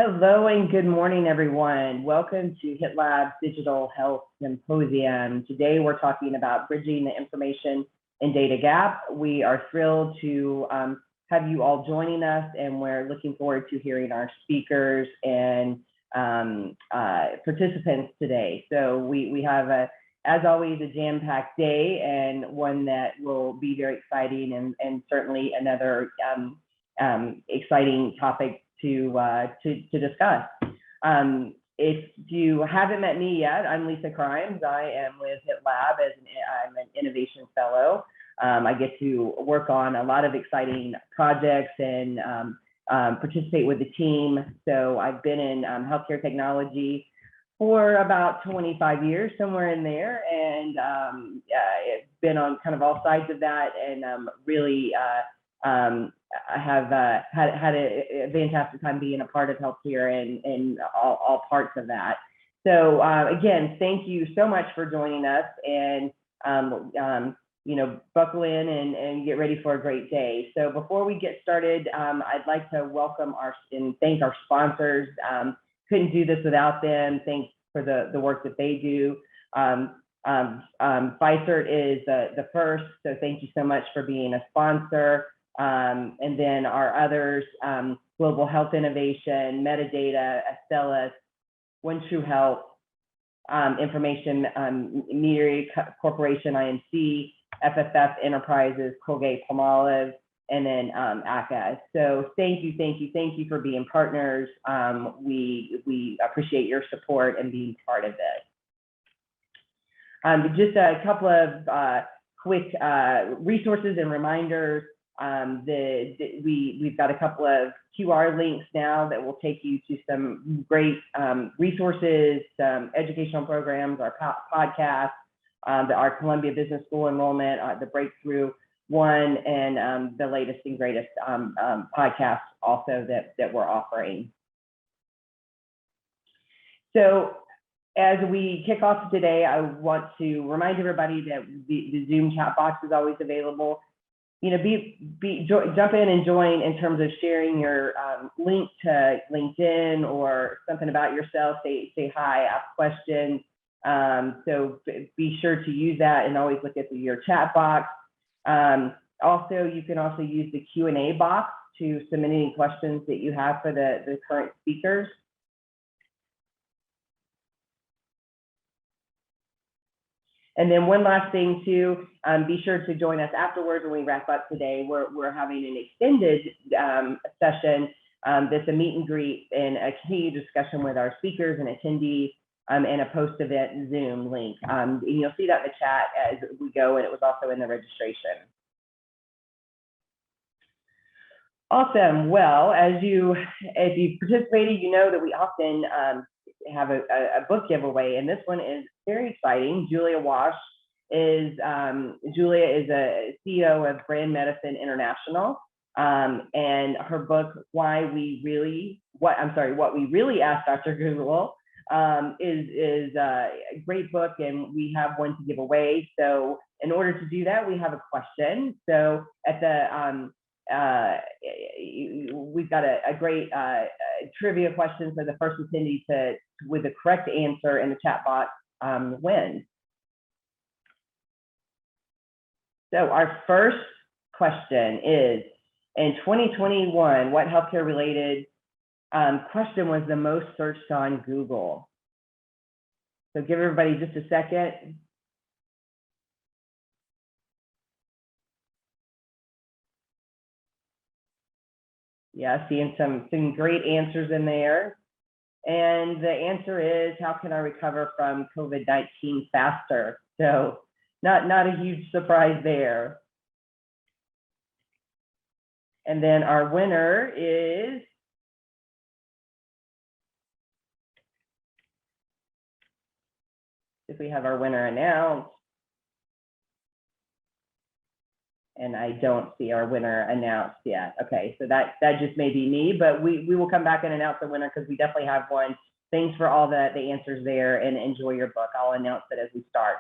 Hello and good morning, everyone. Welcome to HITLAB Digital Health Symposium. Today, we're talking about bridging the information and data gap. We are thrilled to have you all joining us, and we're looking forward to hearing our speakers and participants today. So we have, as always, a jam-packed day and one that will be very exciting and certainly another exciting topic to discuss. If you haven't met me yet, I'm Lisa Crimes. I am with HITLAB I'm an innovation fellow. I get to work on a lot of exciting projects and participate with the team. So I've been in healthcare technology for about 25 years, somewhere in there, and it's been on kind of all sides of that, and really I have had a fantastic time being a part of healthcare and all parts of that. So again, thank you so much for joining us, and buckle in and get ready for a great day. So before we get started, I'd like to welcome and thank our sponsors. Couldn't do this without them. Thanks for the work that they do. Pfizer is the first, so thank you so much for being a sponsor. And then our others, Global Health Innovation, Metadata, Astellas, One True Health, Information Media Corporation, IMC, FFF Enterprises, Colgate-Palmolive, and then ACA. So thank you for being partners. We appreciate your support and being part of it. Just a couple of quick resources and reminders. We've got a couple of QR links now that will take you to some great resources, some educational programs, our podcast, our Columbia Business School enrollment, the Breakthrough one, and the latest and greatest podcast also that we're offering. So as we kick off today, I want to remind everybody that the Zoom chat box is always available. Jump in and join in terms of sharing your link to LinkedIn or something about yourself. Say hi, ask questions. So be sure to use that and always look at your chat box. Also, you can also use the Q&A box to submit any questions that you have for the current speakers. And then one last thing too, be sure to join us afterwards when we wrap up today. We're having an extended session that's a meet and greet and a continued discussion with our speakers and attendees and a post-event Zoom link. And you'll see that in the chat as we go, and it was also in the registration. Awesome. Well, if you participated, you know that we often have a book giveaway, and this one is very exciting. Julia Wash is a CEO of Brand Medicine International, and her book what we really asked Dr. Google is a great book, and we have one to give away. So in order to do that, we have a question. So at the we've got a great trivia question for the first attendee with the correct answer in the chat box wins. So our first question is, in 2021, what healthcare related question was the most searched on Google? So give everybody just a second. Yeah, seeing some great answers in there. And the answer is, how can I recover from COVID-19 faster? So not a huge surprise there. And then our winner is if we have our winner announced. And I don't see our winner announced yet. Okay, so that just may be me, but we will come back and announce the winner because we definitely have one. Thanks for all the answers there, and enjoy your book. I'll announce it as we start.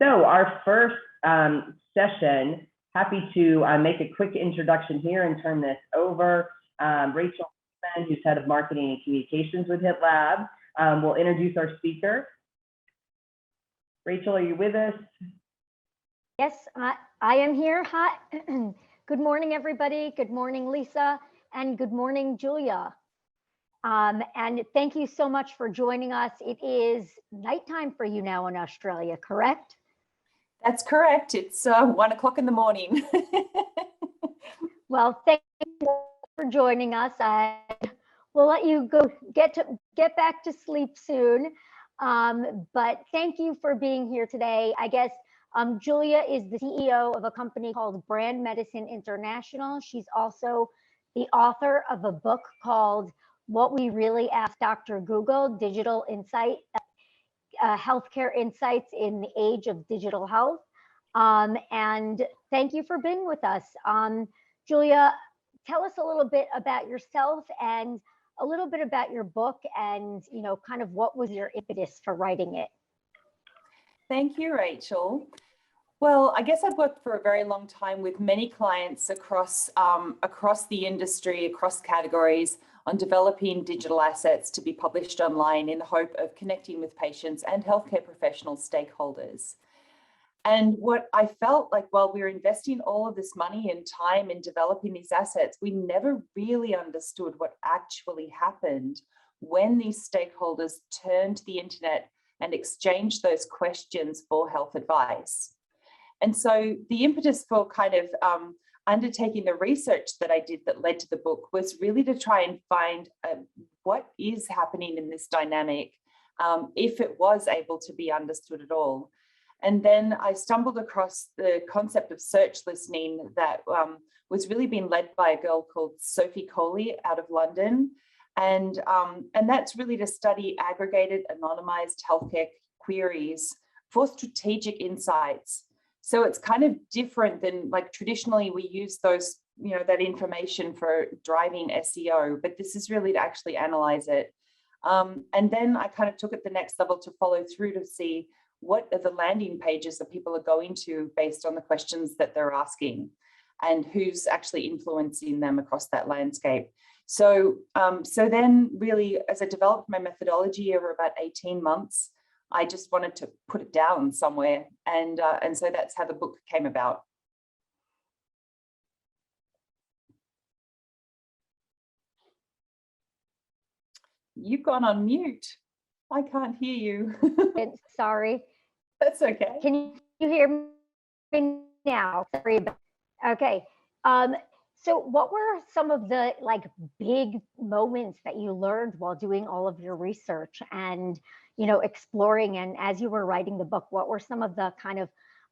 So our first session, happy to make a quick introduction here and turn this over. Rachel who's head of marketing and communications with HITLAB, will introduce our speaker. Rachel, are you with us? Yes, I am here. Hi. Good morning, everybody. Good morning, Lisa, and good morning, Julia. And thank you so much for joining us. It is nighttime for you now in Australia, correct? That's correct. It's 1 o'clock in the morning. Well, thank you for joining us. We'll let you go get back to sleep soon. But thank you for being here today. I guess Julia is the CEO of a company called Brand Medicine International. She's also the author of a book called What We Really Asked Dr. Google, Digital Insight, Healthcare Insights in the Age of Digital Health. And thank you for being with us. Julia, tell us a little bit about yourself and a little bit about your book and, you know, kind of what was your impetus for writing it? Thank you, Rachel. Well, I guess I've worked for a very long time with many clients across the industry, across categories, on developing digital assets to be published online in the hope of connecting with patients and healthcare professional stakeholders. And what I felt like while we were investing all of this money and time in developing these assets, we never really understood what actually happened when these stakeholders turned to the internet and exchanged those questions for health advice. And so the impetus for kind of undertaking the research that I did that led to the book was really to try and find what is happening in this dynamic, if it was able to be understood at all. And then I stumbled across the concept of search listening that was really being led by a girl called Sophie Coley out of London. And that's really to study aggregated, anonymized healthcare queries for strategic insights. So it's kind of different than, like, traditionally we use those, you know, that information for driving SEO, but this is really to actually analyze it. And then I kind of took it the next level to follow through to see what are the landing pages that people are going to based on the questions that they're asking and who's actually influencing them across that landscape. So, so then really, as I developed my methodology over about 18 months, I just wanted to put it down somewhere. And so that's how the book came about. You've gone on mute. I can't hear you. Sorry. That's okay. Can you hear me now? Sorry. Okay. So what were some of the big moments that you learned while doing all of your research and, you know, exploring, and as you were writing the book, what were some of the kind of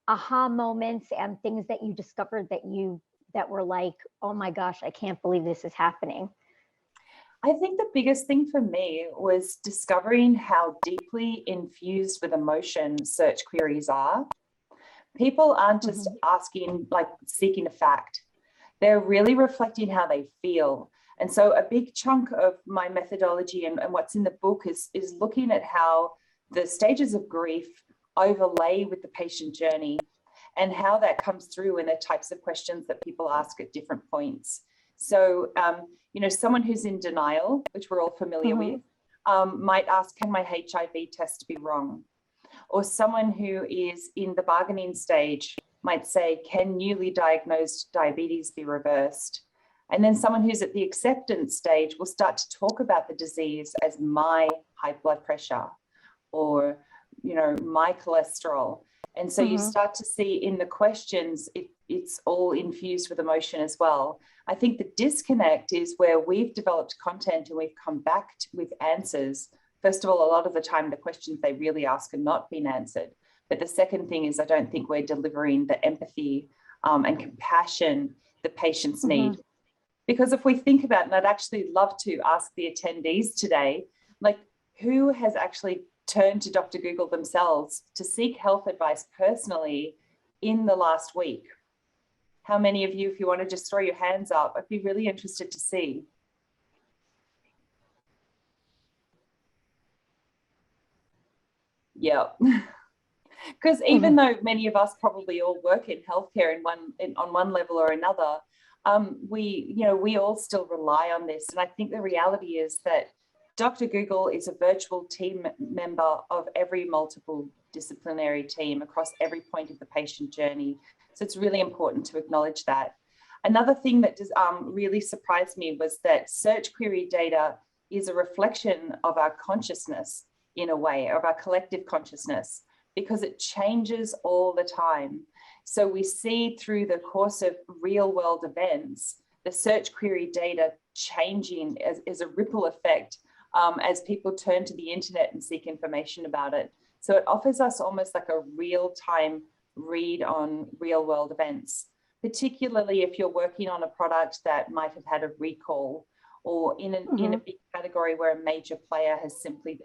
aha moments and things that you discovered that were like, oh my gosh, I can't believe this is happening? I think the biggest thing for me was discovering how deeply infused with emotion search queries are. People aren't just asking, seeking a fact. They're really reflecting how they feel. And so a big chunk of my methodology and what's in the book is looking at how the stages of grief overlay with the patient journey and how that comes through in the types of questions that people ask at different points. So, you know, someone who's in denial, which we're all familiar with, might ask, can my HIV test be wrong? Or someone who is in the bargaining stage might say, can newly diagnosed diabetes be reversed? And then someone who's at the acceptance stage will start to talk about the disease as my high blood pressure or, you know, my cholesterol. And so you start to see in the questions, it's all infused with emotion as well. I think the disconnect is where we've developed content and we've come back with answers. First of all, a lot of the time, the questions they really ask are not being answered. But the second thing is I don't think we're delivering the empathy and compassion that patients need. Because if we think about it, and I'd actually love to ask the attendees today, like, who has actually turned to Dr. Google themselves to seek health advice personally in the last week? How many of you, if you want to just throw your hands up, I'd be really interested to see. Yeah. Because even though many of us probably all work in healthcare on one level or another, we all still rely on this. And I think the reality is that Dr. Google is a virtual team member of every multiple disciplinary team across every point of the patient journey. So it's really important to acknowledge that. Another thing that really surprised me was that search query data is a reflection of our consciousness in a way, of our collective consciousness, because it changes all the time. So we see through the course of real world events, the search query data changing as a ripple effect as people turn to the internet and seek information about it. So it offers us almost like a real-time read on real world events, particularly if you're working on a product that might have had a recall, or in a big category where a major player has simply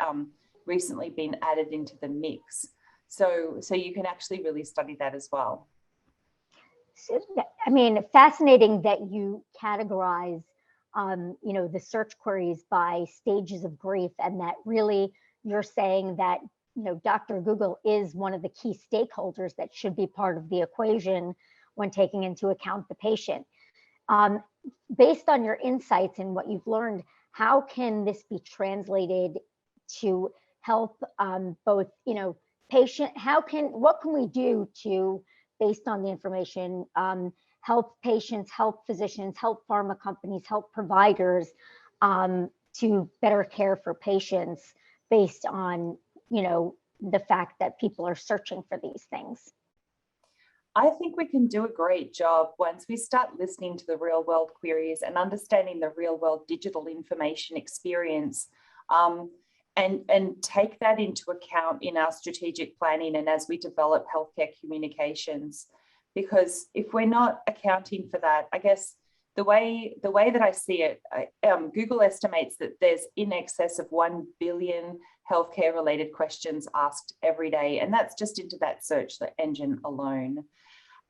recently been added into the mix. So you can actually really study that as well. So, I mean, fascinating that you categorize, the search queries by stages of grief, and that really you're saying that, Dr. Google is one of the key stakeholders that should be part of the equation when taking into account the patient. Based on your insights and what you've learned, how can this be translated to help both, patient, what can we do to, based on the information, help patients, help physicians, help pharma companies, help providers to better care for patients based on, the fact that people are searching for these things? I think we can do a great job once we start listening to the real world queries and understanding the real world digital information experience, and take that into account in our strategic planning and as we develop healthcare communications. Because if we're not accounting for that, I guess the way that I see it, Google estimates that there's in excess of 1 billion healthcare related questions asked every day, and that's just into that search engine alone.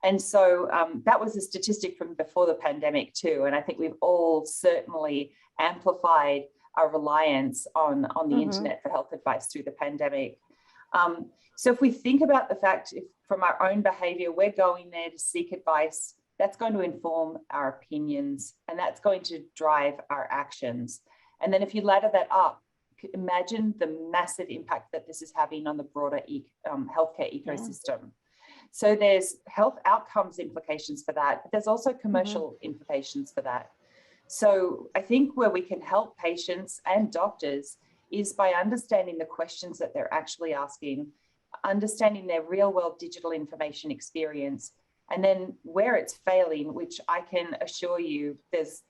And so that was a statistic from before the pandemic too. And I think we've all certainly amplified our reliance on the internet for health advice through the pandemic. So if we think about the fact, if from our own behavior, we're going there to seek advice, that's going to inform our opinions, and that's going to drive our actions. And then if you ladder that up, imagine the massive impact that this is having on the broader healthcare ecosystem. So there's health outcomes implications for that, but there's also commercial implications for that. So I think where we can help patients and doctors is by understanding the questions that they're actually asking, understanding their real world digital information experience, and then where it's failing, which I can assure you there's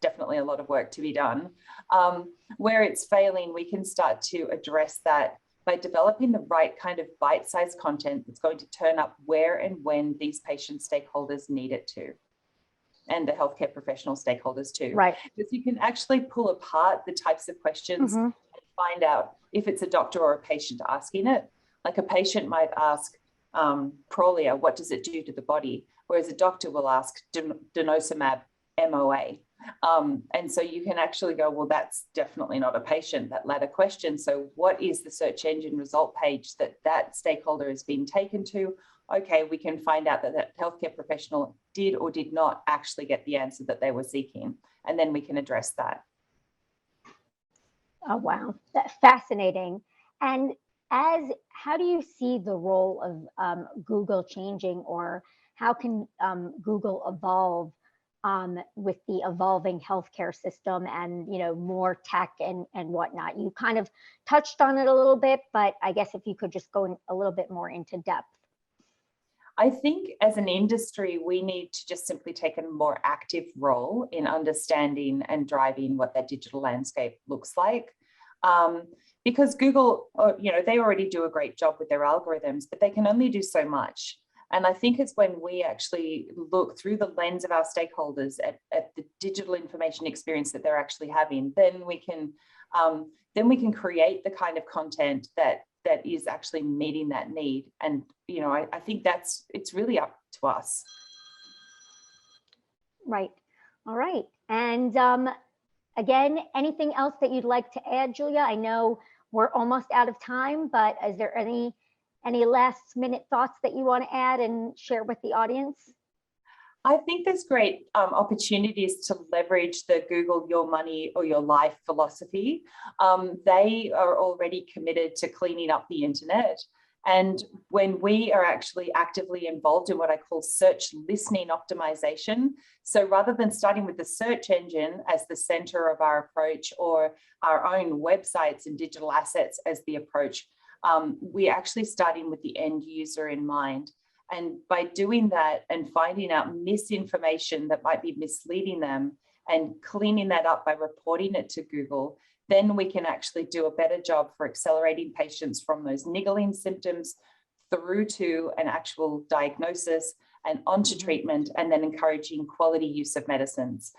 definitely a lot of work to be done. Where it's failing, we can start to address that by developing the right kind of bite-sized content that's going to turn up where and when these patient stakeholders need it to, and the healthcare professional stakeholders too. Right. Because you can actually pull apart the types of questions and find out if it's a doctor or a patient asking it. Like a patient might ask, Prolia, what does it do to the body? Whereas a doctor will ask denosumab MOA. And so you can actually go, well, that's definitely not a patient, that latter question. So what is the search engine result page that stakeholder has been taken to? Okay, we can find out that healthcare professional did or did not actually get the answer that they were seeking. And then we can address that. Oh, wow. That's fascinating. And how do you see the role of Google changing, or how can Google evolve with the evolving healthcare system and, more tech and whatnot? You kind of touched on it a little bit, but I guess if you could just go in a little bit more into depth. I think as an industry, we need to just simply take a more active role in understanding and driving what that digital landscape looks like. Because Google, they already do a great job with their algorithms, but they can only do so much. And I think it's when we actually look through the lens of our stakeholders at the digital information experience that they're actually having, then we can create the kind of content that is actually meeting that need. And, I think it's really up to us. Right. All right. And again, anything else that you'd like to add, Julia? I know we're almost out of time, but is there any last minute thoughts that you want to add and share with the audience? I think there's great opportunities to leverage the Google Your Money or Your Life philosophy. They are already committed to cleaning up the internet. And when we are actually actively involved in what I call search listening optimization, so rather than starting with the search engine as the center of our approach or our own websites and digital assets as the approach, we're actually starting with the end user in mind. And by doing that and finding out misinformation that might be misleading them and cleaning that up by reporting it to Google, then we can actually do a better job for accelerating patients from those niggling symptoms through to an actual diagnosis and onto treatment, and then encouraging quality use of medicines.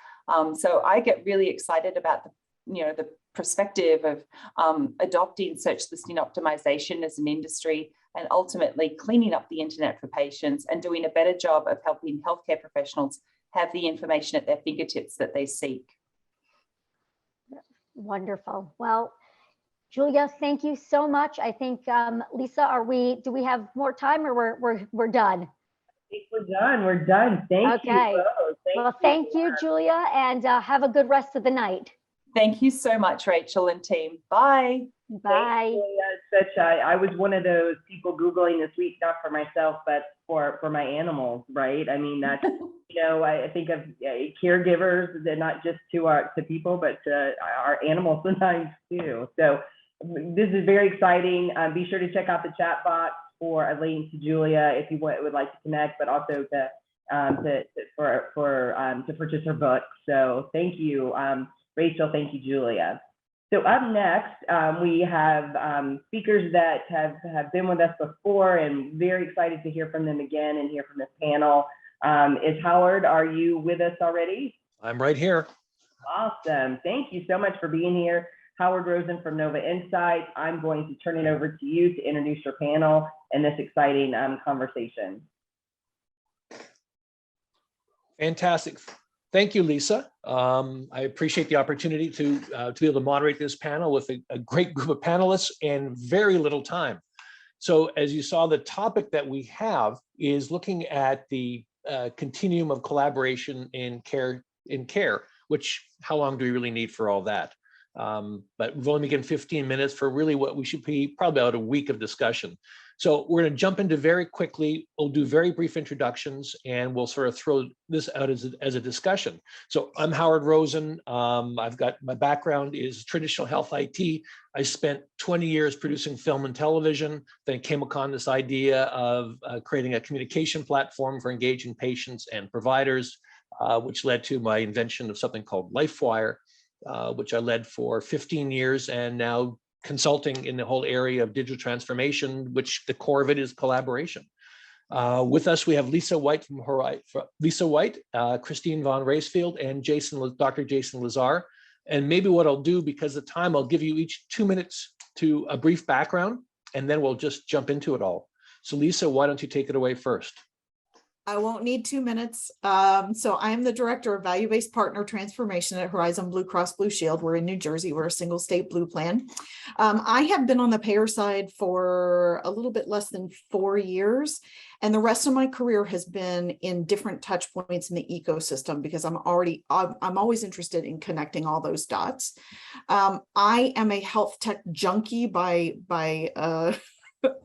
So I get really excited about the perspective of adopting search listing optimization as an industry, and ultimately cleaning up the internet for patients and doing a better job of helping healthcare professionals have the information at their fingertips that they seek. Wonderful. Well, Julia, thank you so much. I think, Lisa, do we have more time, or we're done? I think we're done. We're done. Thank you both. Thank you, Julia, and have a good rest of the night. Thank you so much, Rachel and team. Bye. Bye. I was one of those people Googling this week, not for myself, but for my animals, right? I mean, that's, I think of caregivers, they're not just to people, but to our animals sometimes too. So this is very exciting. Be sure to check out the chat box for a link to Julia if you would like to connect, but also to purchase her book. So thank you, Rachel. Thank you, Julia. So up next, we have speakers that have been with us before, and very excited to hear from them again and hear from this panel. Is Howard, are you with us already? I'm right here. Awesome. Thank you so much for being here. Howard Rosen from Nova Insight. I'm going to turn it over to you to introduce your panel and this exciting conversation. Fantastic. Thank you, Lisa. I appreciate the opportunity to be able to moderate this panel with a great group of panelists and very little time. So as you saw, the topic that we have is looking at the continuum of collaboration in care, which how long do we really need for all that? But we've only been given 15 minutes for really what we should be probably about a week of discussion. So we're going to jump into very quickly. We'll do very brief introductions, and we'll sort of throw this out as a discussion. So I'm Howard Rosen. I've got, my background is traditional health IT. I spent 20 years producing film and television, then came upon this idea of creating a communication platform for engaging patients and providers, which led to my invention of something called LifeWire, which I led for 15 years, and now consulting in the whole area of digital transformation, which the core of it is collaboration. With us, we have Lisa White Christine von Raesfield, and Dr. Jason Lazar. And maybe what I'll do, because of time, I'll give you each 2 minutes to a brief background, and then we'll just jump into it all. So Lisa, why don't you take it away first? I won't need 2 minutes. So I'm the Director of Value-Based Partner Transformation at Horizon Blue Cross Blue Shield. We're in New Jersey. We're a single state blue plan. I have been on the payer side for a little bit less than 4 years. And the rest of my career has been in different touch points in the ecosystem, because I'm always interested in connecting all those dots. I am a health tech junkie by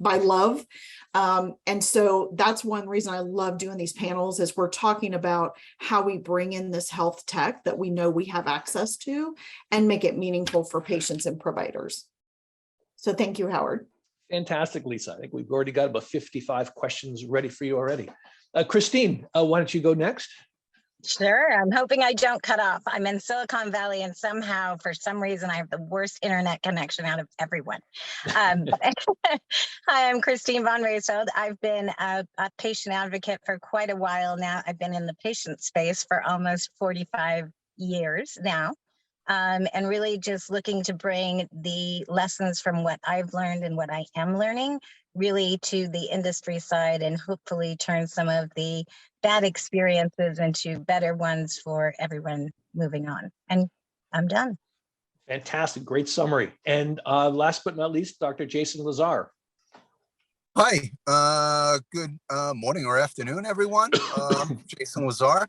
love. And so that's one reason I love doing these panels, is we're talking about how we bring in this health tech that we know we have access to and make it meaningful for patients and providers. So thank you, Howard. Fantastic, Lisa. I think we've already got about 55 questions ready for you already. Christine, why don't you go next? Sure. I'm hoping I don't cut off. I'm in Silicon Valley, and somehow, for some reason, I have the worst internet connection out of everyone. Hi, I'm Christine von Raesfield. I've been a patient advocate for quite a while now. I've been in the patient space for almost 45 years now, and really just looking to bring the lessons from what I've learned and what I am learning really to the industry side, and hopefully turn some of the bad experiences into better ones for everyone moving on. And I'm done. Fantastic, great summary. And last but not least, Dr. Jason Lazar. Hi, good morning or afternoon, everyone. Jason Lazar.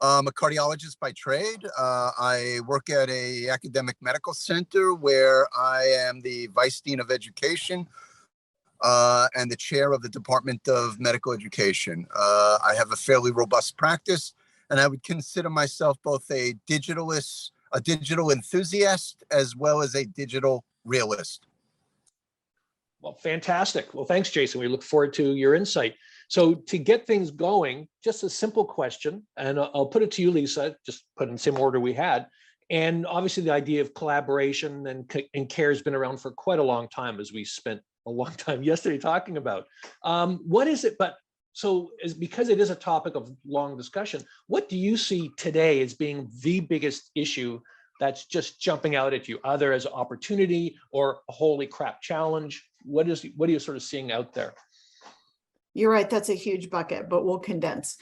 I'm a cardiologist by trade. I work at a academic medical center where I am the Vice Dean of Education and the chair of the Department of Medical Education. I have a fairly robust practice, and I would consider myself both a digital enthusiast, as well as a digital realist. Well, fantastic. Well, thanks, Jason. We look forward to your insight. So to get things going, just a simple question, and I'll put it to you, Lisa, just put in the same order we had. And obviously the idea of collaboration and care has been around for quite a long time, as we spent a long time yesterday talking about. What is it, because it is a topic of long discussion, what do you see today as being the biggest issue that's just jumping out at you, either as an opportunity or a holy crap challenge? What are you sort of seeing out there? You're right, that's a huge bucket, but we'll condense.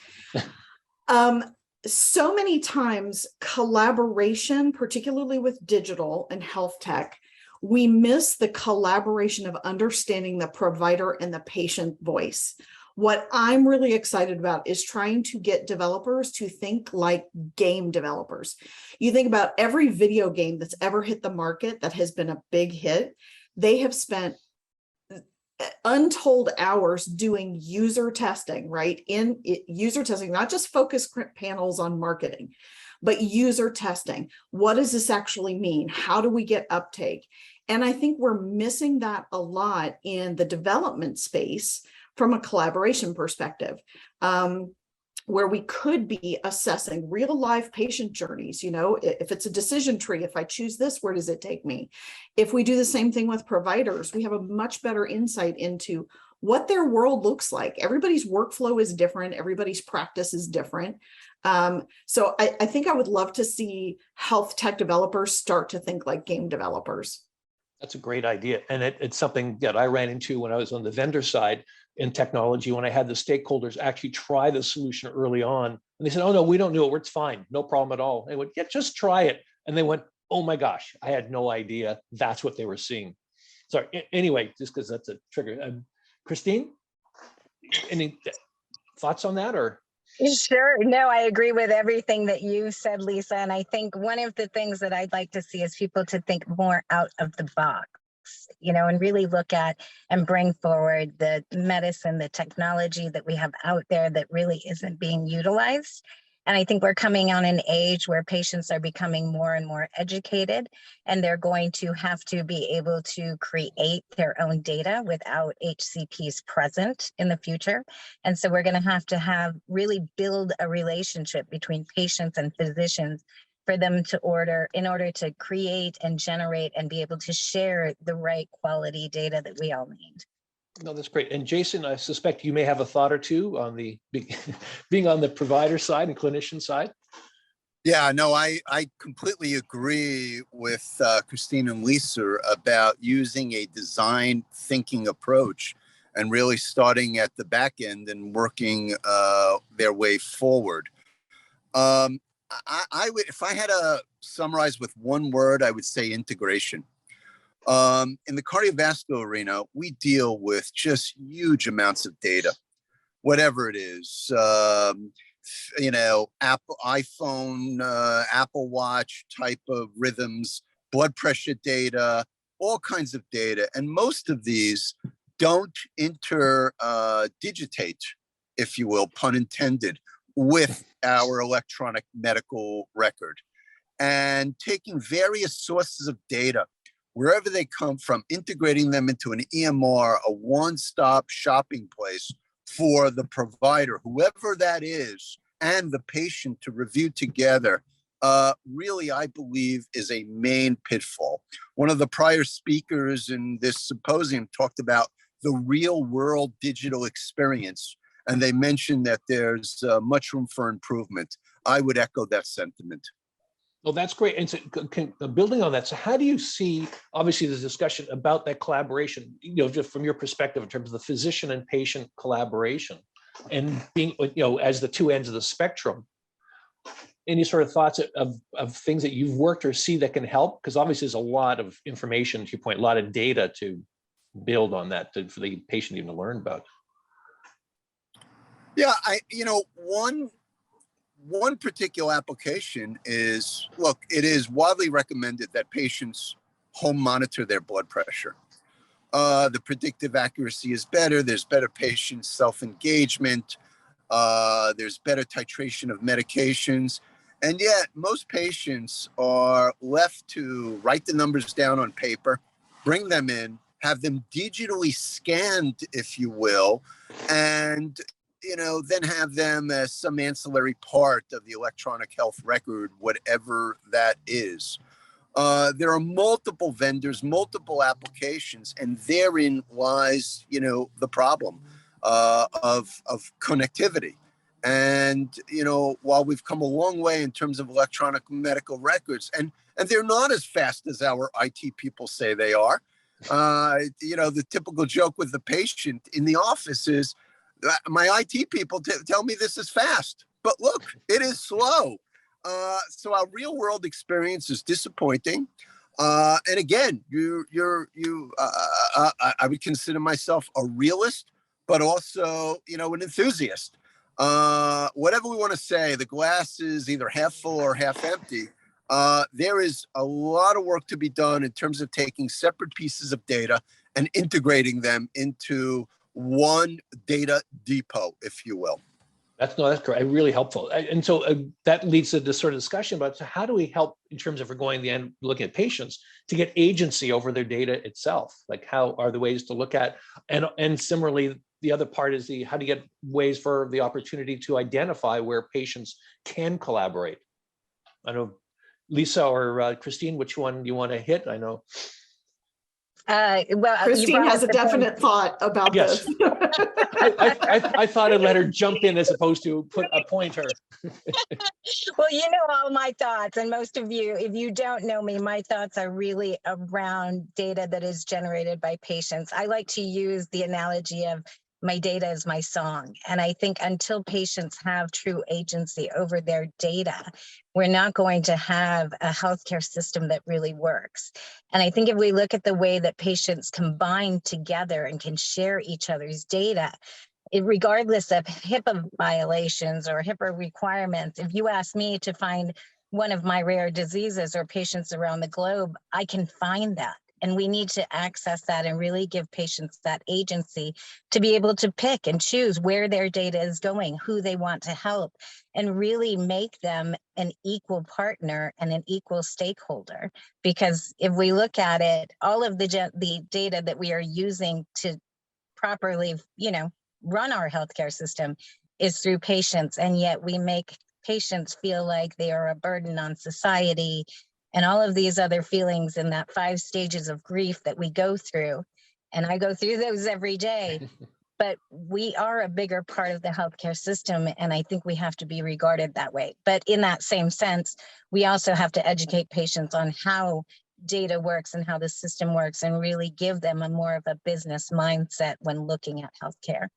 So many times collaboration, particularly with digital and health tech, we miss the collaboration of understanding the provider and the patient voice. What I'm really excited about is trying to get developers to think like game developers. You think about every video game that's ever hit the market that has been a big hit, they have spent untold hours doing user testing, right? User testing, not just focus panels on marketing, but user testing. What does this actually mean? How do we get uptake? And I think we're missing that a lot in the development space from a collaboration perspective, where we could be assessing real life patient journeys. You know, if it's a decision tree, if I choose this, where does it take me? If we do the same thing with providers, we have a much better insight into what their world looks like. Everybody's workflow is different. Everybody's practice is different. So I think I would love to see health tech developers start to think like game developers. That's a great idea. And it's something that I ran into when I was on the vendor side in technology, when I had the stakeholders actually try the solution early on. And they said, oh, no, we don't do it. It's fine. No problem at all. And I went, yeah, just try it. And they went, oh my gosh, I had no idea that's what they were seeing. Sorry. Anyway, just because that's a trigger. Christine, any thoughts on that or? Sure. No, I agree with everything that you said, Lisa. And I think one of the things that I'd like to see is people to think more out of the box, you know, and really look at and bring forward the medicine, the technology that we have out there that really isn't being utilized. And I think we're coming on an age where patients are becoming more and more educated, and they're going to have to be able to create their own data without HCPs present in the future. And so we're going to have really build a relationship between patients and physicians for them to in order to create and generate and be able to share the right quality data that we all need. No, that's great. And Jason, I suspect you may have a thought or two on the being on the provider side and clinician side. Yeah, no, I completely agree with Christine and Lisa about using a design thinking approach and really starting at the back end and working their way forward. I would, if I had to summarize with one word, I would say integration. In the cardiovascular arena, we deal with just huge amounts of data, whatever it is, you know, iPhone, Apple Watch type of rhythms, blood pressure data, all kinds of data. And most of these don't digitate, if you will, pun intended, with our electronic medical record. And taking various sources of data, wherever they come from, integrating them into an EMR, a one-stop shopping place for the provider, whoever that is, and the patient to review together, really, I believe, is a main pitfall. One of the prior speakers in this symposium talked about the real-world digital experience, and they mentioned that there's much room for improvement. I would echo that sentiment. Well, that's great. And so, building on that, so how do you see, obviously, there's discussion about that collaboration, you know, just from your perspective in terms of the physician and patient collaboration and being, you know, as the two ends of the spectrum. Any sort of thoughts of things that you've worked or see that can help? Because obviously there's a lot of information, to your point, a lot of data to build on that for the patient even to learn about? Yeah, one particular application is, look, it is widely recommended that patients home monitor their blood pressure. The predictive accuracy is better. There's better patient self-engagement. There's better titration of medications. And yet most patients are left to write the numbers down on paper, bring them in, have them digitally scanned, if you will, and then have them as some ancillary part of the electronic health record, whatever that is. There are multiple vendors, multiple applications, and therein lies, the problem of connectivity. And while we've come a long way in terms of electronic medical records, and they're not as fast as our IT people say they are. The typical joke with the patient in the office is, my IT people tell me this is fast, but look, it is slow. So our real world experience is disappointing. And again, I would consider myself a realist, but also, an enthusiast. Whatever we want to say, the glass is either half full or half empty. There is a lot of work to be done in terms of taking separate pieces of data and integrating them into one data depot, if you will. That's correct. Really helpful. And so that leads to this sort of discussion about, so how do we help in terms of, we're going the end, looking at patients, to get agency over their data itself? Like, how are the ways to look at, and similarly, the other part is how do you get ways for the opportunity to identify where patients can collaborate? I know, Lisa or Christine, which one do you want to hit? I know. Well, Christine has a definite thought about Yes. this. I thought I'd let her jump in as opposed to appoint her. Well, you know all my thoughts, and most of you, if you don't know me, my thoughts are really around data that is generated by patients. I like to use the analogy of my data is my song. And I think until patients have true agency over their data, we're not going to have a healthcare system that really works. And I think if we look at the way that patients combine together and can share each other's data, regardless of HIPAA violations or HIPAA requirements, if you ask me to find one of my rare diseases or patients around the globe, I can find that. And we need to access that and really give patients that agency to be able to pick and choose where their data is going, who they want to help, and really make them an equal partner and an equal stakeholder. Because if we look at it, all of the data that we are using to properly, run our healthcare system is through patients, and yet we make patients feel like they are a burden on society, and all of these other feelings in that 5 stages of grief that we go through. And I go through those every day, but we are a bigger part of the healthcare system. And I think we have to be regarded that way. But in that same sense, we also have to educate patients on how data works and how the system works, and really give them a more of a business mindset when looking at healthcare.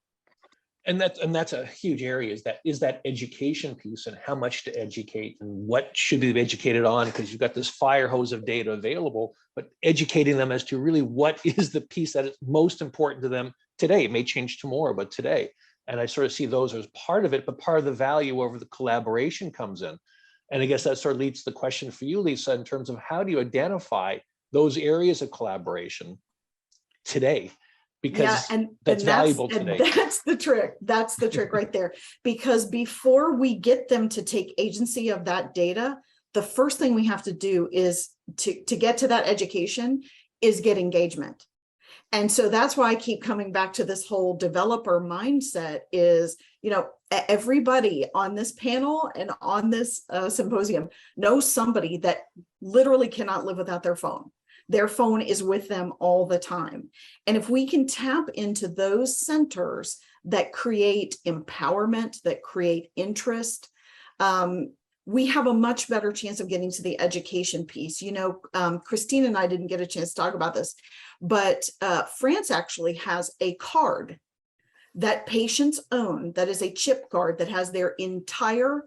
And that's a huge area, is that education piece, and how much to educate and what should be educated on, because you've got this fire hose of data available, but educating them as to really what is the piece that is most important to them today. It may change tomorrow, but today. And I sort of see those as part of it, but part of the value over the collaboration comes in. And I guess that sort of leads to the question for you, Lisa, in terms of how do you identify those areas of collaboration today? Because that's valuable today. That's the trick. That's the trick right there. Because before we get them to take agency of that data, the first thing we have to do is to get to that education is get engagement. And so that's why I keep coming back to this whole developer mindset is, everybody on this panel and on this symposium knows somebody that literally cannot live without their phone. Their phone is with them all the time. And if we can tap into those centers that create empowerment, that create interest, we have a much better chance of getting to the education piece. Christine and I didn't get a chance to talk about this, but France actually has a card that patients own that is a chip card that has their entire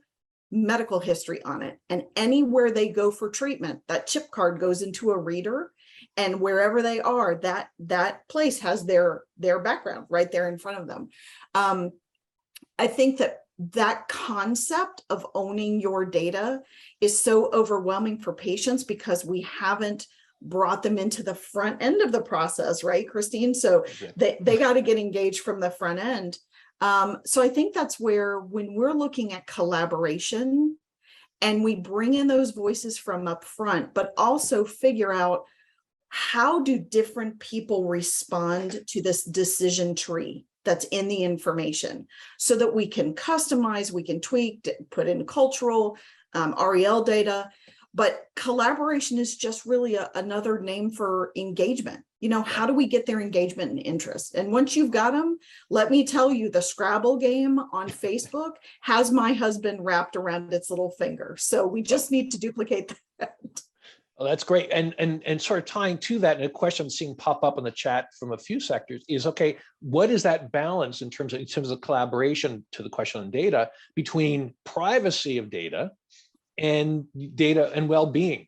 medical history on it. And anywhere they go for treatment, that chip card goes into a reader And wherever they are, that place has their background right there in front of them. I think that concept of owning your data is so overwhelming for patients because we haven't brought them into the front end of the process, right, Christine? So they got to get engaged from the front end. So I think that's where, when we're looking at collaboration and we bring in those voices from up front, but also figure out, how do different people respond to this decision tree that's in the information, so that we can customize, we can tweak, put in cultural, REL data. But collaboration is just really another name for engagement. You know, how do we get their engagement and interest? And once you've got them, let me tell you, the Scrabble game on Facebook has my husband wrapped around its little finger. So we just need to duplicate that. Well, that's great. And sort of tying to that, and a question I'm seeing pop up in the chat from a few sectors is, okay, what is that balance in terms of collaboration, to the question on data, between privacy of data and well-being?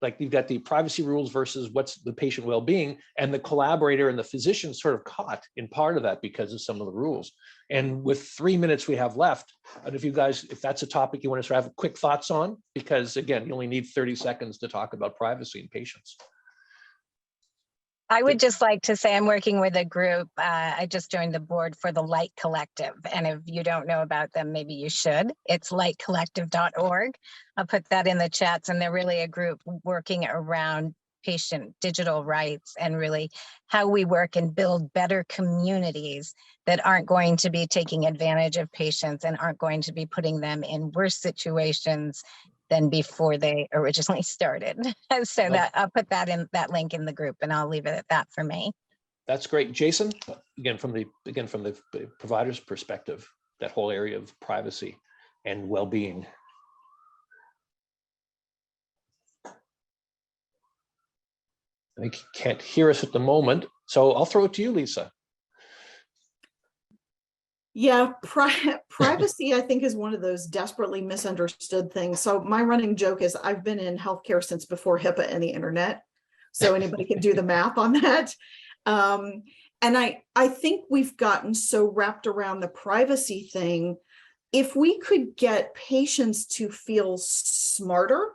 Like, you've got the privacy rules versus what's the patient well-being, and the collaborator and the physician sort of caught in part of that because of some of the rules. And with 3 minutes we have left, and if that's a topic you want to sort of have quick thoughts on, because again, you only need 30 seconds to talk about privacy in patients. I would just like to say I'm working with a group. I just joined the board for the Light Collective. And if you don't know about them, maybe you should. It's lightcollective.org. I'll put that in the chats. And they're really a group working around patient digital rights and really how we work and build better communities that aren't going to be taking advantage of patients and aren't going to be putting them in worse situations than before they originally started. So that I'll put that link in the group, and I'll leave it at that for me. That's great. Jason, again from the provider's perspective, that whole area of privacy and well-being. I think you can't hear us at the moment, so I'll throw it to you, Lisa. Yeah, privacy, I think, is one of those desperately misunderstood things. So my running joke is I've been in healthcare since before HIPAA and the internet. So anybody can do the math on that. And I think we've gotten so wrapped around the privacy thing. If we could get patients to feel smarter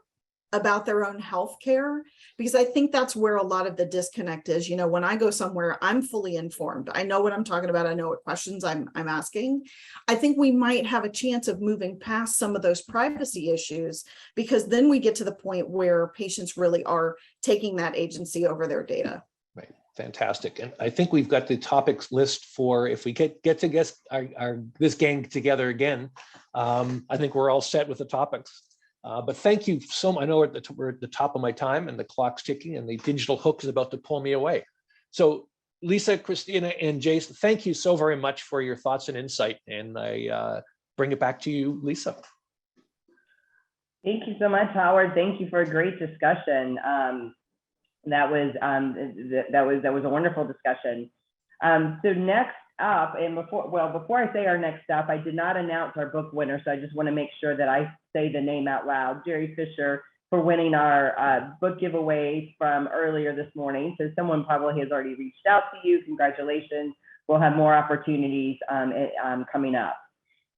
about their own healthcare, because I think that's where a lot of the disconnect is. You know, when I go somewhere, I'm fully informed. I know what I'm talking about. I know what questions I'm asking. I think we might have a chance of moving past some of those privacy issues, because then we get to the point where patients really are taking that agency over their data. Right. Fantastic. And I think we've got the topics list for, if we get this gang together again, I think we're all set with the topics. But thank you so much. I know we're at the top of my time and the clock's ticking and the digital hook is about to pull me away. So Lisa, Christina, and Jason, thank you so very much for your thoughts and insight. And I bring it back to you, Lisa. Thank you so much, Howard. Thank you for a great discussion. That was a wonderful discussion. So next up, and before I say our next stop, I did not announce our book winner, so I just want to make sure that I say the name out loud. Jerry Fisher, for winning our book giveaway from earlier this morning. So someone probably has already reached out to you. Congratulations. We'll have more opportunities coming up.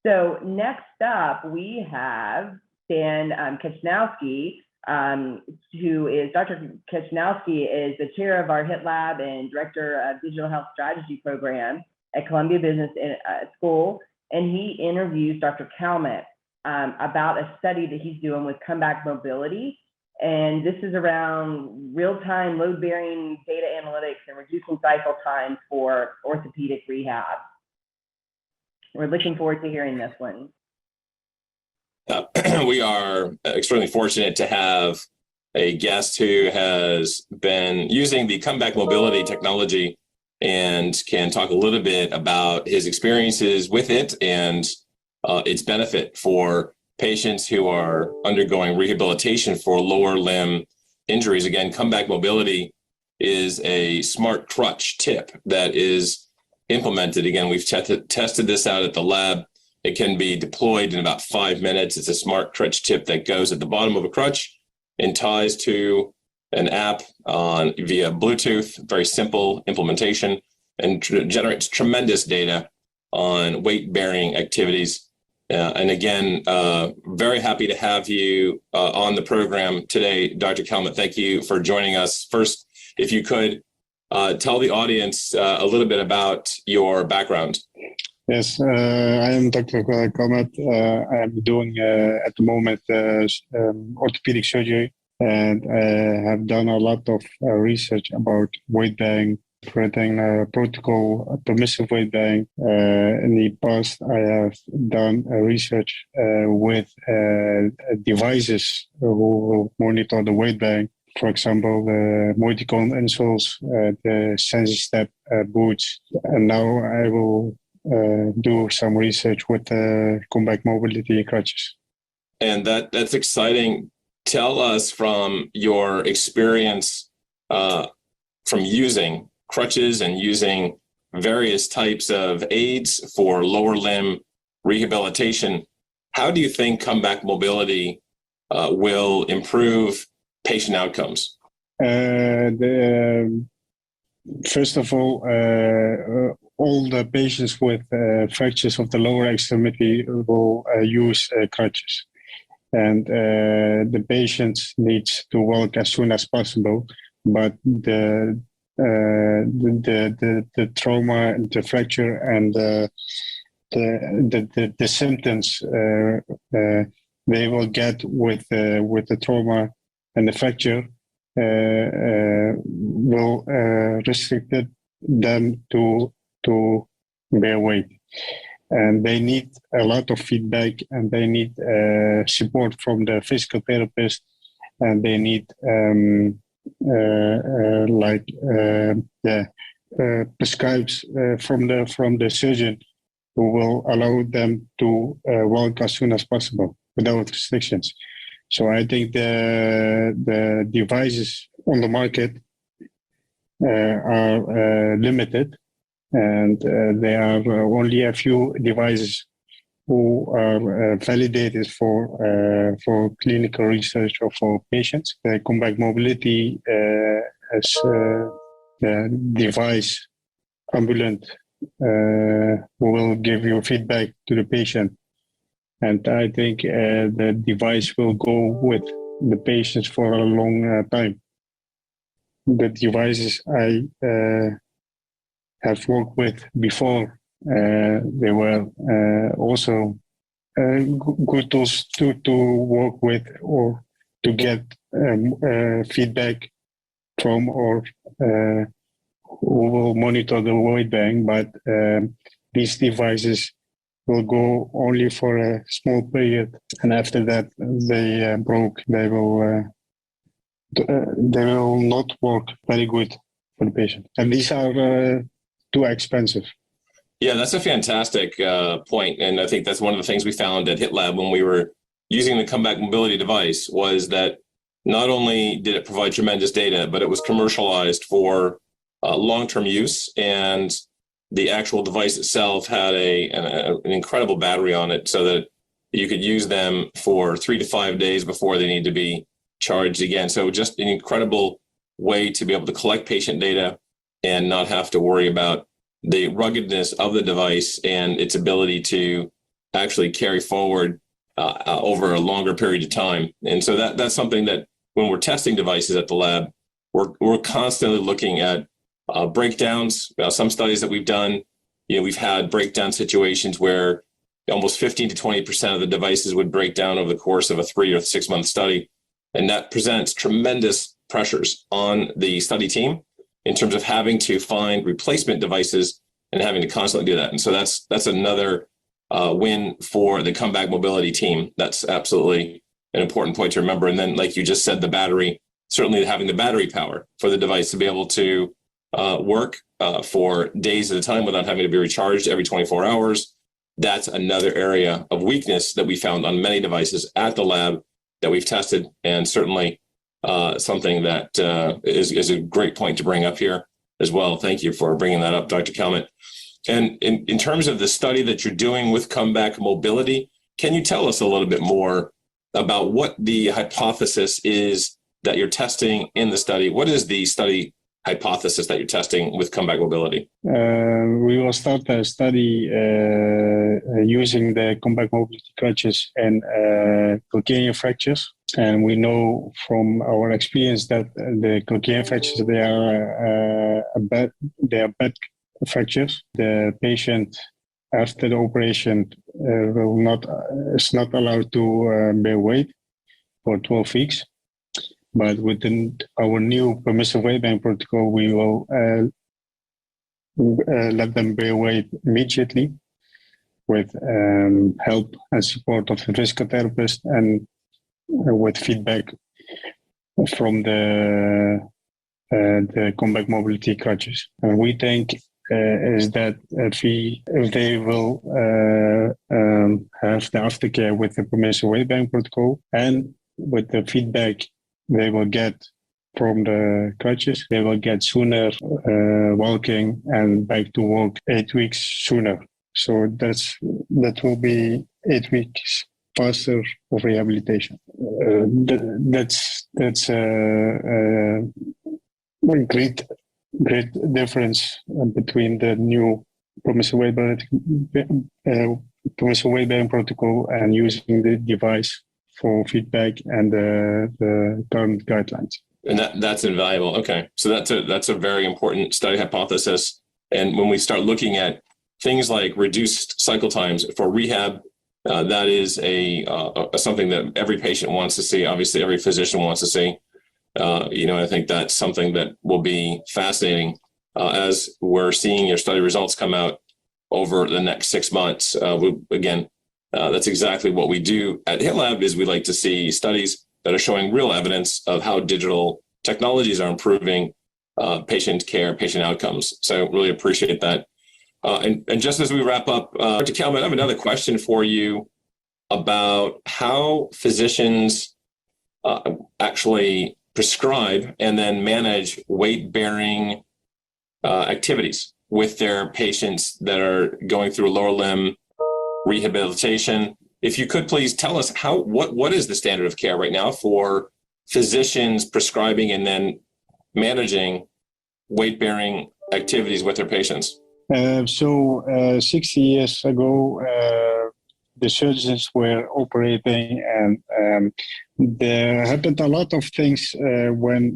So next up, we have Dan Kachnowski, who is Dr. Kachnowski is the chair of our HITLAB and director of digital health strategy program at Columbia Business School. And he interviews Dr. Kalmet about a study that he's doing with comeback mobility. And this is around real-time load-bearing data analytics and reducing cycle time for orthopedic rehab. We're looking forward to hearing this one. We are extremely fortunate to have a guest who has been using the comeback mobility technology and can talk a little bit about his experiences with it and its benefit for patients who are undergoing rehabilitation for lower limb injuries. Again, comeback mobility is a smart crutch tip that is implemented. Again, we've tested this out at the lab. It can be deployed in about 5 minutes. It's a smart crutch tip that goes at the bottom of a crutch and ties to an app via Bluetooth, very simple implementation, and generates tremendous data on weight-bearing activities. And again, very happy to have you on the program today, Dr. Kalmet. Thank you for joining us. First, if you could tell the audience a little bit about your background. Yes, I am Dr. Kalmet. I am doing at the moment orthopedic surgery, and I have done a lot of research about weight bearing, creating protocol, permissive weight bearing. In the past, I have done research with devices who will monitor the weight bearing. For example, the multi-cone insoles, the SensiStep boots, and now I will do some research with comeback mobility crutches. And that's exciting. Tell us from your experience from using crutches and using various types of aids for lower limb rehabilitation. How do you think comeback mobility will improve patient outcomes? First of all the patients with fractures of the lower extremity will use crutches, and the patients needs to walk as soon as possible. But the trauma, the fracture, and the symptoms they will get with the trauma and the fracture will restrict them to bear weight, and they need a lot of feedback, and they need support from the physical therapist, and they need prescribes from the surgeon who will allow them to walk as soon as possible without restrictions. So I think the devices on the market are limited, and there are only a few devices who are validated for clinical research or for patients. The comeback mobility as the device ambulant will give you feedback to the patient. And I think the device will go with the patients for a long time. The devices I have worked with before, they were also good tools to work with or to get feedback from, or who will monitor the weight bearing. But these devices will go only for a small period, and after that they broke. They will not work very good for the patient, and these are too expensive. Yeah, that's a fantastic point. And I think that's one of the things we found at HITLAB when we were using the comeback mobility device, was that not only did it provide tremendous data, but it was commercialized for long-term use. And the actual device itself had an incredible battery on it, so that you could use them for 3 to 5 days before they need to be charged again. So just an incredible way to be able to collect patient data and not have to worry about the ruggedness of the device and its ability to actually carry forward over a longer period of time. And so that's something that when we're testing devices at the lab, we're constantly looking at breakdowns. Some studies that we've done, we've had breakdown situations where almost 15 to 20% of the devices would break down over the course of a 3 or 6 month study. And that presents tremendous pressures on the study team in terms of having to find replacement devices and having to constantly do that. And so that's another win for the comeback mobility team. That's absolutely an important point to remember. And then, like you just said, the battery, certainly having the battery power for the device to be able to work for days at a time without having to be recharged every 24 hours. That's another area of weakness that we found on many devices at the lab that we've tested, and certainly something that is a great point to bring up here as well. Thank you for bringing that up, Dr. Kalmet. And in terms of the study that you're doing with comeback mobility, can you tell us a little bit more about what the hypothesis is that you're testing in the study? What is the study hypothesis that you're testing with comeback mobility? We will start a study using the comeback mobility crutches and calcaneal fractures. And we know from our experience that the calcaneal fractures, they are bad fractures. The patient after the operation is not allowed to bear weight for 12 weeks. But within our new permissive weight bearing protocol, we will let them bear weight immediately with help and support of the physical therapist and with feedback from the comeback mobility crutches. And we think is that if they will have the aftercare with the permissive weight bearing protocol and with the feedback they will get from the crutches, they will get sooner walking and back to work 8 weeks sooner. So that will be 8 weeks faster of rehabilitation. That's a great difference between the new permissive weight bearing protocol and using the device for feedback and the current guidelines. And that's invaluable. Okay, so that's a very important study hypothesis. And when we start looking at things like reduced cycle times for rehab, that is something that every patient wants to see. Obviously, every physician wants to see. I think that's something that will be fascinating as we're seeing your study results come out over the next 6 months. That's exactly what we do at HITLAB. Is we like to see studies that are showing real evidence of how digital technologies are improving patient care, patient outcomes. So really appreciate that. And just as we wrap up, Dr. Kelman, I have another question for you about how physicians actually prescribe and then manage weight-bearing activities with their patients that are going through lower limb rehabilitation. If you could please tell us what is the standard of care right now for physicians prescribing and then managing weight-bearing activities with their patients? 60 years ago, the surgeons were operating, and there happened a lot of things when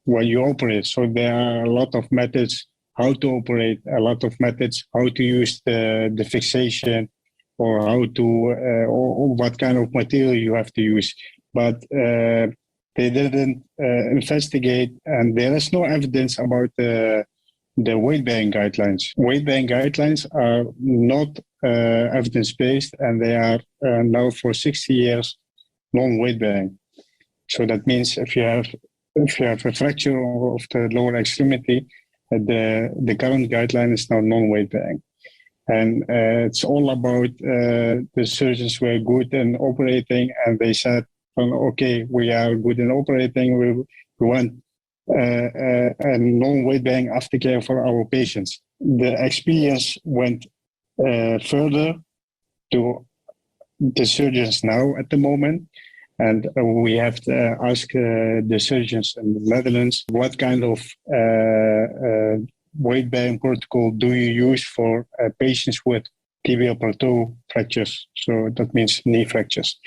you operate. So there are a lot of methods how to operate, a lot of methods how to use the fixation, or how to or what kind of material you have to use. But they didn't investigate, and there is no evidence about the weight-bearing guidelines. Weight-bearing guidelines are not evidence-based, and they are now for 60 years non-weight-bearing. So that means if you have a fracture of the lower extremity, the current guideline is now non-weight-bearing. And it's all about the surgeons were good in operating, and they said, okay, we are good in operating, we want a non-weight-bearing aftercare for our patients. The experience went further to the surgeons now at the moment, and we have to ask the surgeons in the Netherlands, what kind of weight-bearing protocol do you use for patients with tibial plateau fractures? So that means knee fractures.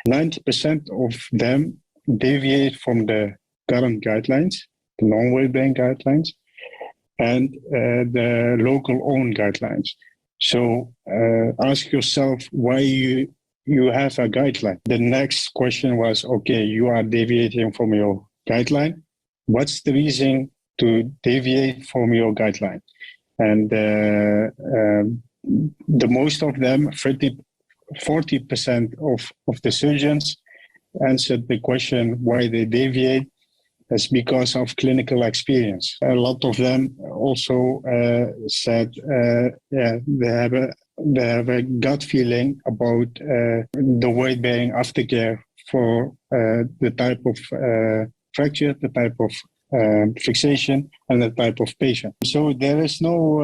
90% of them deviate from the current guidelines, the non-weight-bearing guidelines, and the local own guidelines. So ask yourself why you have a guideline. The next question was, okay, you are deviating from your guideline. What's the reason to deviate from your guideline? And the most of them, 40% of the surgeons answered the question why they deviate. That's because of clinical experience. A lot of them also said, they have a gut feeling about the weight-bearing aftercare for the type of fracture, the type of fixation, and the type of patient. So there is no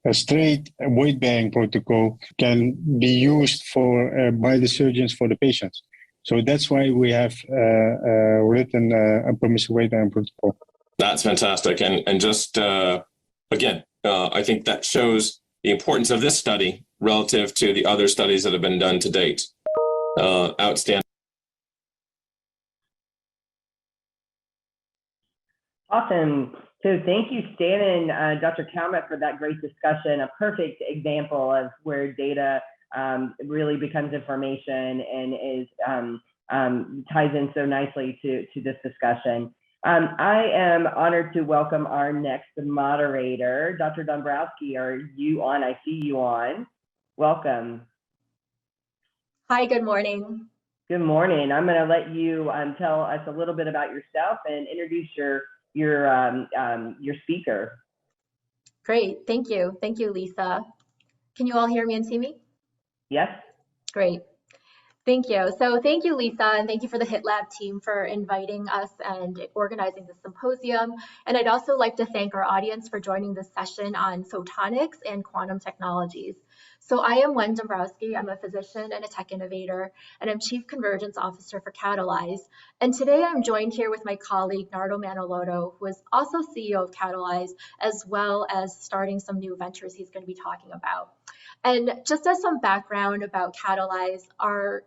a straight weight-bearing protocol can be used for by the surgeons for the patients. So that's why we have written a permissive weight and protocol. That's fantastic. And just again, I think that shows the importance of this study relative to the other studies that have been done to date. Outstanding. Awesome. So thank you, Stan and Dr. Kalmet, for that great discussion. A perfect example of where data really becomes information and is ties in so nicely to this discussion. I am honored to welcome our next moderator, Dr. Dombrowski. Are you on? I see you on. Welcome. Hi, good morning. Good morning. I'm going to let you tell us a little bit about yourself and introduce your speaker. Great, thank you. Thank you, Lisa. Can you all hear me and see me? Yes. Great. Thank you. So thank you, Lisa, and thank you for the HITLAB team for inviting us and organizing the symposium. And I'd also like to thank our audience for joining this session on photonics and quantum technologies. So I am Wen Dombrowski. I'm a physician and a tech innovator, and I'm Chief Convergence Officer for Catalyze. And today I'm joined here with my colleague, Nardo Manaloto, who is also CEO of Catalyze, as well as starting some new ventures he's going to be talking about. And just as some background about Catalyze, our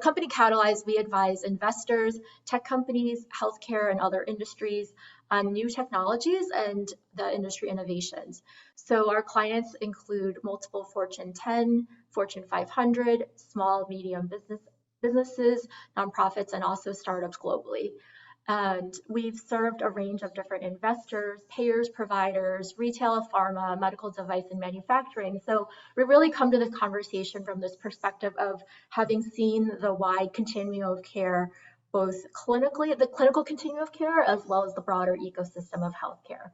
company Catalyze, we advise investors, tech companies, healthcare, and other industries on new technologies and the industry innovations. So our clients include multiple Fortune 10, Fortune 500, small, medium businesses, nonprofits, and also startups globally. And we've served a range of different investors, payers, providers, retail, pharma, medical device, and manufacturing. So we really come to this conversation from this perspective of having seen the wide continuum of care, both clinically, the clinical continuum of care, as well as the broader ecosystem of healthcare.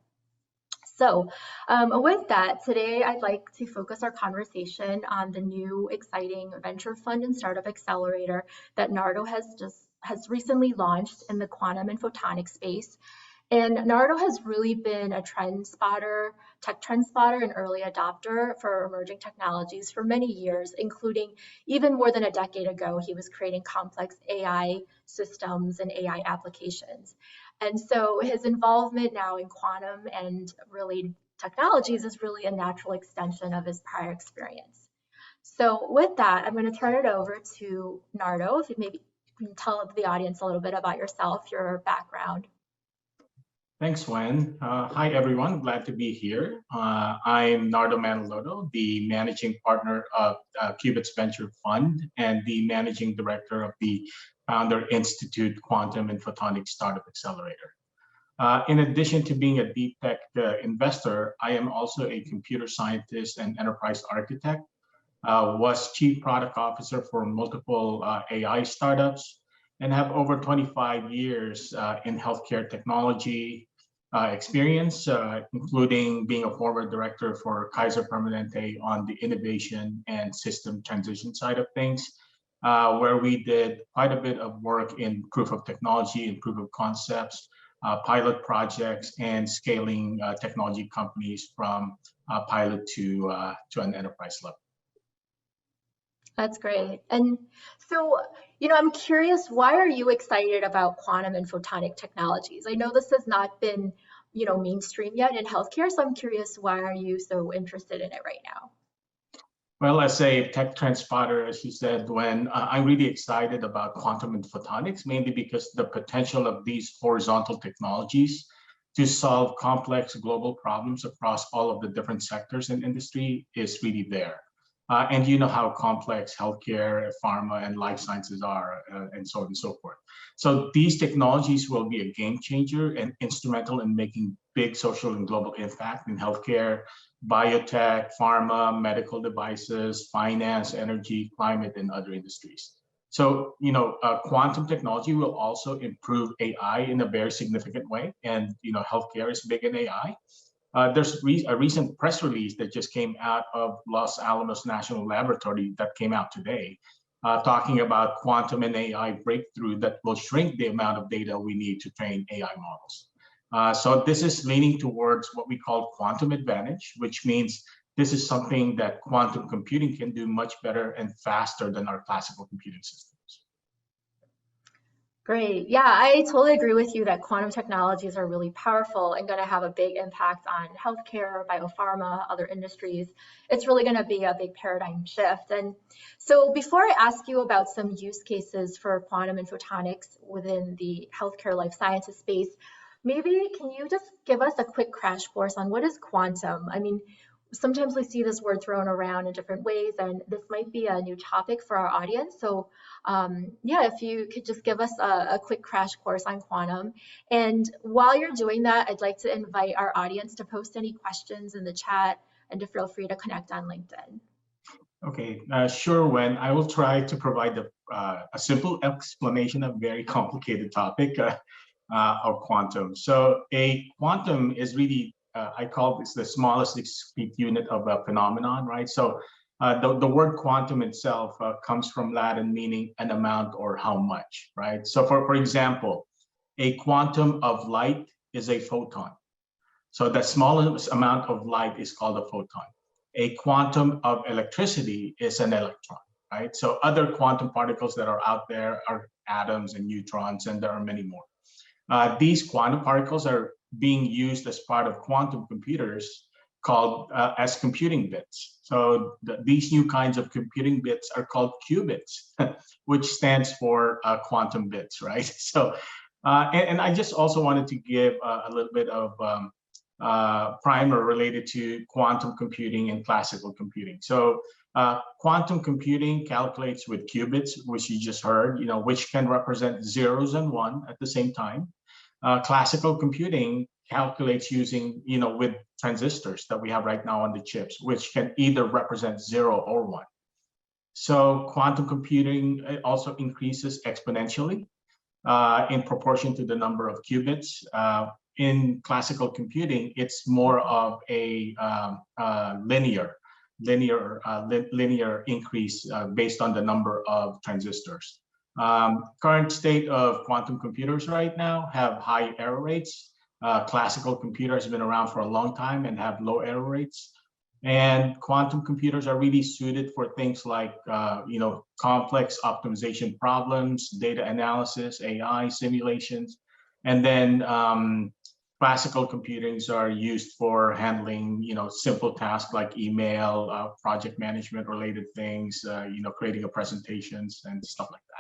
So with that, today I'd like to focus our conversation on the new exciting venture fund and startup accelerator that Nardo has recently launched in the quantum and photonic space. And Nardo has really been a trend spotter, tech trend spotter and early adopter for emerging technologies for many years, including even more than a decade ago, he was creating complex AI systems and AI applications. And so his involvement now in quantum and related technologies is really a natural extension of his prior experience. So with that, I'm going to turn it over to Nardo, if you maybe can tell the audience a little bit about yourself, your background. Thanks, Wen. Hi, everyone. Glad to be here. I'm Nardo Manaloto, the managing partner of Qubits Venture Fund and the managing director of the Founder Institute Quantum and Photonic Startup Accelerator. In addition to being a deep tech investor, I am also a computer scientist and enterprise architect. Was chief product officer for multiple AI startups, and have over 25 years in healthcare technology experience, including being a former director for Kaiser Permanente on the innovation and system transition side of things, where we did quite a bit of work in proof of technology and proof of concepts, pilot projects, and scaling technology companies from pilot to an enterprise level. That's great. And so, I'm curious, why are you excited about quantum and photonic technologies? I know this has not been, mainstream yet in healthcare, so I'm curious, why are you so interested in it right now? Well, as a tech trend spotter, as you said, when I'm really excited about quantum and photonics, mainly because the potential of these horizontal technologies to solve complex global problems across all of the different sectors and industry is really there. And you know how complex healthcare, pharma, and life sciences are, and so on and so forth. So these technologies will be a game changer and instrumental in making big social and global impact in healthcare, biotech, pharma, medical devices, finance, energy, climate, and other industries. So, quantum technology will also improve AI in a very significant way. And, healthcare is big in AI. There's a recent press release that just came out of Los Alamos National Laboratory that came out today, talking about quantum and AI breakthrough that will shrink the amount of data we need to train AI models. So this is leaning towards what we call quantum advantage, which means this is something that quantum computing can do much better and faster than our classical computing systems. Great. Yeah, I totally agree with you that quantum technologies are really powerful and going to have a big impact on healthcare, biopharma, other industries. It's really going to be a big paradigm shift. And so before I ask you about some use cases for quantum and photonics within the healthcare life sciences space, maybe can you just give us a quick crash course on what is quantum? I mean, sometimes we see this word thrown around in different ways, and this might be a new topic for our audience. So yeah, if you could just give us a quick crash course on quantum. And while you're doing that, I'd like to invite our audience to post any questions in the chat and to feel free to connect on LinkedIn. Okay, sure, Wen. I will try to provide a simple explanation of a very complicated topic of quantum. So a quantum is really, I call this the smallest discrete unit of a phenomenon, right? So the word quantum itself comes from Latin meaning an amount or how much, right? So for example, a quantum of light is a photon. So the smallest amount of light is called a photon. A quantum of electricity is an electron, right? So other quantum particles that are out there are atoms and neutrons, and there are many more. These quantum particles are being used as part of quantum computers called as computing bits. So these new kinds of computing bits are called qubits, which stands for quantum bits, right? So, and I just also wanted to give a little bit of primer related to quantum computing and classical computing. So quantum computing calculates with qubits, which you just heard, which can represent zeros and one at the same time. Classical computing calculates using, with transistors that we have right now on the chips, which can either represent 0 or 1. So quantum computing also increases exponentially in proportion to the number of qubits. In classical computing, it's more of a linear increase based on the number of transistors. Current state of quantum computers right now have high error rates. Classical computers have been around for a long time and have low error rates. And quantum computers are really suited for things like, complex optimization problems, data analysis, AI simulations. And then classical computings are used for handling, simple tasks like email, project management related things, creating presentations and stuff like that.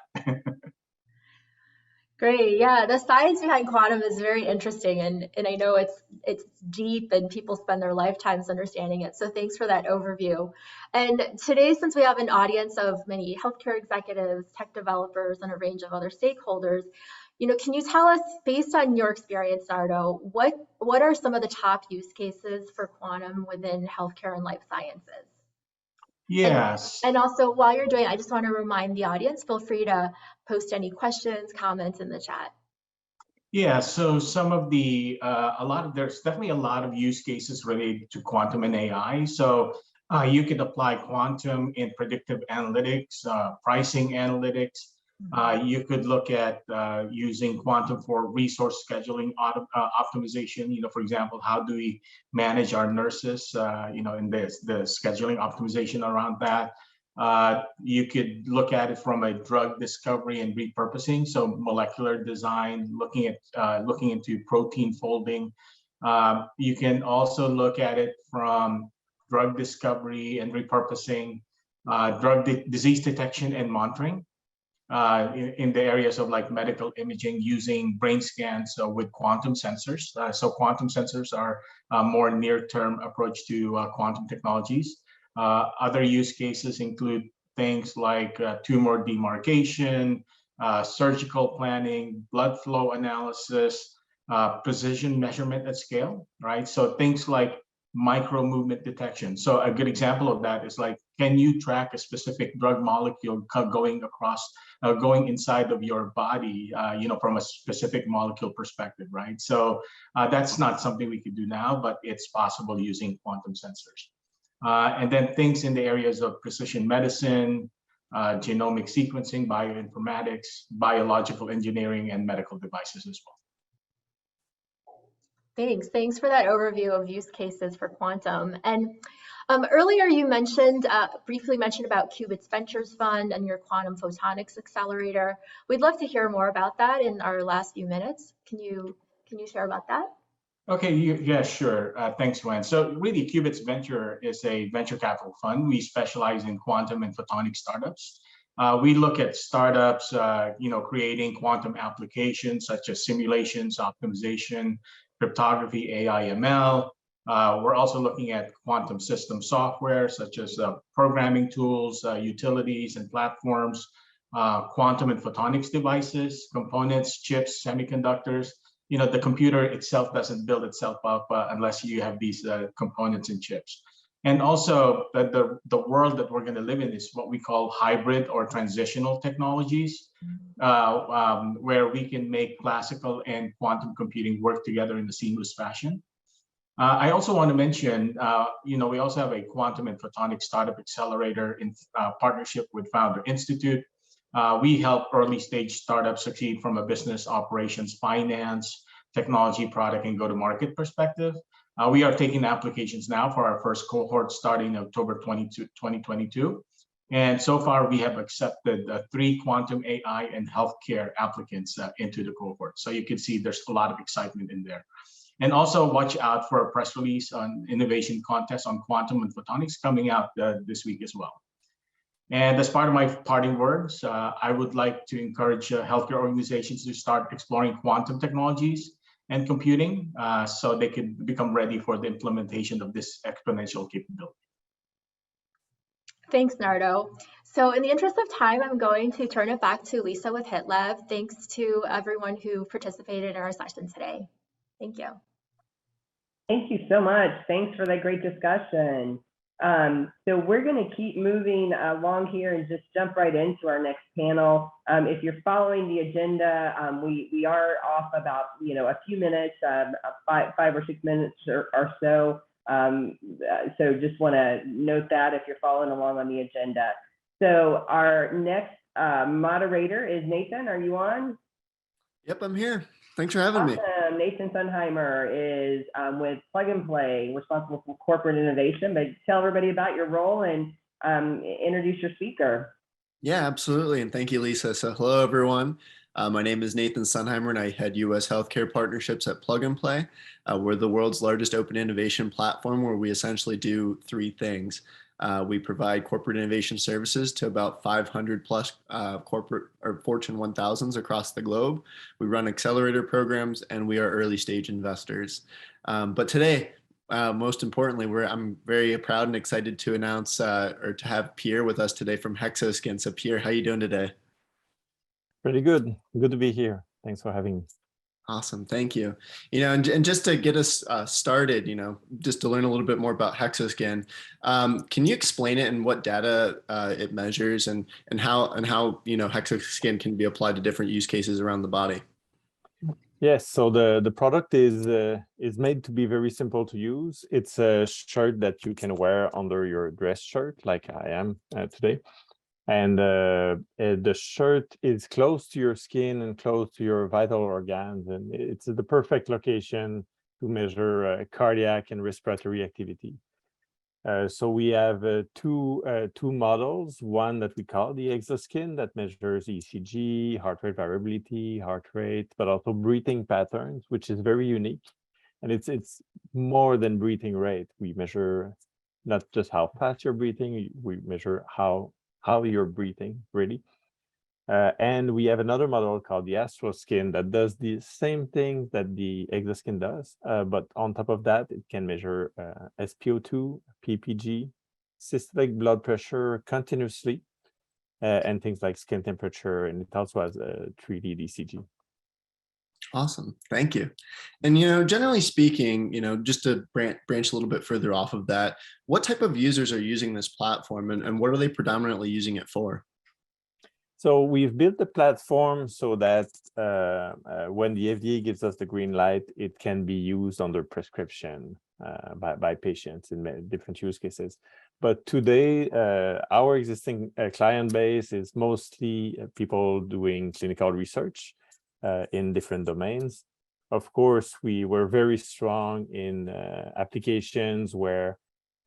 Great. Yeah, the science behind quantum is very interesting, and I know it's deep and people spend their lifetimes understanding it. So thanks for that overview. And today, since we have an audience of many healthcare executives, tech developers, and a range of other stakeholders, can you tell us, based on your experience, Nardo, what are some of the top use cases for quantum within healthcare and life sciences? Yes. And also, while you're doing it, I just want to remind the audience, feel free to post any questions, comments in the chat. Yeah, so some of there's definitely a lot of use cases related to quantum and AI. So you could apply quantum in predictive analytics, pricing analytics. You could look at using quantum for resource scheduling optimization. For example, how do we manage our nurses, in the scheduling optimization around that. You could look at it from a drug discovery and repurposing, so molecular design, looking into protein folding. You can also look at it from drug discovery and repurposing, disease detection and monitoring. In the areas of like medical imaging using brain scans with quantum sensors. So quantum sensors are a more near-term approach to quantum technologies. Other use cases include things like tumor demarcation, surgical planning, blood flow analysis, precision measurement at scale, right? So things like micro movement detection. So a good example of that is like, can you track a specific drug molecule going inside of your body, from a specific molecule perspective, right? So that's not something we could do now, but it's possible using quantum sensors. And then things in the areas of precision medicine, genomic sequencing, bioinformatics, biological engineering, and medical devices as well. Thanks for that overview of use cases for quantum. And earlier you mentioned, briefly mentioned about Qubits Ventures Fund and your quantum photonics accelerator. We'd love to hear more about that in our last few minutes. Can you share about that? Okay, yeah, sure. Thanks, Gwen. So really, Qubits Venture is a venture capital fund. We specialize in quantum and photonic startups. We look at startups, creating quantum applications such as simulations, optimization, cryptography, AI, ML. We're also looking at quantum system software such as programming tools, utilities and platforms, quantum and photonics devices, components, chips, semiconductors. The computer itself doesn't build itself up unless you have these components and chips. And also the world that we're going to live in is what we call hybrid or transitional technologies, where we can make classical and quantum computing work together in a seamless fashion. I also want to mention, we also have a quantum and photonic startup accelerator in partnership with Founder Institute. We help early stage startups succeed from a business operations, finance, technology, product, and go-to-market perspective. We are taking applications now for our first cohort starting October 2022. And so far, we have accepted 3 quantum AI and healthcare applicants into the cohort. So you can see there's a lot of excitement in there. And also watch out for a press release on innovation contest on quantum and photonics coming out this week as well. And as part of my parting words, I would like to encourage healthcare organizations to start exploring quantum technologies and computing so they can become ready for the implementation of this exponential capability. Thanks, Nardo. So in the interest of time, I'm going to turn it back to Lisa with HITLAB. Thanks to everyone who participated in our session today. Thank you. Thank you so much. Thanks for that great discussion. So we're going to keep moving along here and just jump right into our next panel. If you're following the agenda, we are off about a few minutes, 5 or 6 minutes or so. So just want to note that if you're following along on the agenda. So our next moderator is Nathan. Are you on? Yep, I'm here. Thanks for having me. Nathan Sunheimer is with Plug and Play, responsible for corporate innovation. But tell everybody about your role and introduce your speaker. Yeah, absolutely. And thank you, Lisa. So hello, everyone. My name is Nathan Sunheimer, and I head U.S. healthcare partnerships at Plug and Play. We're the world's largest open innovation platform where we essentially do 3 things. We provide corporate innovation services to about 500 plus corporate or Fortune 1000s across the globe. We run accelerator programs, and we are early stage investors. But today, most importantly, I'm very proud and excited to announce or to have Pierre with us today from Hexoskin. So Pierre, how are you doing today? Pretty good. Good to be here. Thanks for having me. Awesome. Thank you. And just to get us started, just to learn a little bit more about Hexoskin, can you explain it and what data it measures and how Hexoskin can be applied to different use cases around the body? Yes. So the product is made to be very simple to use. It's a shirt that you can wear under your dress shirt, like I am today. And the shirt is close to your skin and close to your vital organs, and it's the perfect location to measure cardiac and respiratory activity. So we have two models, one that we call the Exoskin that measures ECG, heart rate variability, heart rate, but also breathing patterns, which is very unique. And it's more than breathing rate. We measure not just how fast you're breathing, we measure how you're breathing, really. And we have another model called the Astroskin that does the same thing that the Exoskin does, but on top of that, it can measure SpO2, ppg, systolic blood pressure continuously, and things like skin temperature, and it also has a 3D ECG. Awesome. Thank you. And, generally speaking, just to branch a little bit further off of that, what type of users are using this platform and what are they predominantly using it for? So we've built the platform so that when the FDA gives us the green light, it can be used under prescription by patients in different use cases. But today, our existing client base is mostly people doing clinical research in different domains. Of course, we were very strong in applications where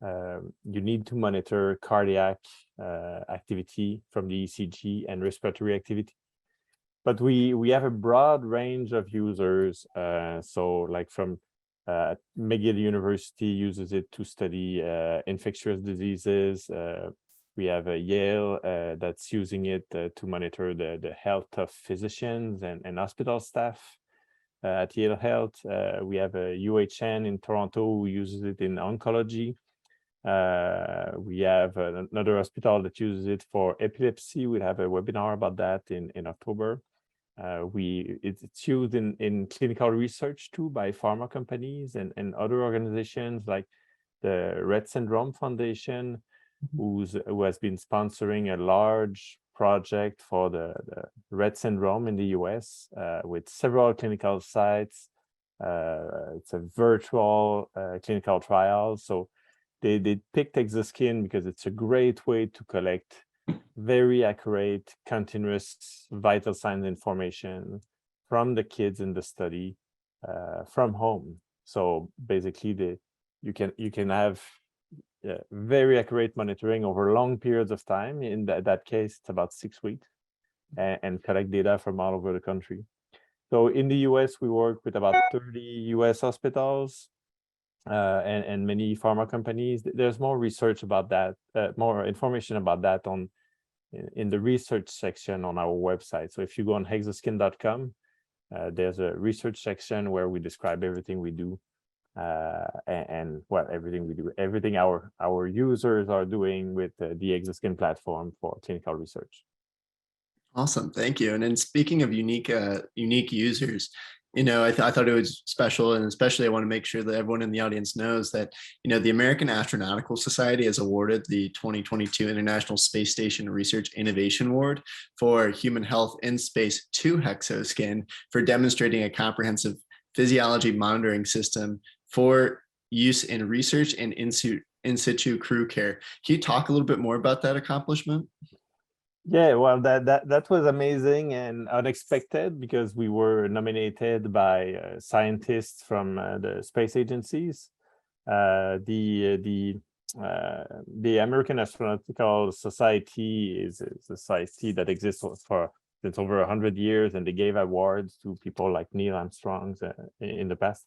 you need to monitor cardiac activity from the ECG and respiratory activity. But we have a broad range of users. So like from McGill University uses it to study infectious diseases. We have a Yale that's using it to monitor the health of physicians and hospital staff at Yale Health. We have a UHN in Toronto who uses it in oncology. We have another hospital that uses it for epilepsy. We'll have a webinar about that in October. It's used in clinical research too by pharma companies and other organizations like the Rett Syndrome Foundation, who has been sponsoring a large project for the Rett syndrome in the US with several clinical sites. It's a virtual clinical trial. So they picked Exoskin because it's a great way to collect very accurate, continuous vital signs information from the kids in the study from home. So basically, you can have very accurate monitoring over long periods of time. In that case, it's about 6 weeks, and collect data from all over the country. So in the US, we work with about 30 US hospitals and many pharma companies. There's more research about that, more information about that in the research section on our website. So if you go on hexoskin.com, there's a research section where we describe everything we do, and well, everything we do, everything our users are doing with the Exoskin platform for clinical research. Awesome, thank you. And then speaking of unique users, I thought it was special, and especially I want to make sure that everyone in the audience knows that, the American Astronautical Society has awarded the 2022 International Space Station Research Innovation Award for Human Health in Space to Hexoskin for demonstrating a comprehensive physiology monitoring system for use in research and in situ crew care. Can you talk a little bit more about that accomplishment? Yeah, well, that was amazing and unexpected because we were nominated by scientists from the space agencies. The American Astronautical Society is a society that exists since over 100 years, and they gave awards to people like Neil Armstrong in the past.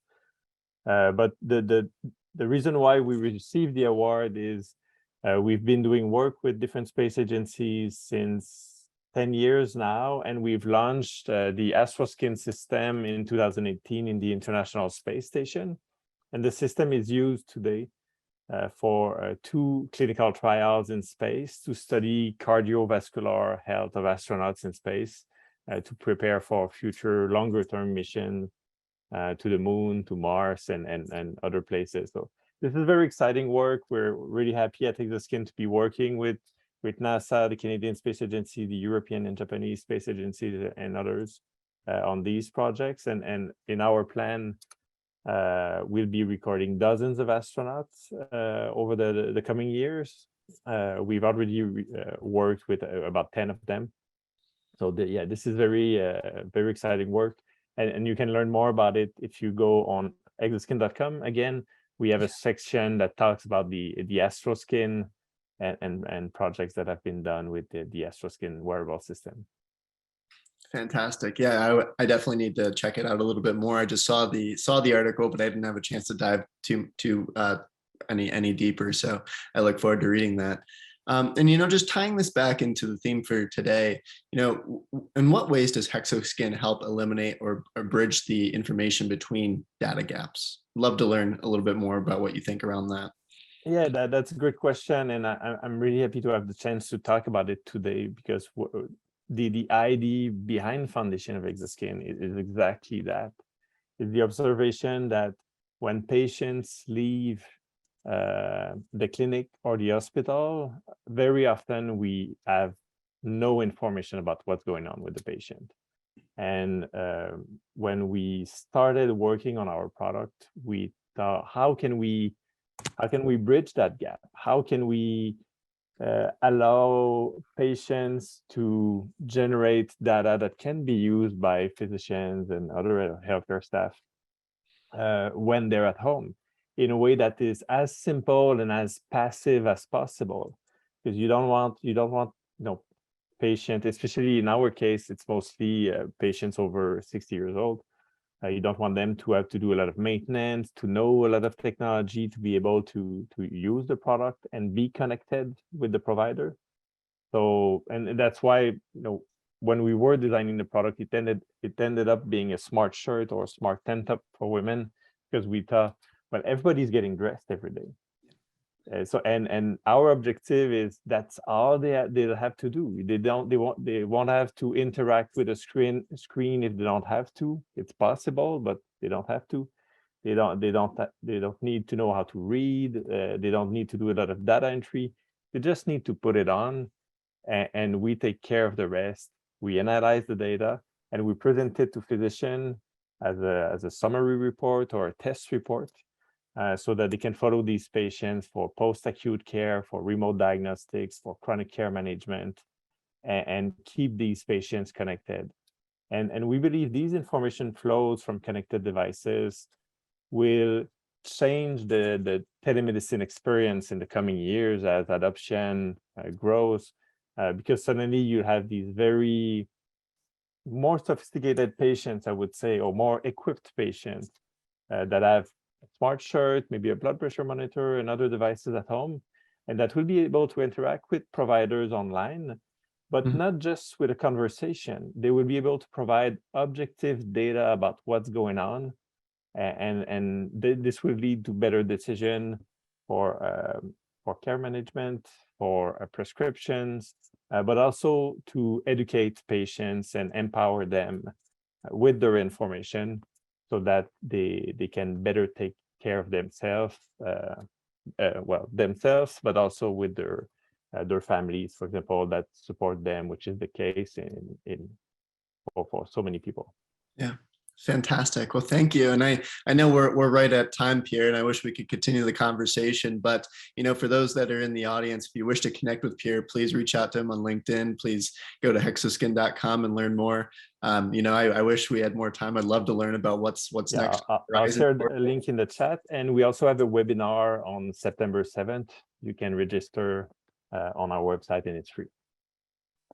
But the reason why we received the award is we've been doing work with different space agencies since 10 years now, and we've launched the AstroSkin system in 2018 in the International Space Station. And the system is used today for 2 clinical trials in space to study cardiovascular health of astronauts in space to prepare for future longer-term mission to the moon, to Mars, and other places. So this is very exciting work. We're really happy at Exoskin to be working with NASA, the Canadian Space Agency, the European and Japanese space agencies, and others on these projects. And in our plan, we'll be recording dozens of astronauts over the coming years. We've already worked with about 10 of them. So this is very exciting work. And you can learn more about it if you go on exoskin.com. Again, we have a section that talks about the AstroSkin and projects that have been done with the AstroSkin wearable system. Fantastic. Yeah, I definitely need to check it out a little bit more. I just saw the article, but I didn't have a chance to dive too any deeper. So I look forward to reading that. And just tying this back into the theme for today, in what ways does Hexoskin help eliminate or bridge the information between data gaps? Love to learn a little bit more about what you think around that. Yeah, that's a great question, and I'm really happy to have the chance to talk about it today, because the idea behind foundation of Exoskin is exactly that. It's the observation that when patients leave the clinic or the hospital, very often we have no information about what's going on with the patient. And when we started working on our product, we thought, how can we bridge that gap? How can we allow patients to generate data that can be used by physicians and other healthcare staff when they're at home in a way that is as simple and as passive as possible, because you don't want patient, especially in our case, it's mostly patients over 60 years old. You don't want them to have to do a lot of maintenance, to know a lot of technology, to be able to use the product and be connected with the provider. So, and that's why, when we were designing the product, it ended up being a smart shirt or a smart tank top for women, because we thought, well, everybody's getting dressed every day. So and our objective is that's all they'll have to do. They won't have to interact with a screen if they don't have to. It's possible, but they don't have to. They don't need to know how to read. They don't need to do a lot of data entry. They just need to put it on, and we take care of the rest. We analyze the data and we present it to physician as a summary report or a test report. So that they can follow these patients for post-acute care, for remote diagnostics, for chronic care management, and keep these patients connected. And we believe these information flows from connected devices will change the telemedicine experience in the coming years as adoption grows, because suddenly you have these very more sophisticated patients, I would say, or more equipped patients that have smart shirt, maybe a blood pressure monitor and other devices at home, and that will be able to interact with providers online, but not just with a conversation. They will be able to provide objective data about what's going on, and this will lead to better decision for care management, for prescriptions, but also to educate patients and empower them with their information, so that they can better take care of themselves, but also with their families, for example, that support them, which is the case for so many people. Yeah. Fantastic. Well, thank you. And I know we're right at time, Pierre, and I wish we could continue the conversation. But, for those that are in the audience, if you wish to connect with Pierre, please reach out to him on LinkedIn. Please go to hexoskin.com and learn more. I wish we had more time. I'd love to learn about what's next. I'll share a link in the chat. And we also have a webinar on September 7th. You can register on our website, and it's free.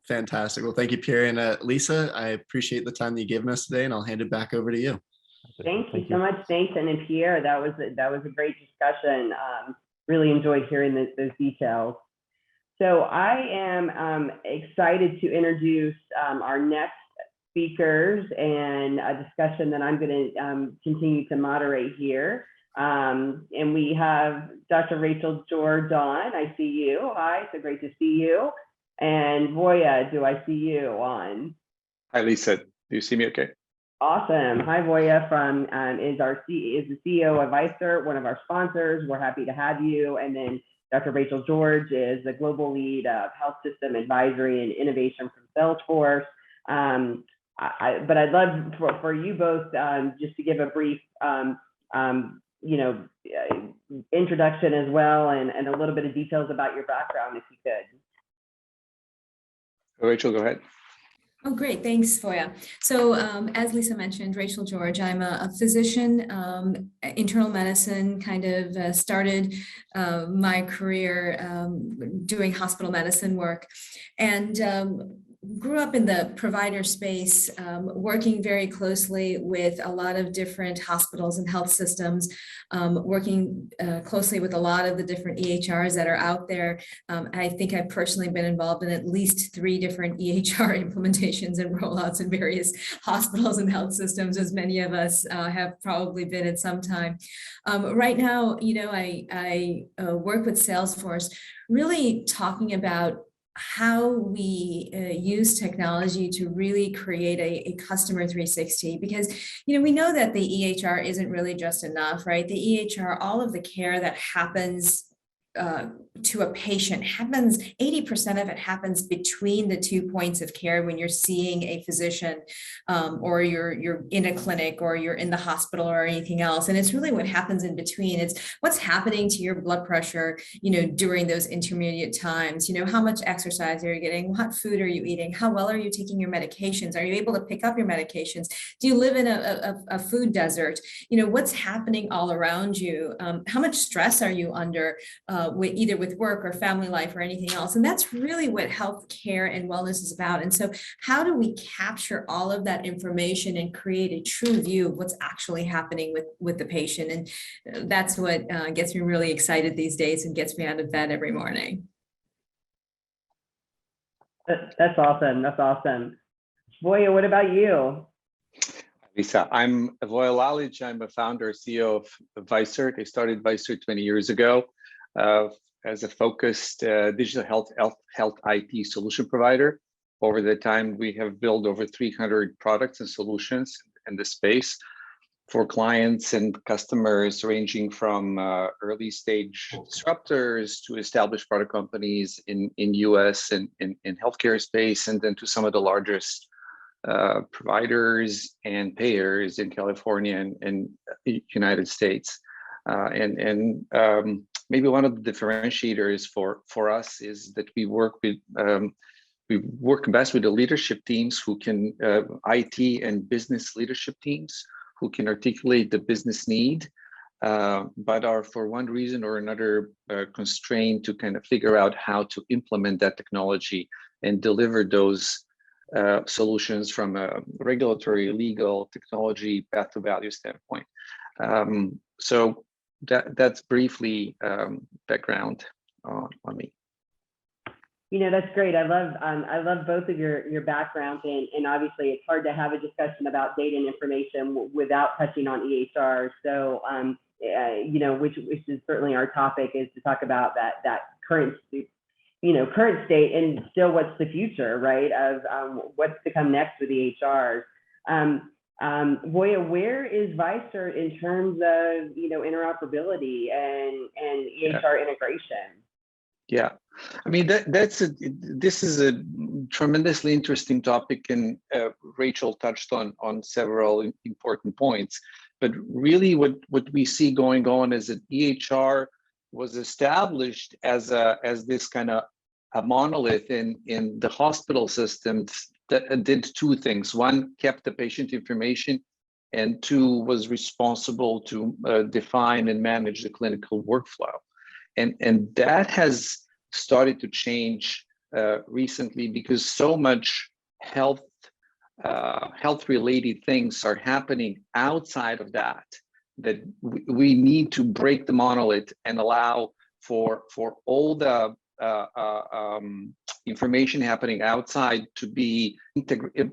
Fantastic. Well, thank you, Pierre. And Lisa, I appreciate the time that you've given us today, and I'll hand it back over to you. Thank you so much, Nathan and Pierre. That was a great discussion. Really enjoyed hearing those details. So I am excited to introduce our next speakers and a discussion that I'm going to continue to moderate here. And we have Dr. Rachel Jordan. I see you. Hi, so great to see you. And Voya, do I see you on? Hi, Lisa. Do you see me okay? Awesome. Hi, Voya is the CEO of ICER, one of our sponsors. We're happy to have you. And then Dr. Rachel George is the global lead of health system advisory and innovation from Salesforce. But I'd love for you both just to give a brief introduction as well, and a little bit of details about your background, if you could. Rachel, go ahead. Oh, great. Thanks, Voya. So as Lisa mentioned, Rachel George, I'm a physician, internal medicine, kind of started my career doing hospital medicine work, and grew up in the provider space, working very closely with a lot of different hospitals and health systems, working closely with a lot of the different EHRs that are out there. I think I've personally been involved in at least 3 different EHR implementations and rollouts in various hospitals and health systems, as many of us have probably been at some time. Right now, I work with Salesforce, really talking about how we use technology to really create a customer 360, because we know that the EHR isn't really just enough, right? The EHR, all of the care that happens to a patient happens, 80% of it happens between the 2 points of care when you're seeing a physician, or you're in a clinic, or you're in the hospital, or anything else. And it's really what happens in between. It's what's happening to your blood pressure, during those intermediate times. How much exercise are you getting? What food are you eating? How well are you taking your medications? Are you able to pick up your medications? Do you live in a food desert? What's happening all around you? How much stress are you under, either with work or family life or anything else? And that's really what healthcare and wellness is about. And so how do we capture all of that information and create a true view of what's actually happening with the patient? And that's what gets me really excited these days and gets me out of bed every morning. That's awesome. That's awesome. Voya, what about you? Lisa, I'm Voya Lalich. I'm a founder, CEO of Vicert. I started Vicert 20 years ago as a focused digital health IT solution provider. Over the time, we have built over 300 products and solutions in the space for clients and customers, ranging from early stage disruptors to established product companies in US and in healthcare space, and then to some of the largest providers and payers in California and United States. Maybe one of the differentiators for us is that we work best with the leadership teams who can, IT and business leadership teams who can articulate the business need, but are for one reason or another constrained to kind of figure out how to implement that technology and deliver those solutions from a regulatory, legal, technology, path to value standpoint. So that's briefly background on me. That's great. I love both of your backgrounds, and obviously it's hard to have a discussion about data and information without touching on EHR. So, which is certainly our topic, is to talk about that current state and still what's the future, right, of what's to come next with EHRs. Voya, where is Vicert in terms of interoperability and EHR integration? Yeah, I mean this is a tremendously interesting topic, and Rachel touched on several important points. But really, what we see going on is that EHR was established as this kind of a monolith in the hospital systems that did two things. One, kept the patient information, and two, was responsible to define and manage the clinical workflow. And that has started to change recently, because so much health related things are happening outside of that we need to break the monolith and allow for all the information happening outside to be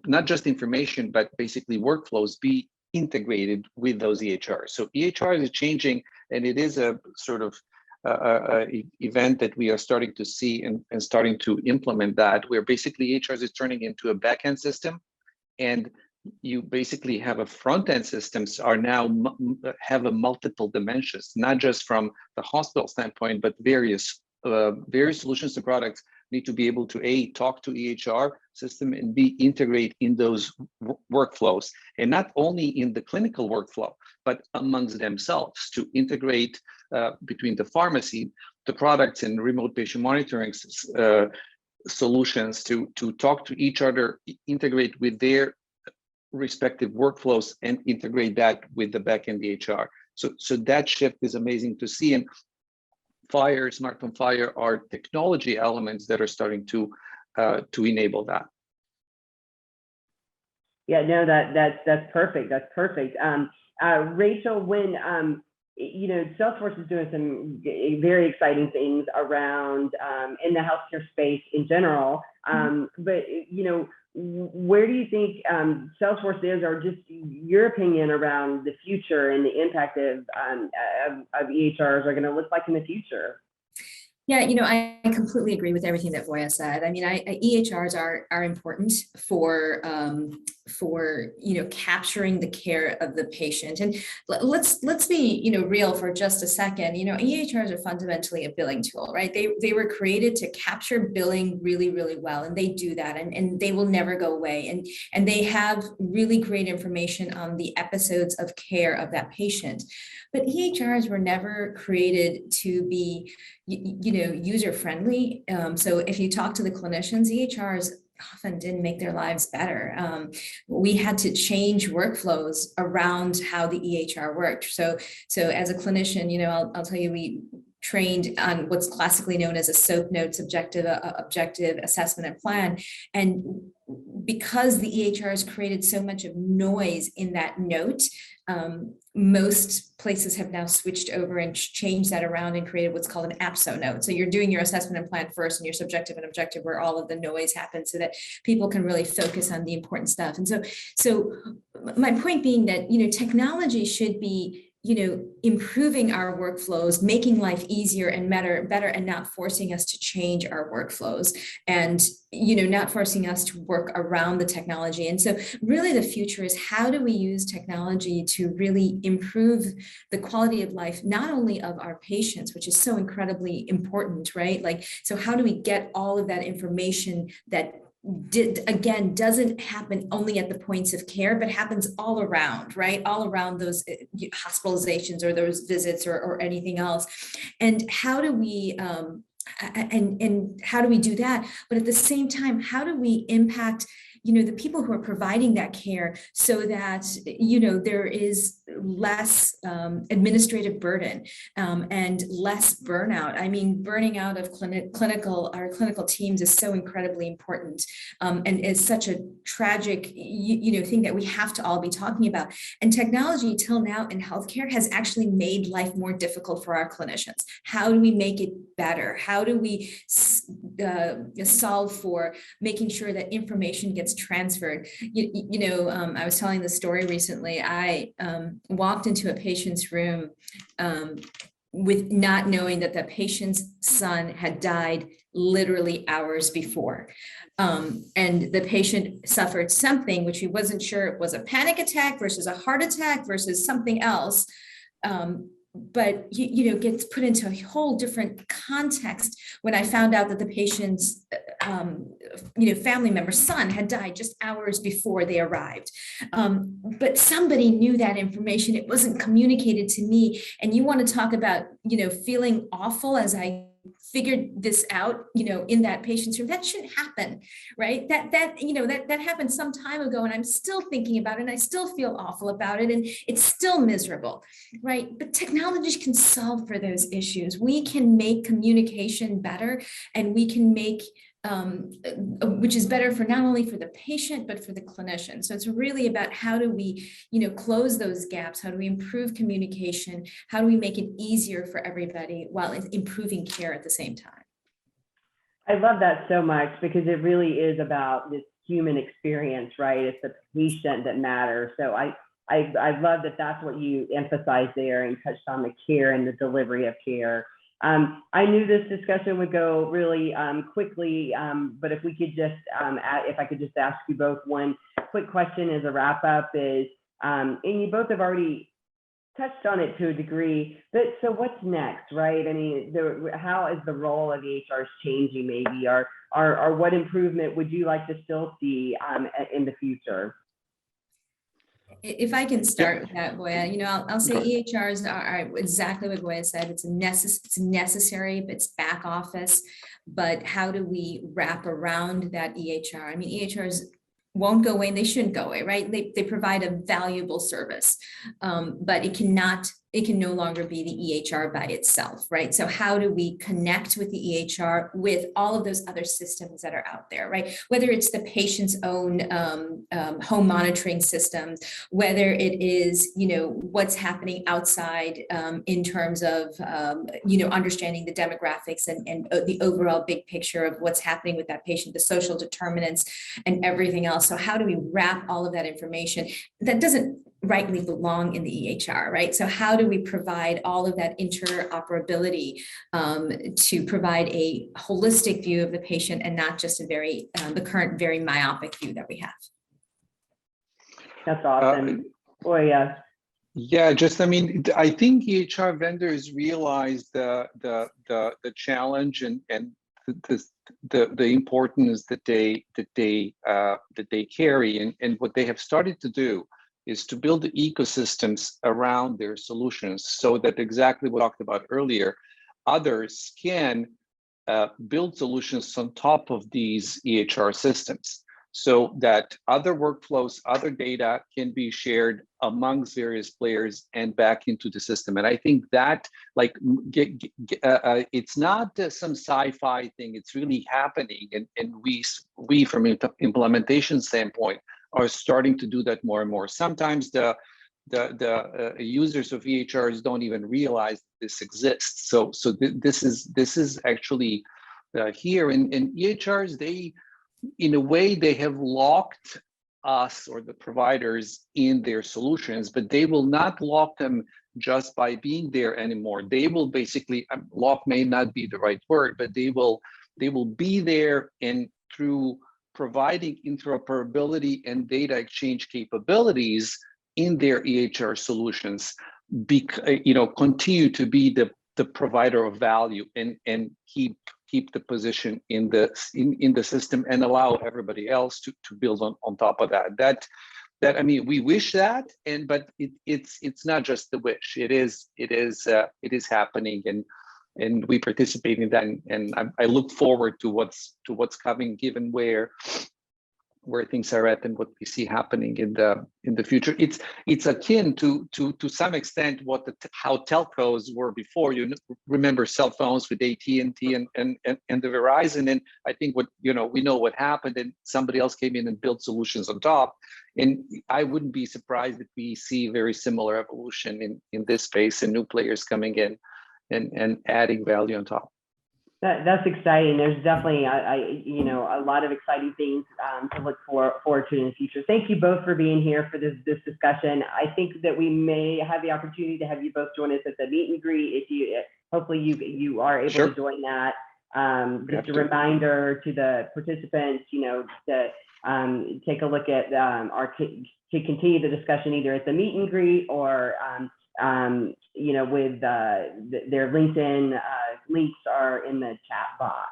not just information, but basically workflows be integrated with those EHRs. So EHR is changing, and it is a sort of event that we are starting to see and starting to implement that, where basically EHRs is turning into a back-end system, and you basically have a front-end systems are now have a multiple dimensions, not just from the hospital standpoint, but various solutions and products need to be able to talk to EHR system and be integrate in those workflows, and not only in the clinical workflow, but amongst themselves to integrate between the pharmacy, the products, and remote patient monitoring solutions to talk to each other, integrate with their respective workflows, and integrate that with the backend EHR. So that shift is amazing to see. And Smart from Fire are technology elements that are starting to enable that. Yeah, no, that's perfect. That's perfect. Rachel, when Salesforce is doing some very exciting things around in the healthcare space in general, but where do you think Salesforce is, or just your opinion around the future and the impact of EHRs are going to look like in the future? Yeah, I completely agree with everything that Voya said. I mean, EHRs are important for capturing the care of the patient. And let's be real for just a second. EHRs are fundamentally a billing tool, right? They were created to capture billing really, really well, and they do that, and they will never go away. And they have really great information on the episodes of care of that patient. But EHRs were never created to be, user friendly. So if you talk to the clinicians, EHRs often didn't make their lives better. We had to change workflows around how the EHR worked. So as a clinician, I'll tell you, we trained on what's classically known as a SOAP note, subjective, objective assessment and plan. And because the EHRs created so much of noise in that note, most places have now switched over and changed that around and created what's called an APSO note. So you're doing your assessment and plan first, and your subjective and objective where all of the noise happens, so that people can really focus on the important stuff. And so my point being that, technology should be, improving our workflows, making life easier and better, and not forcing us to change our workflows, and, not forcing us to work around the technology. And so really the future is, how do we use technology to really improve the quality of life, not only of our patients, which is so incredibly important, right? So how do we get all of that information that doesn't happen only at the points of care, but happens all around, right? All around those hospitalizations or those visits or anything else. And how do we, and how do we do that? But at the same time, how do we impact the people who are providing that care, so that, there is less administrative burden and less burnout. I mean, burning out of our clinical teams is so incredibly important, and is such a tragic, thing that we have to all be talking about. And technology till now in healthcare has actually made life more difficult for our clinicians. How do we make it better? How do we solve for making sure that information gets transferred? I was telling the story recently. I walked into a patient's room with not knowing that the patient's son had died literally hours before. And the patient suffered something which he wasn't sure it was a panic attack versus a heart attack versus something else. But gets put into a whole different context when I found out that the patient's family member's son had died just hours before they arrived. But somebody knew that information. It wasn't communicated to me. And you want to talk about feeling awful as I figured this out, in that patient's room. That shouldn't happen, right? That happened some time ago, and I'm still thinking about it, and I still feel awful about it, and it's still miserable, right? But technology can solve for those issues. We can make communication better, and we can make which is better for not only for the patient, but for the clinician. So it's really about, how do we, close those gaps? How do we improve communication? How do we make it easier for everybody while improving care at the same time? I love that so much, because it really is about this human experience, right? It's the patient that matters. So I love that that's what you emphasized there, and touched on the care and the delivery of care. I knew this discussion would go really quickly, but if we could just, if I could just ask you both one quick question as a wrap up is, and you both have already touched on it to a degree, but so what's next, right? I mean, how is the role of EHRs changing maybe, or what improvement would you like to still see in the future? If I can start with that, Goya, I'll say EHRs are exactly what Goya said. It's necessary, but it's back office. But how do we wrap around that EHR? I mean, EHRs won't go away, and they shouldn't go away, right? They provide a valuable service, but it can no longer be the EHR by itself, right? So how do we connect with the EHR with all of those other systems that are out there, right? Whether it's the patient's own home monitoring systems, whether it is, what's happening outside in terms of, understanding the demographics and the overall big picture of what's happening with that patient, the social determinants and everything else. So how do we wrap all of that information that doesn't rightly belong in the EHR, right? So how do we provide all of that interoperability to provide a holistic view of the patient, and not just a the current very myopic view that we have? That's awesome. Boy, yeah. Yeah, I mean, I think EHR vendors realize the challenge and the importance that they carry, and what they have started to do is to build the ecosystems around their solutions, so that exactly what I talked about earlier, others can build solutions on top of these EHR systems, so that other workflows, other data can be shared amongst various players and back into the system. And I think that, like, it's not some sci-fi thing, it's really happening. And we from an implementation standpoint are starting to do that more and more. Sometimes the users of EHRs don't even realize this exists. So this is actually here. And EHRs, they, in a way, they have locked us or the providers in their solutions, but they will not lock them just by being there anymore. They will basically, lock may not be the right word, but they will be there, and through providing interoperability and data exchange capabilities in their EHR solutions, continue to be the provider of value and keep the position in the system, and allow everybody else to build on top of that. That I mean, we wish that, but it's not just the wish. It is happening, and we participate in that, and I look forward to what's coming, given where things are at and what we see happening in the future. It's akin to some extent how telcos were before. You remember cell phones with AT&T and the Verizon, and I think we know what happened, and somebody else came in and built solutions on top. And I wouldn't be surprised if we see very similar evolution in this space, and new players coming in and adding value on top. That's exciting. There's definitely a lot of exciting things to look forward to in the future. Thank you both for being here for this discussion. I think that we may have the opportunity to have you both join us at the meet and greet. Hopefully you are able to join that. Just a reminder to the participants, to take a look at to continue the discussion either at the meet and greet or with their LinkedIn links are in the chat box.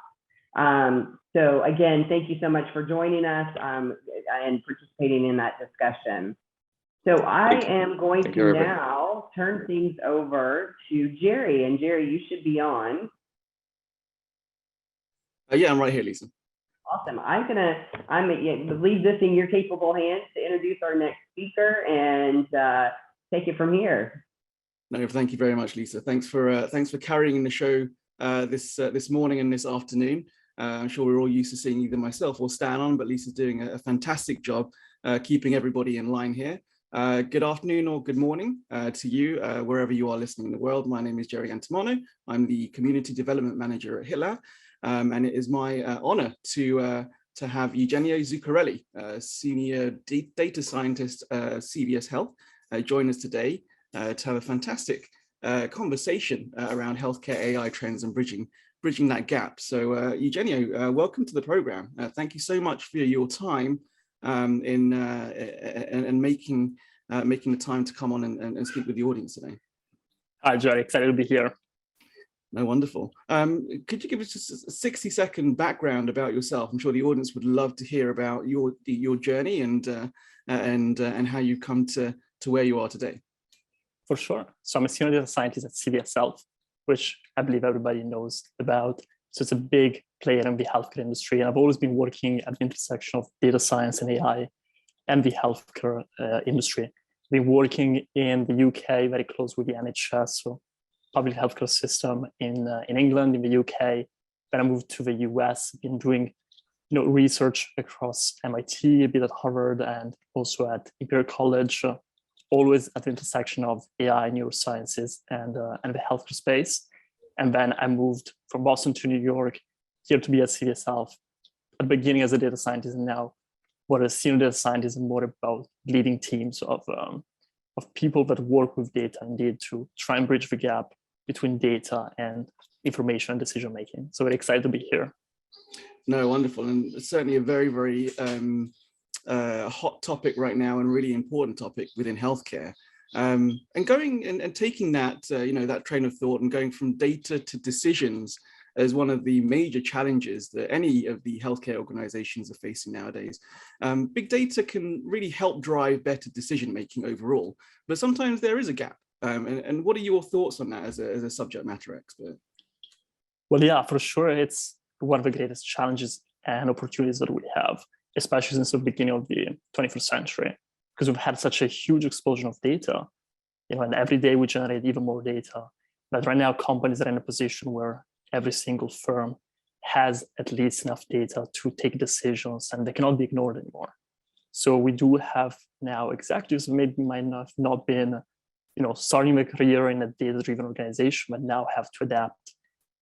So again, thank you so much for joining us and participating in that discussion. So I am going to now turn things over to Jerry, and Jerry, you should be on. Yeah, I'm right here, Lisa. Awesome. I'm gonna leave this in your capable hands to introduce our next speaker and take it from here. No, thank you very much, Lisa. Thanks for carrying the show this morning and this afternoon. I'm sure we're all used to seeing either myself or Stan on, but Lisa's doing a fantastic job keeping everybody in line here. Good afternoon or good morning to you, wherever you are listening in the world. My name is Jerry Antimano. I'm the Community Development Manager at HITLAB, and it is my honor to have Eugenio Zuccarelli, Senior Data Scientist, CVS Health, join us today to have a fantastic conversation around healthcare AI trends and bridging that gap. So Eugenio, welcome to the program. Thank you so much for your time in making the time to come on and speak with the audience today. Hi, Jerry, excited to be here. No, wonderful. Could you give us just a 60-second background about yourself? I'm sure the audience would love to hear about your journey and how you come to where you are today. For sure. So I'm a senior data scientist at CVS Health, which I believe everybody knows about. So it's a big player in the healthcare industry. And I've always been working at the intersection of data science and AI and the healthcare industry. I've been working in the UK very close with the NHS, so public healthcare system in England, in the UK. Then I moved to the US, been doing research across MIT, a bit at Harvard, and also at Imperial College, always at the intersection of AI, neurosciences, and the healthcare space. And then I moved from Boston to New York, here to be at CVS Health, at the beginning as a data scientist, and now what a senior data scientist, and more about leading teams of people that work with data indeed to try and bridge the gap between data and information and decision making. So very excited to be here. No, wonderful, and certainly a very, very a hot topic right now and really important topic within healthcare. And going and taking that, that train of thought and going from data to decisions as one of the major challenges that any of the healthcare organizations are facing nowadays. Big data can really help drive better decision-making overall, but sometimes there is a gap. And what are your thoughts on that as a subject matter expert? Well, yeah, for sure. It's one of the greatest challenges and opportunities that we have, especially since the beginning of the 21st century, because we've had such a huge explosion of data, and every day we generate even more data. But right now, companies are in a position where every single firm has at least enough data to take decisions, and they cannot be ignored anymore. So we do have now executives who maybe might not been, starting their career in a data-driven organization, but now have to adapt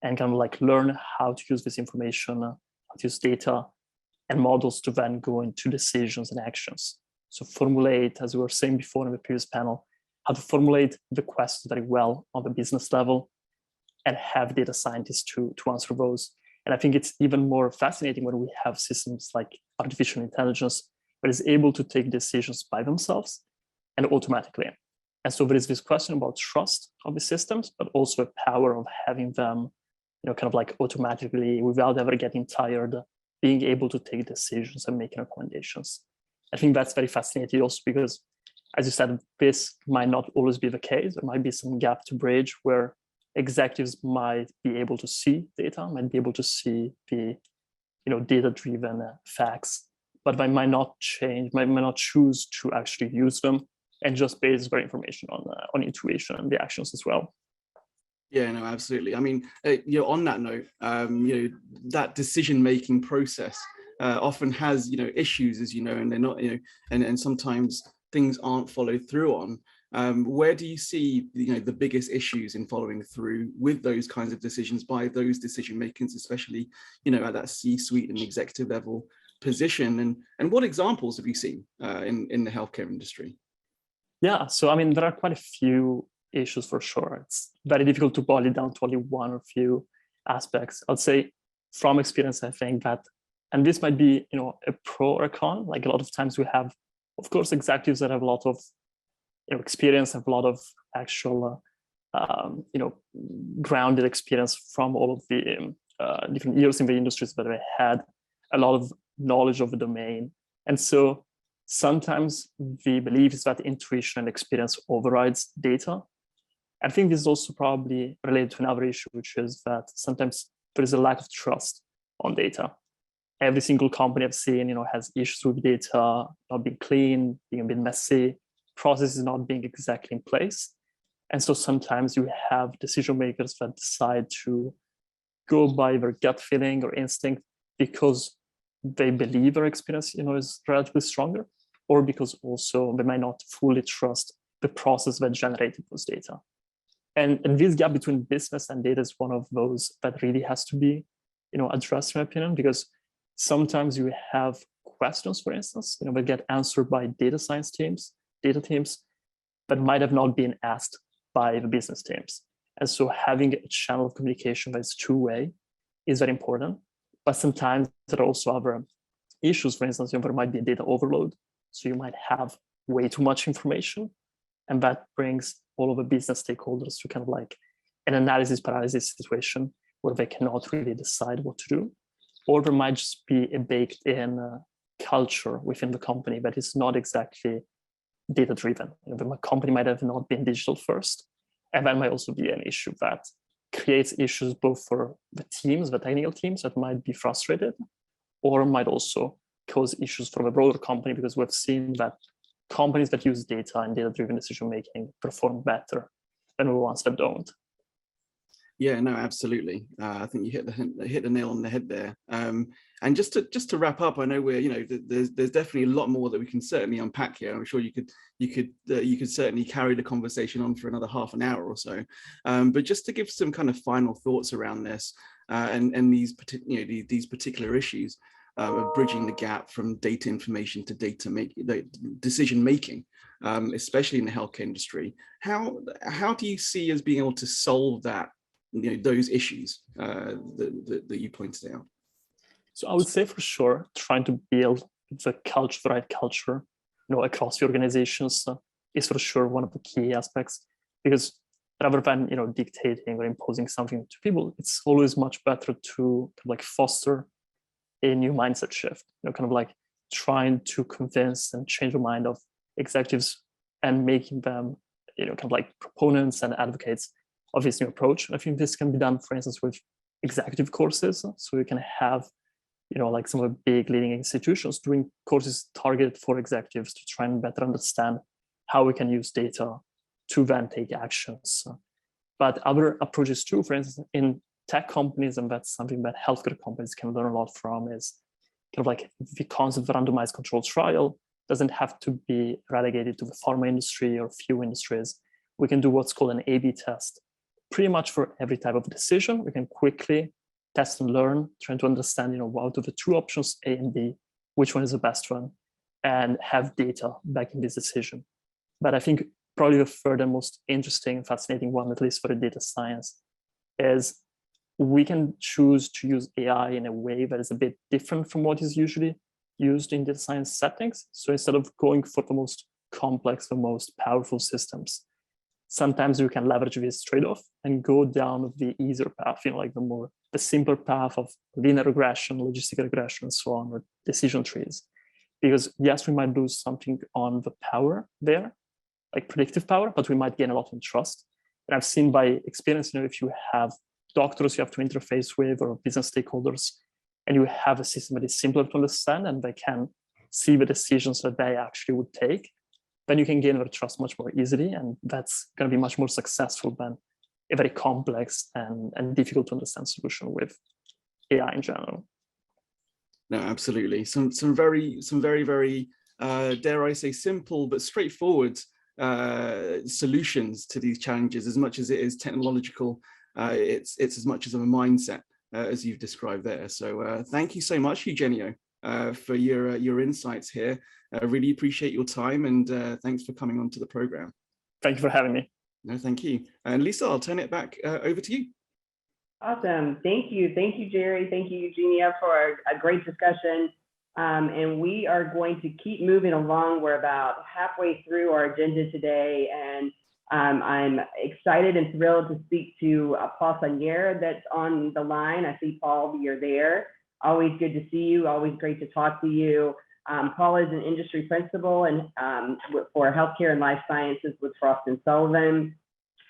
and kind of like learn how to use this information, how to use data and models to then go into decisions and actions. So formulate, as we were saying before in the previous panel, how to formulate the questions very well on the business level and have data scientists to answer those. And I think it's even more fascinating when we have systems like artificial intelligence that is able to take decisions by themselves and automatically. And so there is this question about trust of the systems, but also the power of having them, kind of like automatically, without ever getting tired, being able to take decisions and making recommendations. I think that's very fascinating also because, as you said, this might not always be the case. There might be some gap to bridge where executives might be able to see data, might be able to see the data-driven facts, but they might not might not choose to actually use them and just base their information on intuition and the actions as well. Yeah, no, absolutely. I mean, on that note, that decision-making process often has, issues, as and they're not, and sometimes things aren't followed through on. Where do you see, the biggest issues in following through with those kinds of decisions by those decision makers, especially, at that C-suite and executive level position? And what examples have you seen in the healthcare industry? Yeah, so I mean, there are quite a few issues for sure. It's very difficult to boil it down to only one or few aspects. I'd say from experience, I think that, and this might be, a pro or a con, like a lot of times we have, of course, executives that have a lot of experience, have a lot of actual, grounded experience from all of the different years in the industries that they had, a lot of knowledge of the domain. And so sometimes the belief is that intuition and experience overrides data. I think this is also probably related to another issue, which is that sometimes there is a lack of trust on data. Every single company I've seen, has issues with data not being clean, being a bit messy, processes not being exactly in place. And so sometimes you have decision makers that decide to go by their gut feeling or instinct because they believe their experience, is relatively stronger, or because also they might not fully trust the process that generated those data. And this gap between business and data is one of those that really has to be, addressed, in my opinion, because sometimes you have questions, for instance, that get answered by data science teams, data teams, that might have not been asked by the business teams. And so having a channel of communication that's two-way is very important. But sometimes there are also other issues. For instance, there might be a data overload. So you might have way too much information, and that brings all of the business stakeholders to kind of like an analysis paralysis situation where they cannot really decide what to do. Or there might just be a baked in culture within the company that is not exactly data driven. The company might have not been digital first. And that might also be an issue that creates issues both for the teams, the technical teams that might be frustrated, or might also cause issues for the broader company, because we've seen that companies that use data and data-driven decision-making perform better than the ones that don't. Yeah, no, absolutely. I think you hit the nail on the head there. And just to wrap up, I know we're, there's definitely a lot more that we can certainly unpack here. I'm sure you could certainly carry the conversation on for another half an hour or so. But just to give some kind of final thoughts around this and these particular issues of bridging the gap from data information to decision making, especially in the healthcare industry. How do you see us being able to solve that? Those issues that you pointed out? So I would say for sure, trying to build the culture, the right culture, across the organizations is for sure one of the key aspects, because rather than dictating or imposing something to people, it's always much better to foster a new mindset shift, kind of like trying to convince and change the mind of executives and making them kind of like proponents and advocates of this new approach. I think this can be done, for instance, with executive courses. So you can have like some of the big leading institutions doing courses targeted for executives to try and better understand how we can use data to then take actions. But other approaches too, for instance, in tech companies, and that's something that healthcare companies can learn a lot from, is kind of like the concept of randomized controlled trial doesn't have to be relegated to the pharma industry or few industries. We can do what's called an A/B test pretty much for every type of decision. We can quickly test and learn, trying to understand, out of the two options, A and B, which one is the best one, and have data backing this decision. But I think probably the third and most interesting and fascinating one, at least for the data science, is we can choose to use AI in a way that is a bit different from what is usually used in data science settings. So instead of going for the most complex, the most powerful systems, sometimes you can leverage this trade-off and go down the easier path, like the simpler path of linear regression, logistic regression, and so on, or decision trees. Because yes, we might lose something on the power there, like predictive power, but we might gain a lot in trust. And I've seen by experience, if you have doctors you have to interface with or business stakeholders, and you have a system that is simpler to understand and they can see the decisions that they actually would take, then you can gain their trust much more easily. And that's going to be much more successful than a very complex and difficult to understand solution with AI in general. No, absolutely. Some very, very, dare I say, simple but straightforward solutions to these challenges. As much as it is technological, it's as much as of a mindset as you've described there. So thank you so much, Eugenio, for your insights here. I really appreciate your time, and thanks for coming on to the program. Thank you for having me. No, thank you. And Lisa, I'll turn it back over to you. Awesome. Thank you. Thank you, Jerry. Thank you, Eugenia, for a great discussion. And we are going to keep moving along. We're about halfway through our agenda today, and I'm excited and thrilled to speak to Paul Sanier that's on the line. I see, Paul, you're there. Always good to see you. Always great to talk to you. Paul is an industry principal and for healthcare and life sciences with Frost & Sullivan,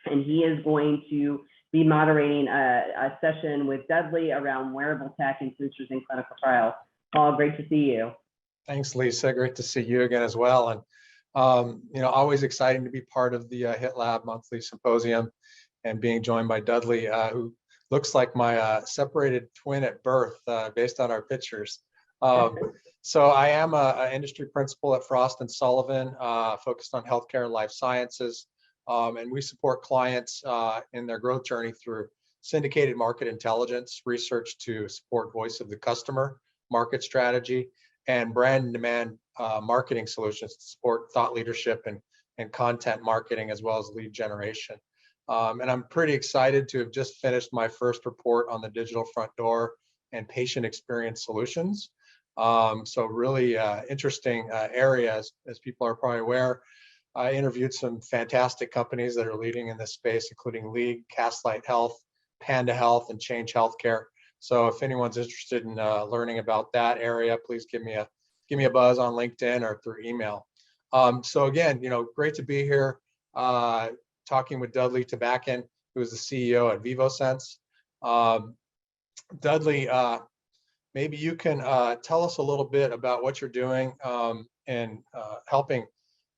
and he is going to be moderating a session with Dudley around wearable tech and sensors in clinical trials. Paul, great to see you. Thanks, Lisa. Great to see you again as well. And always exciting to be part of the HITLAB monthly symposium and being joined by Dudley, who looks like my separated twin at birth based on our pictures. So I am an industry principal at Frost & Sullivan, focused on healthcare and life sciences. And we support clients in their growth journey through syndicated market intelligence, research to support voice of the customer, market strategy, and brand and demand marketing solutions to support thought leadership and content marketing, as well as lead generation. And I'm pretty excited to have just finished my first report on the digital front door and patient experience solutions. So really interesting areas, as people are probably aware. I interviewed some fantastic companies that are leading in this space, including League, Castlight Health, Panda Health, and Change Healthcare. So if anyone's interested in learning about that area, please give me a buzz on LinkedIn or through email. So again, great to be here talking with Dudley Tabakin, who is the CEO at VivoSense. Dudley, maybe you can tell us a little bit about what you're doing in helping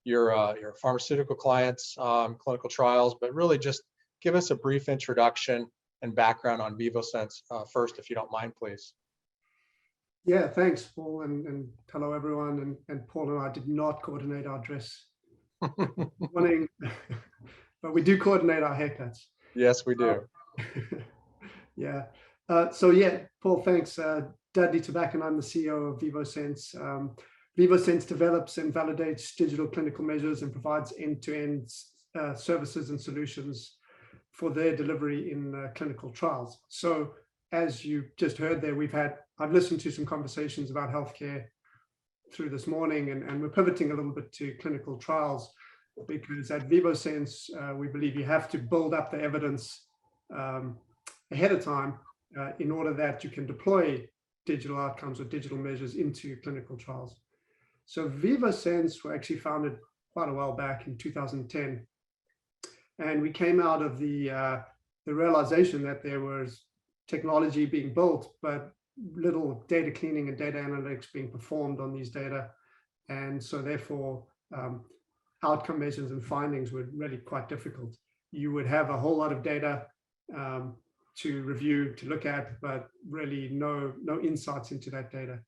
your pharmaceutical clients, clinical trials, but really just give us a brief introduction and background on VivoSense first, if you don't mind, please. Yeah, thanks, Paul, and hello, everyone. And Paul and I did not coordinate our dress morning, but we do coordinate our haircuts. Yes, we do. Yeah. So yeah, Paul, thanks. Dudley Tabakin, I'm the CEO of VivoSense. VivoSense develops and validates digital clinical measures and provides end-to-end services and solutions for their delivery in clinical trials. So as you just heard there, I've listened to some conversations about healthcare through this morning, and we're pivoting a little bit to clinical trials, because at VivoSense, we believe you have to build up the evidence ahead of time in order that you can deploy digital outcomes or digital measures into clinical trials. So VivoSense were actually founded quite a while back in 2010. And we came out of the realization that there was technology being built, but little data cleaning and data analytics being performed on these data. And so therefore, outcome measures and findings were really quite difficult. You would have a whole lot of data to review, to look at, but really no insights into that data.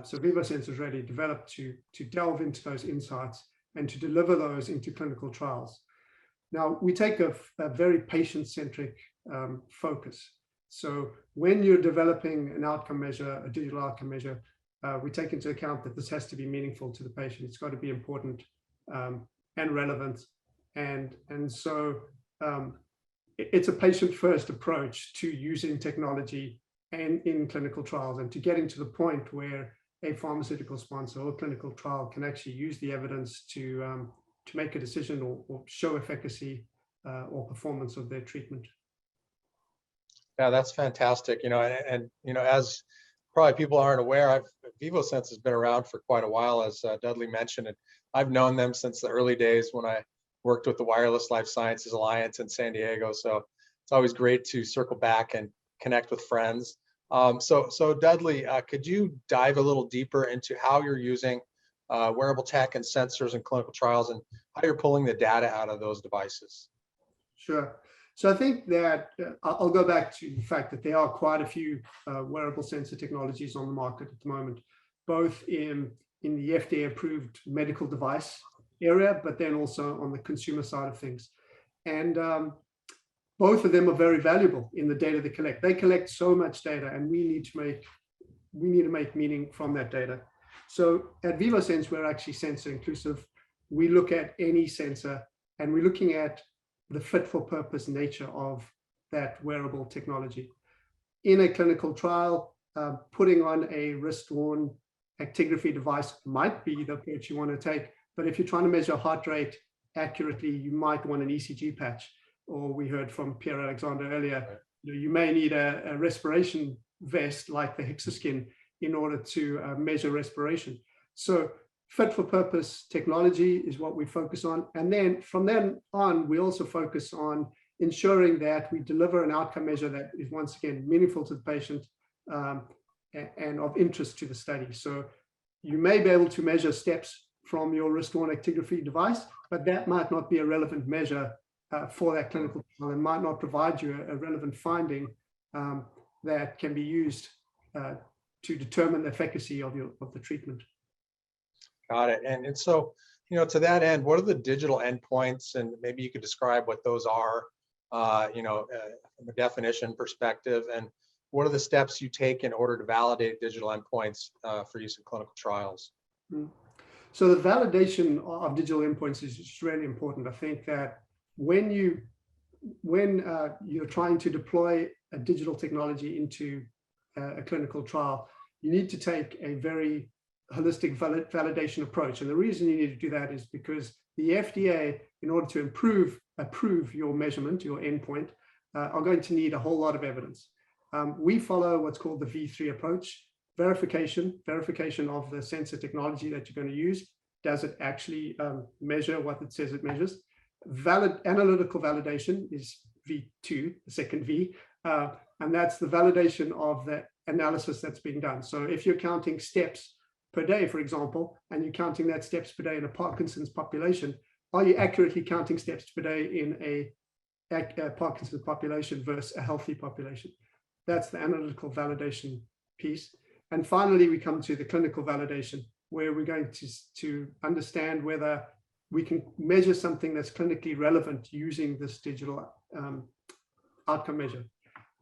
So VivoSense was really developed to delve into those insights and to deliver those into clinical trials. Now, we take a very patient-centric focus. So when you're developing an outcome measure, a digital outcome measure, we take into account that this has to be meaningful to the patient. It's got to be important and relevant. And so it's a patient-first approach to using technology and in clinical trials, and to getting to the point where a pharmaceutical sponsor or clinical trial can actually use the evidence to make a decision or show efficacy or performance of their treatment. Yeah, that's fantastic. And as probably people aren't aware, VivoSense has been around for quite a while, as Dudley mentioned, and I've known them since the early days when I worked with the Wireless Life Sciences Alliance in San Diego. So it's always great to circle back and connect with friends. So Dudley, could you dive a little deeper into how you're using wearable tech and sensors in clinical trials, and how you're pulling the data out of those devices? Sure. So I think that I'll go back to the fact that there are quite a few wearable sensor technologies on the market at the moment, both in the FDA-approved medical device area, but then also on the consumer side of things. And both of them are very valuable in the data they collect. They collect so much data, and we need to make meaning from that data. So at VivoSense, we're actually sensor inclusive. We look at any sensor, and we're looking at the fit for purpose nature of that wearable technology. In a clinical trial, putting on a wrist-worn actigraphy device might be the approach you want to take. But if you're trying to measure heart rate accurately, you might want an ECG patch. Or we heard from Pierre Alexander earlier, you may need a respiration vest like the Hexaskin in order to measure respiration. So fit for purpose technology is what we focus on. And then from then on, we also focus on ensuring that we deliver an outcome measure that is, once again, meaningful to the patient and of interest to the study. So you may be able to measure steps from your wrist-worn actigraphy device, but that might not be a relevant measure for that clinical trial, and might not provide you a relevant finding that can be used to determine the efficacy of the treatment. Got it. And so, to that end, what are the digital endpoints, and maybe you could describe what those are, from a definition perspective, and what are the steps you take in order to validate digital endpoints for use in clinical trials? So the validation of digital endpoints is just really important. I think that when you're trying to deploy a digital technology into a clinical trial, you need to take a very holistic validation approach. And the reason you need to do that is because the FDA, in order to approve your measurement, your endpoint, are going to need a whole lot of evidence. We follow what's called the V3 approach: verification of the sensor technology that you're going to use. Does it actually measure what it says it measures? Analytical validation is V2, the second V, and that's the validation of the analysis that's being done. So if you're counting steps per day, for example, and you're counting that steps per day in a Parkinson's population, are you accurately counting steps per day in a Parkinson's population versus a healthy population? That's the analytical validation piece. And finally, we come to the clinical validation, where we're going to understand whether we can measure something that's clinically relevant using this digital outcome measure.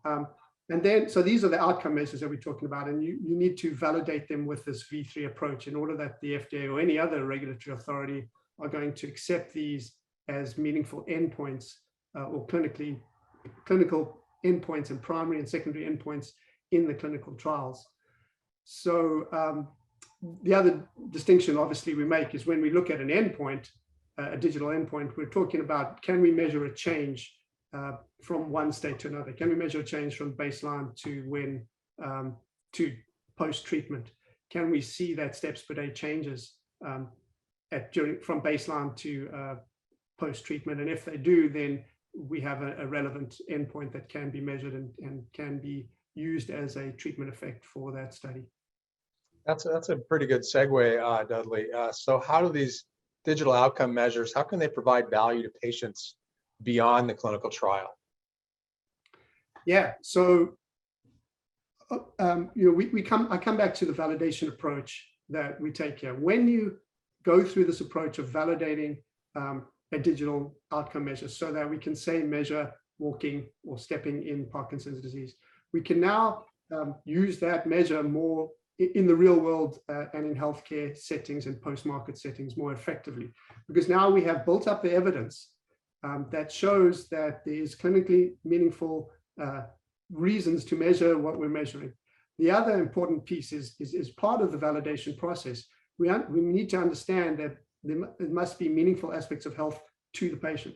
And then, so these are the outcome measures that we're talking about, and you need to validate them with this V3 approach in order that the FDA or any other regulatory authority are going to accept these as meaningful endpoints or clinical endpoints and primary and secondary endpoints in the clinical trials. So the other distinction, obviously, we make is when we look at an endpoint, a digital endpoint, we're talking about, can we measure a change from one state to another? Can we measure a change from baseline to when to post-treatment? Can we see that steps per day changes from baseline to post-treatment? And if they do, then we have a relevant endpoint that can be measured and can be used as a treatment effect for that study. That's a pretty good segue, Dudley. So how do these digital outcome measures, how can they provide value to patients beyond the clinical trial? Yeah, so I come back to the validation approach that we take here. When you go through this approach of validating a digital outcome measure so that we can say measure walking or stepping in Parkinson's disease, we can now use that measure more in the real world and in healthcare settings and post-market settings more effectively, because now we have built up the evidence that shows that there is clinically meaningful reasons to measure what we're measuring. The other important piece is part of the validation process. We need to understand that there must be meaningful aspects of health to the patient.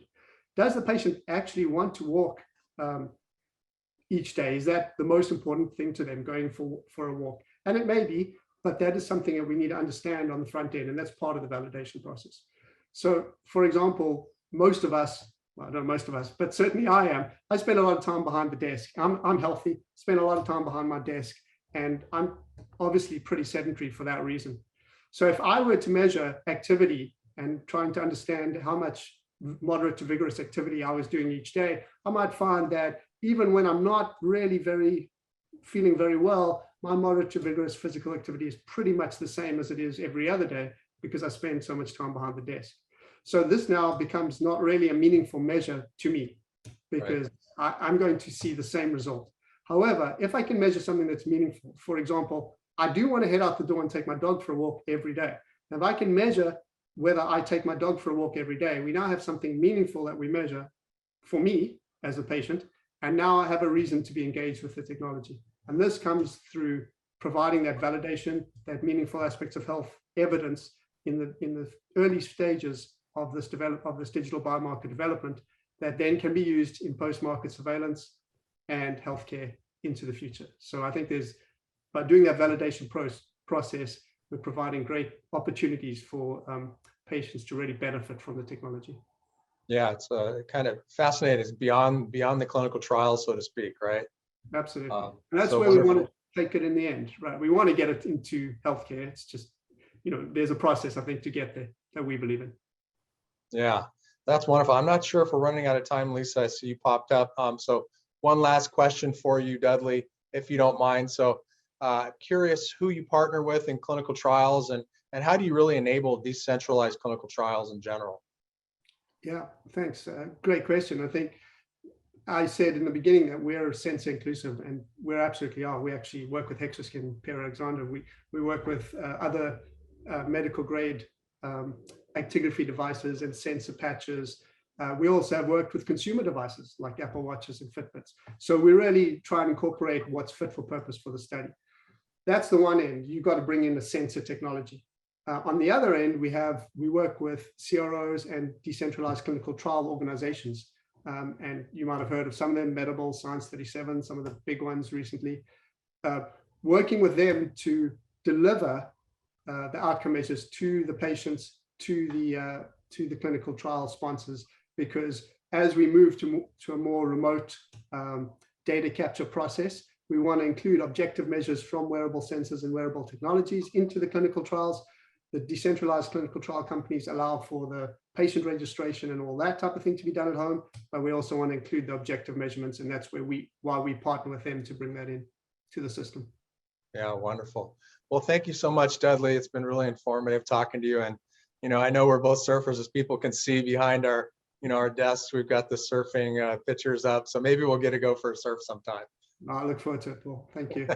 Does the patient actually want to walk each day? Is that the most important thing to them, going for a walk? And it may be, but that is something that we need to understand on the front end, and that's part of the validation process. So, for example, most of us, well, not most of us, but certainly I am, I spend a lot of time behind the desk. I'm healthy, spend a lot of time behind my desk, and I'm obviously pretty sedentary for that reason. So if I were to measure activity and trying to understand how much moderate to vigorous activity I was doing each day, I might find that even when I'm not really feeling very well, my moderate to vigorous physical activity is pretty much the same as it is every other day because I spend so much time behind the desk. So this now becomes not really a meaningful measure to me because I'm going to see the same result. However, if I can measure something that's meaningful, for example, I do want to head out the door and take my dog for a walk every day. Now, if I can measure whether I take my dog for a walk every day, we now have something meaningful that we measure for me as a patient. And now I have a reason to be engaged with the technology. And this comes through providing that validation, that meaningful aspects of health evidence in the early stages of this digital biomarker development that then can be used in post-market surveillance and healthcare into the future. So I think by doing that validation process, we're providing great opportunities for patients to really benefit from the technology. Yeah, it's kind of fascinating. It's beyond the clinical trial, so to speak, right? Absolutely. And that's where we want to take it in the end, right? We want to get it into healthcare. It's just, there's a process, I think, to get there that we believe in. Yeah, that's wonderful. I'm not sure if we're running out of time, Lisa. I see you popped up. So one last question for you, Dudley, if you don't mind. So curious who you partner with in clinical trials and how do you really enable decentralized clinical trials in general? Yeah, thanks. Great question. I think I said in the beginning that we're sensor inclusive, and we absolutely are. We actually work with Hexoskin, Pierre Alexander. We work with other medical grade actigraphy devices and sensor patches. We also have worked with consumer devices like Apple Watches and Fitbits. So we really try and incorporate what's fit for purpose for the study. That's the one end. You've got to bring in the sensor technology. On the other end, we work with CROs and decentralized clinical trial organizations. And you might have heard of some of them, Medable, Science 37, some of the big ones recently. Working with them to deliver the outcome measures to the patients, to the clinical trial sponsors, because as we move to a more remote data capture process, we want to include objective measures from wearable sensors and wearable technologies into the clinical trials. The decentralized clinical trial companies allow for the patient registration and all that type of thing to be done at home, but we also want to include the objective measurements, and that's why we partner with them to bring that in to the system. Yeah, wonderful. Well, thank you so much, Dudley. It's been really informative talking to you. And, I know we're both surfers, as people can see behind our, our desks. We've got the surfing pictures up. So maybe we'll get to go for a surf sometime. I look forward to it, Paul. Thank you.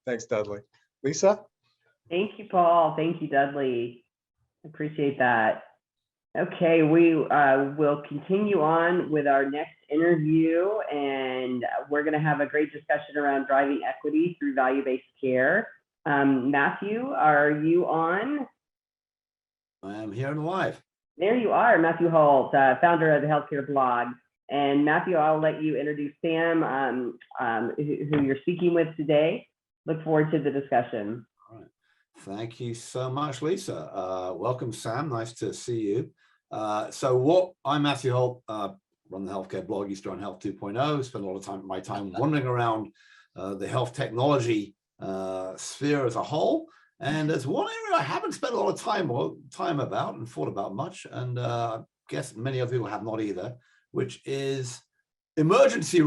Thanks, Dudley. Lisa? Thank you, Paul. Thank you, Dudley. Appreciate that. Okay, we will continue on with our next interview, and we're going to have a great discussion around driving equity through value-based care. Matthew, are you on? I am here and live. There you are, Matthew Holt, founder of the Healthcare Blog. And Matthew, I'll let you introduce Sam, who you're speaking with today. Look forward to the discussion. All right. Thank you so much, Lisa. Welcome, Sam. Nice to see you. I'm Matthew Holt, run the Healthcare Blog, used to run Health 2.0, spend a lot of my time wandering around the health technology sphere as a whole. And there's one area I haven't spent a lot of time about and thought about much, and I guess many of you have not either, which is emergency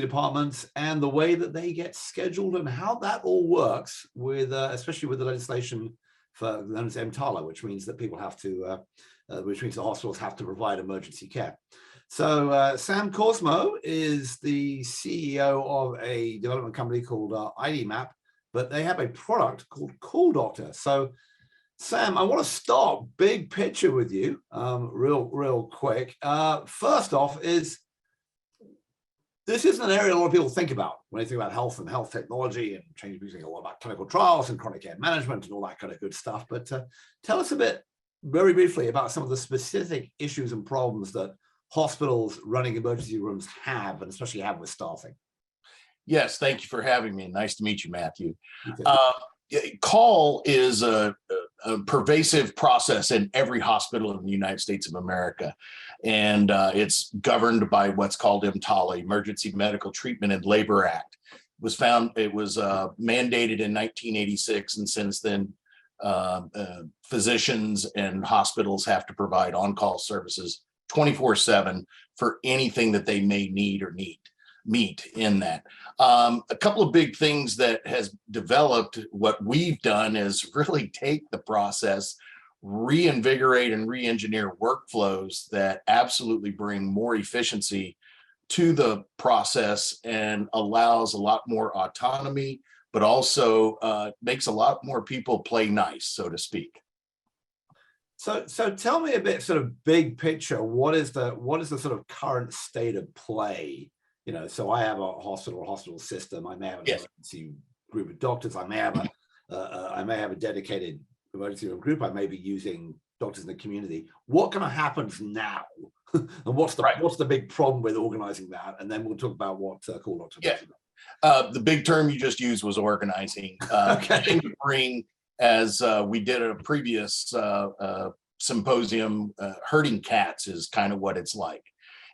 departments, and the way that they get scheduled and how that all works with, especially with the legislation for known as EMTALA, which means that people have to, which means the hospitals have to provide emergency care. So Sam Cosmo is the CEO of a development company called IDMAP, but they have a product called Call Doctor. So Sam, I want to start big picture with you real quick. First off is, this is an area a lot of people think about when they think about health and health technology, and change music a lot about clinical trials and chronic care management and all that kind of good stuff. But tell us a bit, very briefly, about some of the specific issues and problems that hospitals running emergency rooms have, and especially have with staffing. Yes, thank you for having me. Nice to meet you, Matthew. Call is a pervasive process in every hospital in the United States of America. And it's governed by what's called EMTALA, Emergency Medical Treatment and Labor Act. It was mandated in 1986, and since then, physicians and hospitals have to provide on-call services 24/7 for anything that they may need or meet in that. A couple of big things that has developed, what we've done is really take the process, reinvigorate and re-engineer workflows that absolutely bring more efficiency to the process and allows a lot more autonomy, but also makes a lot more people play nice, so to speak. So tell me a bit, sort of big picture, what is the sort of current state of play? You know, so I have a hospital system. I may have an emergency group of doctors. I may have a dedicated emergency room group. I may be using doctors in the community. What kind of happens now? And what's the big problem with organizing that? And then we'll talk about what Call Doctor does. The big term you just used was organizing. Okay. Bring, as we did at a previous symposium, herding cats is kind of what it's like.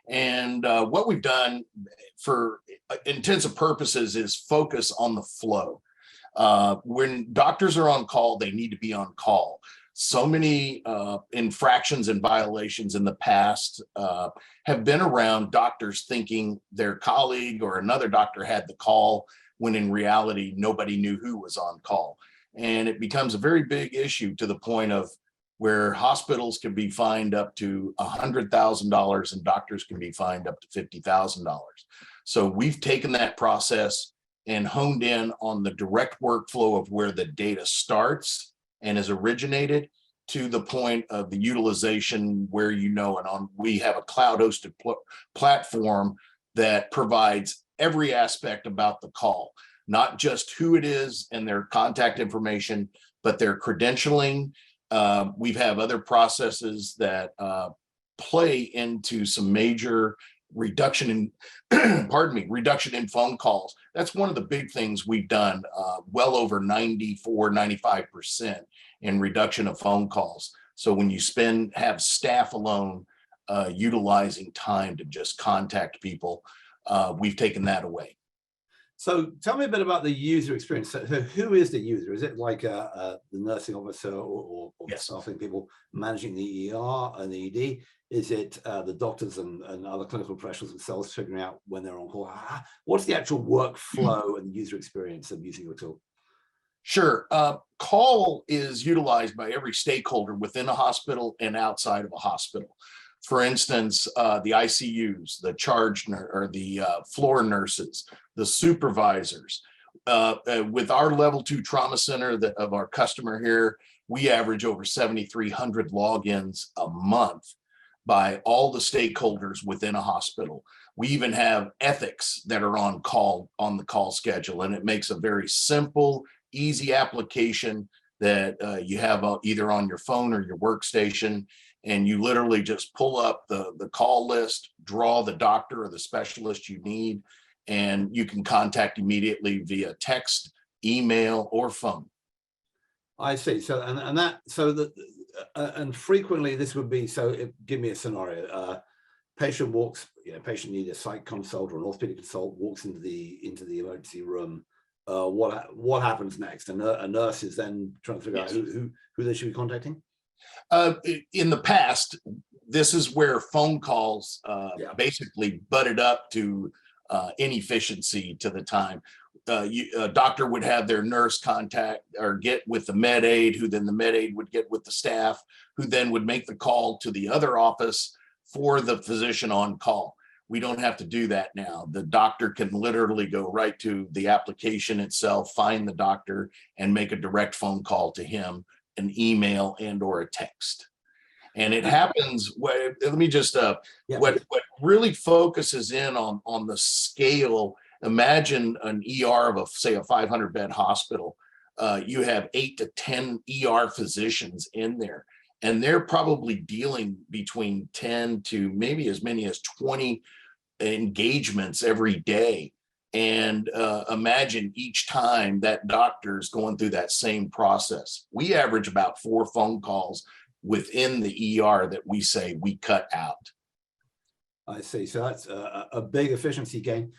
And what we've done for intensive purposes is focus on the flow. When doctors are on call, they need to be on call. So many infractions and violations in the past have been around doctors thinking their colleague or another doctor had the call, when in reality, nobody knew who was on call. And it becomes a very big issue, to the point of where hospitals can be fined up to $100,000 and doctors can be fined up to $50,000. So we've taken that process and honed in on the direct workflow of where the data starts and is originated, to the point of the utilization where, we have a cloud hosted platform that provides every aspect about the call, not just who it is and their contact information, but their credentialing. We have other processes that play into some major reduction in, reduction in phone calls. That's one of the big things we've done, well over 94-95% in reduction of phone calls. So when you have staff alone utilizing time to just contact people, we've taken that away. So tell me a bit about the user experience. So who is the user? Is it like the nursing officer or staffing people managing the ER and the ED? Is it the doctors and other clinical professionals themselves figuring out when they're on call? What's the actual workflow and user experience of using your tool? Sure. Call is utilized by every stakeholder within a hospital and outside of a hospital. For instance, the ICUs, the charge or the floor nurses, the supervisors. With our level 2 trauma center of our customer here, we average over 7,300 logins a month by all the stakeholders within a hospital. We even have ethics that are on the call schedule, and it makes a very simple, easy application that you have either on your phone or your workstation, and you literally just pull up the call list, draw the doctor or the specialist you need, and you can contact immediately via text, email, or phone. I see. So and frequently this would be, give me a scenario. Patient walks, patient needs a psych consult or an orthopedic consult, walks into the emergency room. What happens next? And a nurse is then trying to figure out who they should be contacting. In the past, this is where phone calls basically butted up to inefficiency to the time. A doctor would have their nurse contact or get with the med aid, who then the med aid would get with the staff, who then would make the call to the other office for the physician on call. We don't have to do that now. The doctor can literally go right to the application itself, find the doctor, and make a direct phone call to him, an email and or a text. And it happens, let me just, what really focuses in on the scale, imagine an ER of say a 500 bed hospital. You have 8 to 10 ER physicians in there, and they're probably dealing between 10 to maybe as many as 20 engagements every day. And imagine each time that doctor's going through that same process. We average about 4 phone calls within the ER that we say we cut out. I see. So that's a big efficiency gain.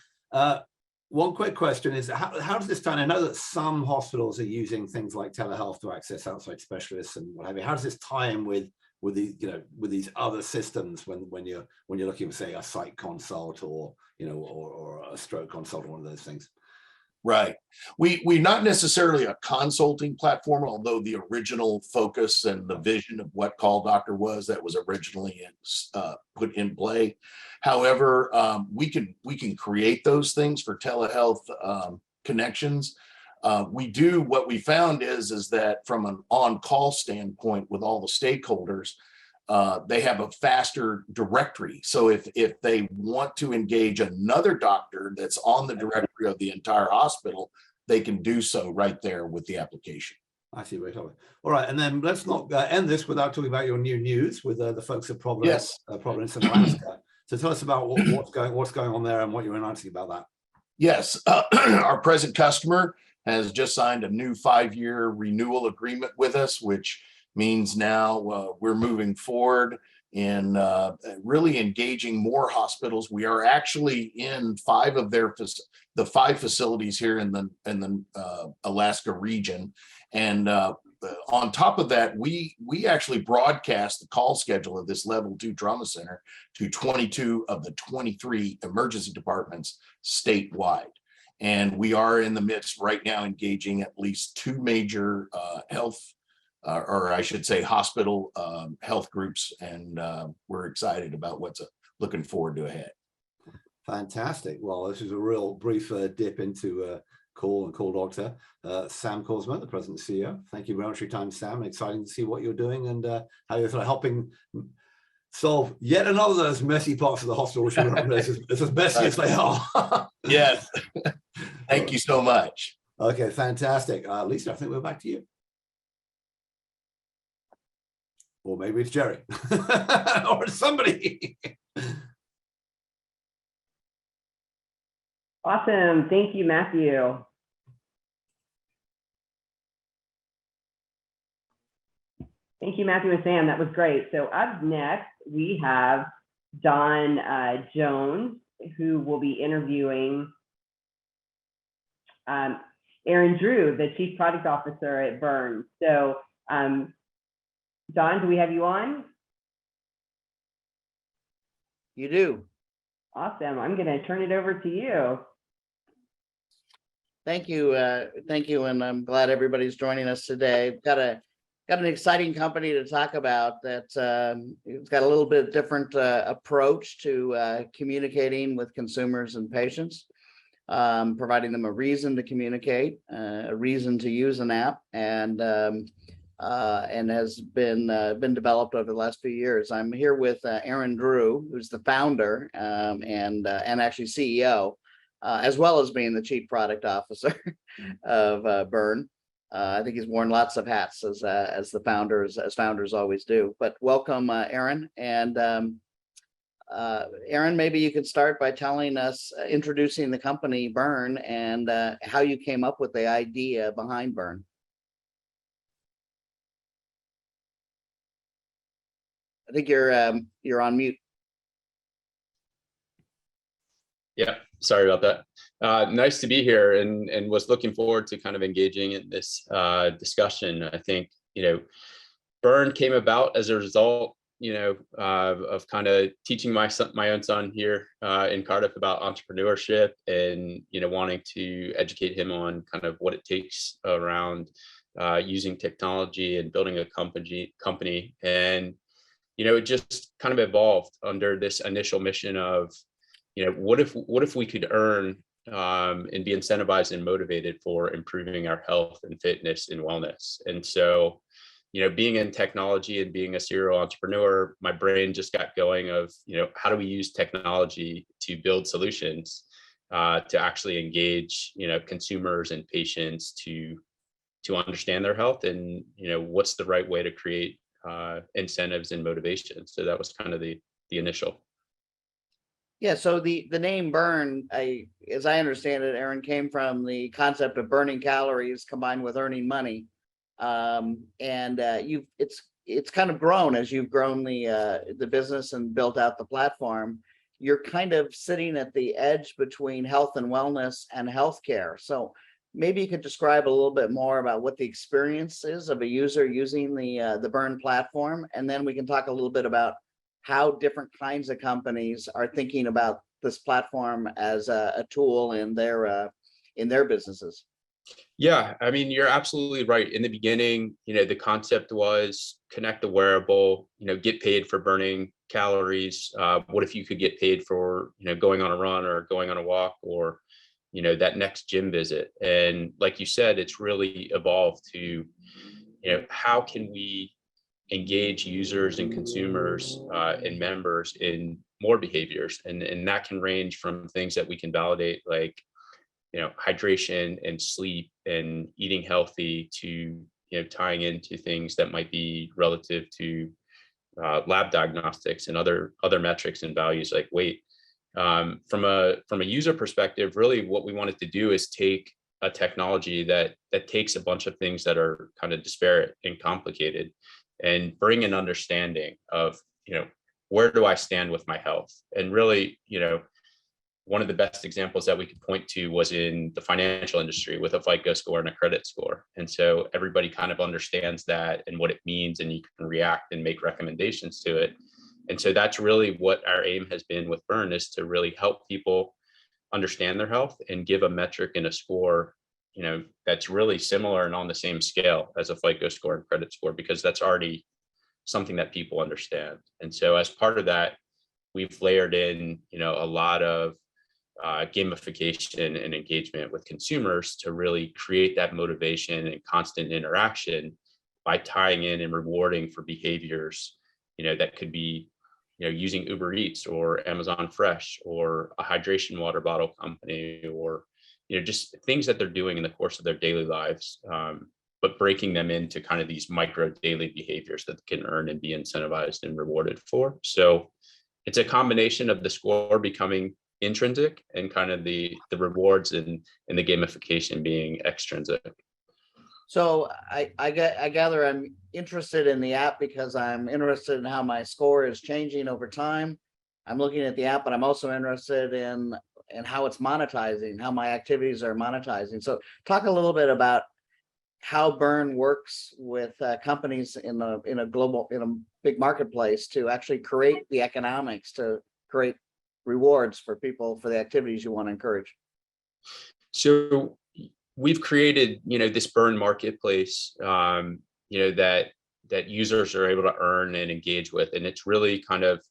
One quick question is, how does this tie? I know that some hospitals are using things like telehealth to access outside specialists and what have you. How does this tie in with these other systems when you're looking for, say, a psych consult or a stroke consult or one of those things? Right. We're not necessarily a consulting platform, although the original focus and the vision of what Call Doctor was, that was originally put in play. However, we can create those things for telehealth connections. What we found is that from an on-call standpoint with all the stakeholders, they have a faster directory. So if they want to engage another doctor that's on the directory of the entire hospital, they can do so right there with the application. I see. Right. All right. And then let's not end this without talking about your new news with the folks at Providence, Providence and Alaska. So tell us about what's going on there and what you're announcing about that. Yes. Our present customer has just signed a new 5-year renewal agreement with us, which means now we're moving forward in really engaging more hospitals. We are actually in 5 of the 5 facilities here in the Alaska region, and on top of that, we actually broadcast the call schedule of this level 2 trauma center to 22 of the 23 emergency departments statewide. And we are in the midst right now engaging at least 2 major health or I should say hospital health groups, and we're excited about what's looking forward to ahead. Fantastic. Well, this is a real brief dip into Call and Call Doctor. Sam Korsman, the President and CEO. Thank you very much for your time, Sam. Exciting to see what you're doing and how you're sort of helping solve yet another of those messy parts of the hospital, which are as messy as they are. Yes. Thank you so much. Okay, fantastic. Lisa, I think we're back to you. Or maybe it's Jerry or somebody. Awesome. Thank you, Matthew. Thank you, Matthew and Sam. That was great. So up next, we have Don Jones, who will be interviewing Aaron Drew, the Chief Product Officer at Burns. So Don, do we have you on? You do. Awesome. I'm going to turn it over to you. Thank you. Thank you. And I'm glad everybody's joining us today. Got an exciting company to talk about that it's got a little bit different approach to communicating with consumers and patients, providing them a reason to communicate, a reason to use an app, and has been developed over the last few years. I'm here with Aaron Drew, who's the founder and actually CEO, as well as being the Chief Product Officer of Burn. I think he's worn lots of hats as the founders always do. But welcome, Aaron. And Aaron, maybe you could start by telling us, introducing the company Burn and how you came up with the idea behind Burn. I think you're on mute. Yeah, sorry about that. Nice to be here, and was looking forward to kind of engaging in this discussion. I think, Burn came about as a result, of kind of teaching my own son here in Cardiff about entrepreneurship, and wanting to educate him on kind of what it takes around using technology and building a company. And it just kind of evolved under this initial mission of, what if we could earn and be incentivized and motivated for improving our health and fitness and wellness. And so, being in technology and being a serial entrepreneur, my brain just got going of, how do we use technology to build solutions to actually engage, consumers and patients to understand their health, and, what's the right way to create incentives and motivation. So that was kind of the initial. Yeah, so the name Burn, as I understand it, Aaron, came from the concept of burning calories combined with earning money. It's kind of grown as you've grown the business and built out the platform. You're kind of sitting at the edge between health and wellness and healthcare. So maybe you could describe a little bit more about what the experience is of a user using the Burn platform, and then we can talk a little bit about how different kinds of companies are thinking about this platform as a tool in their businesses. Yeah, I mean, you're absolutely right. In the beginning, the concept was connect the wearable, get paid for burning calories. What if you could get paid for, going on a run or going on a walk, or, that next gym visit? And like you said, it's really evolved to, how can we engage users and consumers and members in more behaviors? And that can range from things that we can validate, like, hydration and sleep and eating healthy, to, tying into things that might be relative to lab diagnostics and other metrics and values like weight. From a user perspective, really what we wanted to do is take a technology that takes a bunch of things that are kind of disparate and complicated, and bring an understanding of, where do I stand with my health? And really, one of the best examples that we could point to was in the financial industry with a FICO score and a credit score. And so everybody kind of understands that and what it means, and you can react and make recommendations to it. And so that's really what our aim has been with Burn, is to really help people understand their health and give a metric and a score, that's really similar and on the same scale as a FICO score and credit score, because that's already something that people understand. And so as part of that, we've layered in, a lot of gamification and engagement with consumers to really create that motivation and constant interaction by tying in and rewarding for behaviors, that could be, using Uber Eats or Amazon Fresh or a hydration water bottle company, or, just things that they're doing in the course of their daily lives, but breaking them into kind of these micro daily behaviors that can earn and be incentivized and rewarded for. So it's a combination of the score becoming intrinsic and kind of the rewards and the gamification being extrinsic. So I gather I'm interested in the app because I'm interested in how my score is changing over time. I'm looking at the app, but I'm also interested in how it's monetizing, how my activities are monetizing. So talk a little bit about how Burn works with companies in a big marketplace to actually create the economics, to create rewards for people for the activities you want to encourage. So we've created, this Burn marketplace, that users are able to earn and engage with, and it's really kind of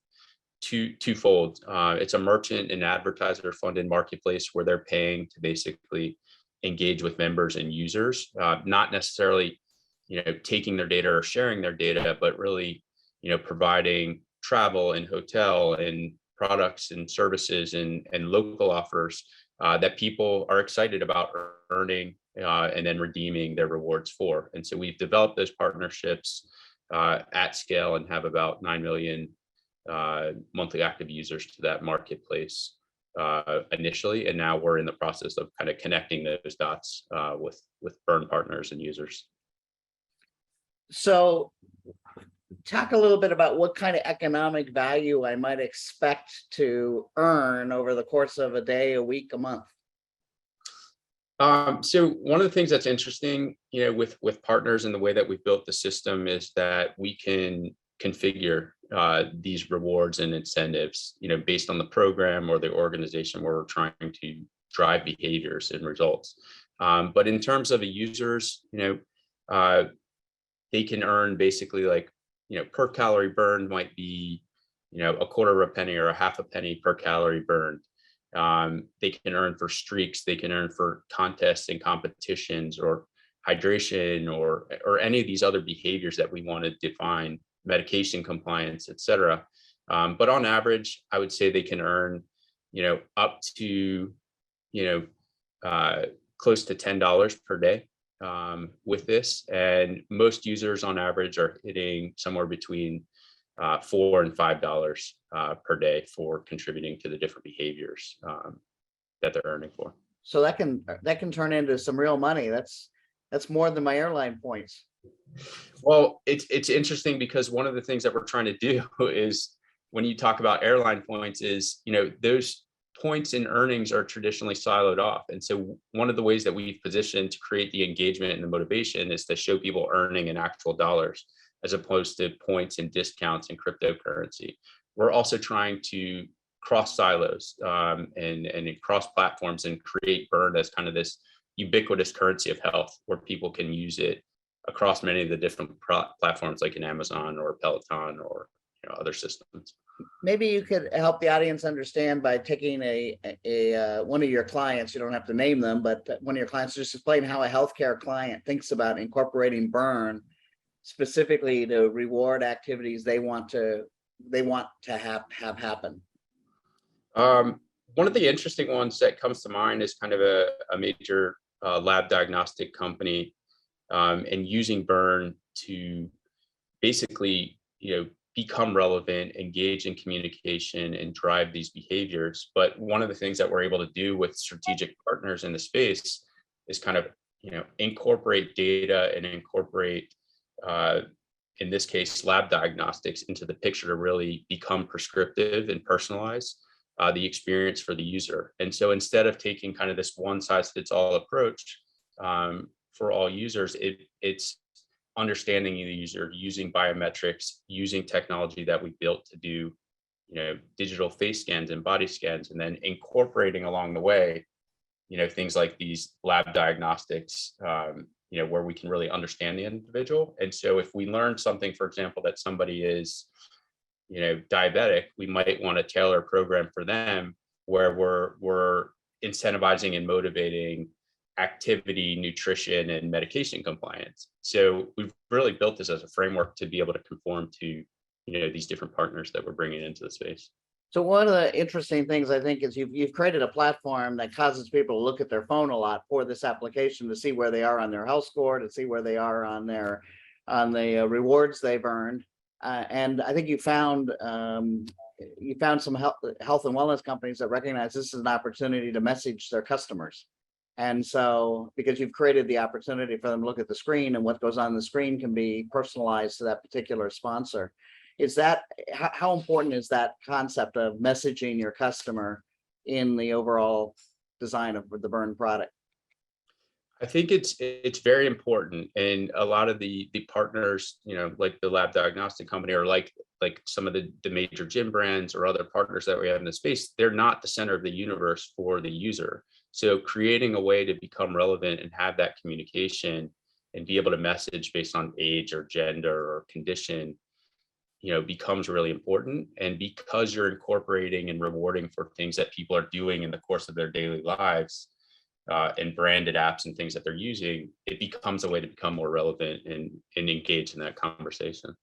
twofold. It's a merchant and advertiser funded marketplace where they're paying to basically engage with members and users, not necessarily, taking their data or sharing their data, but really, providing travel and hotel and products and services and local offers that people are excited about earning and then redeeming their rewards for. And so we've developed those partnerships at scale and have about 9 million monthly active users to that marketplace initially. And now we're in the process of kind of connecting those dots with burn partners and users. So talk a little bit about what kind of economic value I might expect to earn over the course of a day, a week, a month. So one of the things that's interesting, with partners and the way that we've built the system is that we can configure these rewards and incentives, based on the program or the organization where we're trying to drive behaviors and results. But in terms of the users, they can earn basically like, per calorie burned might be, a quarter of a penny or a half a penny per calorie burned. They can earn for streaks, they can earn for contests and competitions or hydration or any of these other behaviors that we want to define, medication compliance, et cetera. But on average, I would say they can earn, up to, close to $10 per day with this. And most users on average are hitting somewhere between $4 and $5 per day for contributing to the different behaviors that they're earning for. So that can turn into some real money. That's more than my airline points. Well, it's interesting because one of the things that we're trying to do is when you talk about airline points is, those points and earnings are traditionally siloed off. And so one of the ways that we've positioned to create the engagement and the motivation is to show people earning in actual dollars, as opposed to points and discounts and cryptocurrency. We're also trying to cross silos and cross platforms and create burn as kind of this ubiquitous currency of health where people can use it across many of the different platforms like in Amazon or Peloton or other systems. Maybe you could help the audience understand by taking one of your clients, you don't have to name them, but one of your clients, just explain how a healthcare client thinks about incorporating burn specifically to reward activities they want to have happen. One of the interesting ones that comes to mind is kind of a major lab diagnostic company and using burn to basically, become relevant, engage in communication and drive these behaviors. But one of the things that we're able to do with strategic partners in the space is kind of, incorporate data and incorporate, in this case, lab diagnostics into the picture to really become prescriptive and personalize the experience for the user. And so instead of taking kind of this one size fits all approach for all users, it's understanding the user, using biometrics, using technology that we built to do, digital face scans and body scans, and then incorporating along the way, things like these lab diagnostics, where we can really understand the individual. And so if we learn something, for example, that somebody is, diabetic, we might want to tailor a program for them where we're incentivizing and motivating activity, nutrition, and medication compliance. So we've really built this as a framework to be able to conform to, these different partners that we're bringing into the space. So one of the interesting things I think is you've created a platform that causes people to look at their phone a lot for this application to see where they are on their health score, to see where they are on the rewards they've earned. And I think you found some health and wellness companies that recognize this is an opportunity to message their customers. And so, because you've created the opportunity for them to look at the screen and what goes on the screen can be personalized to that particular sponsor. How important is that concept of messaging your customer in the overall design of the burn product? I think it's very important. And a lot of the partners, like the lab diagnostic company or like some of the major gym brands or other partners that we have in the space, they're not the center of the universe for the user. So creating a way to become relevant and have that communication and be able to message based on age or gender or condition, becomes really important. And because you're incorporating and rewarding for things that people are doing in the course of their daily lives and branded apps and things that they're using, it becomes a way to become more relevant and engage in that conversation.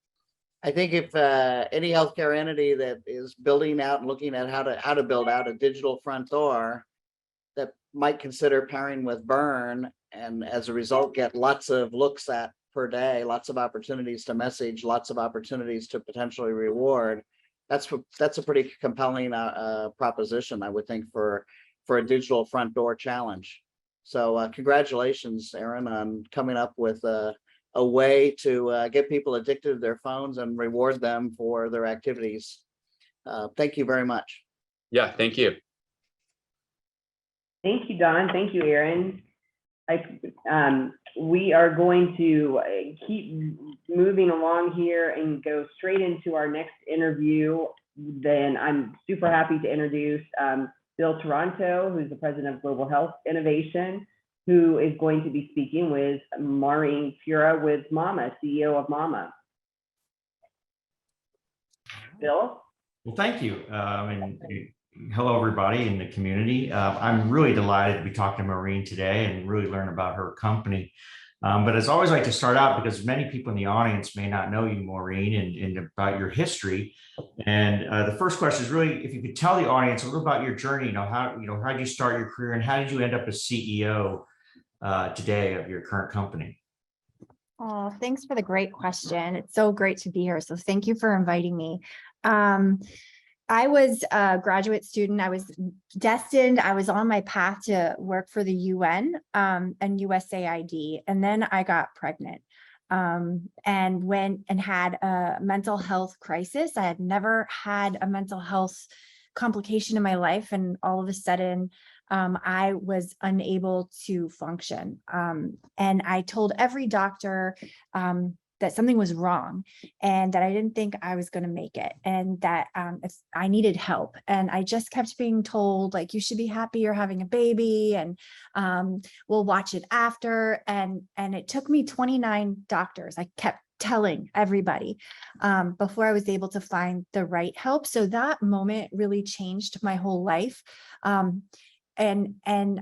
I think if any healthcare entity that is building out and looking at how to build out a digital front door that might consider pairing with burn and as a result, get lots of looks at per day, lots of opportunities to message, lots of opportunities to potentially reward. That's a pretty compelling proposition, I would think, for a digital front door challenge. So congratulations, Aaron, on coming up with a way to get people addicted to their phones and reward them for their activities. Thank you very much. Yeah, thank you. Thank you, Don. Thank you, Aaron. We are going to keep moving along here and go straight into our next interview. Then I'm super happy to introduce Bill Toronto, who's the president of Global Health Innovation, who is going to be speaking with Maureen Fura with MAMA, CEO of MAMA. Bill? Well, thank you. And hello, everybody in the community. I'm really delighted to be talking to Maureen today and really learn about her company. But as I always like to start out, because many people in the audience may not know you, Maureen, and about your history. And the first question is really, if you could tell the audience a little about your journey, how did you start your career and how did you end up as CEO today of your current company? Oh, thanks for the great question. It's so great to be here. So thank you for inviting me. I was a graduate student. I was destined. I was on my path to work for the UN and USAID. And then I got pregnant and went and had a mental health crisis. I had never had a mental health complication in my life. And all of a sudden, I was unable to function. And I told every doctor that something was wrong and that I didn't think I was going to make it and that if I needed help. And I just kept being told, like, you should be happy you're having a baby and we'll watch it after. And it took me 29 doctors. I kept telling everybody before I was able to find the right help. So that moment really changed my whole life. And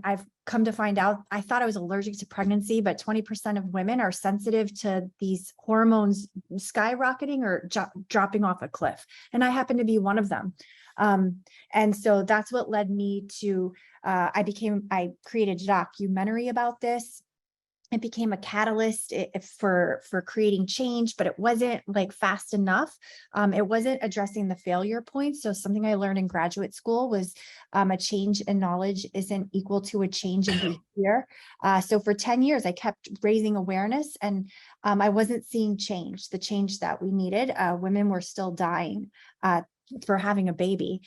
I've come to find out, I thought I was allergic to pregnancy, but 20% of women are sensitive to these hormones skyrocketing or dropping off a cliff. And I happen to be one of them. And so that's what led me to, I created a documentary about this. It became a catalyst for creating change, but it wasn't like fast enough. It wasn't addressing the failure points. So something I learned in graduate school was a change in knowledge isn't equal to a change in behavior. So for 10 years, I kept raising awareness and I wasn't seeing change, the change that we needed. Women were still dying for having a baby.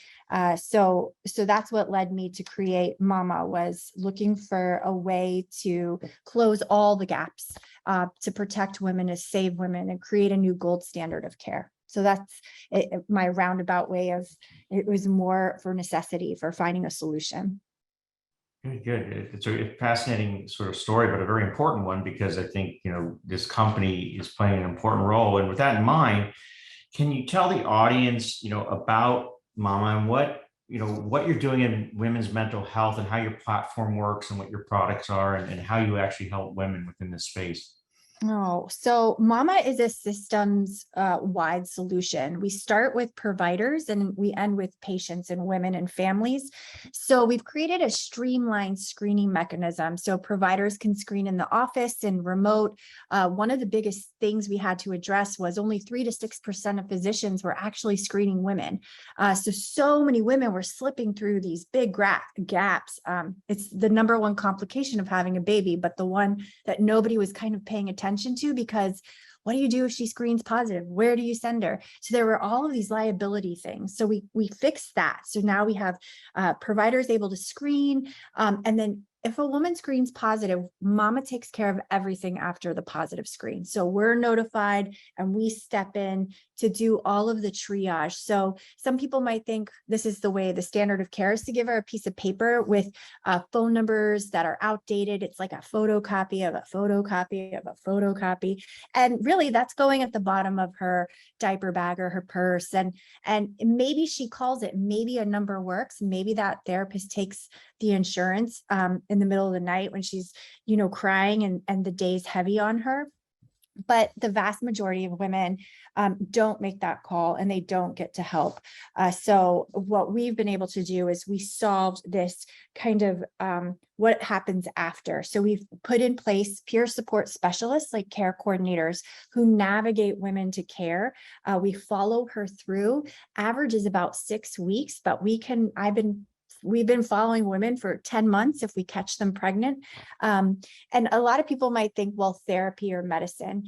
So that's what led me to create MAMA, was looking for a way to close all the gaps, to protect women, to save women, and create a new gold standard of care. So that's my roundabout way of, it was more for necessity, for finding a solution. Good. It's a fascinating sort of story, but a very important one, because I think, this company is playing an important role. And with that in mind, can you tell the audience, about MAMA and what you're doing in women's mental health and how your platform works and what your products are and how you actually help women within this space? Oh, so MAMA is a systems wide solution. We start with providers and we end with patients and women and families. So we've created a streamlined screening mechanism so providers can screen in the office and remote. One of the biggest things we had to address was only 3 to 6% of physicians were actually screening women. So many women were slipping through these big gaps. It's the number one complication of having a baby, but the one that nobody was kind of paying attention to, because what do you do if she screens positive? Where do you send her? So there were all of these liability things. So we fixed that. So now we have providers able to screen. And then if a woman screens positive, MAMA takes care of everything after the positive screen. So we're notified and we step in to do all of the triage. So some people might think this is the way the standard of care is to give her a piece of paper with phone numbers that are outdated. It's like a photocopy of a photocopy of a photocopy. And really that's going at the bottom of her diaper bag or her purse. And maybe she calls it, maybe a number works. Maybe that therapist takes the insurance in the middle of the night when she's, crying and the day's heavy on her. But the vast majority of women don't make that call and they don't get to help. So what we've been able to do is we solved this kind of what happens after. So we've put in place peer support specialists like care coordinators who navigate women to care. We follow her through. Average is about 6 weeks, but we've been following women for 10 months if we catch them pregnant. And a lot of people might think, well, therapy or medicine.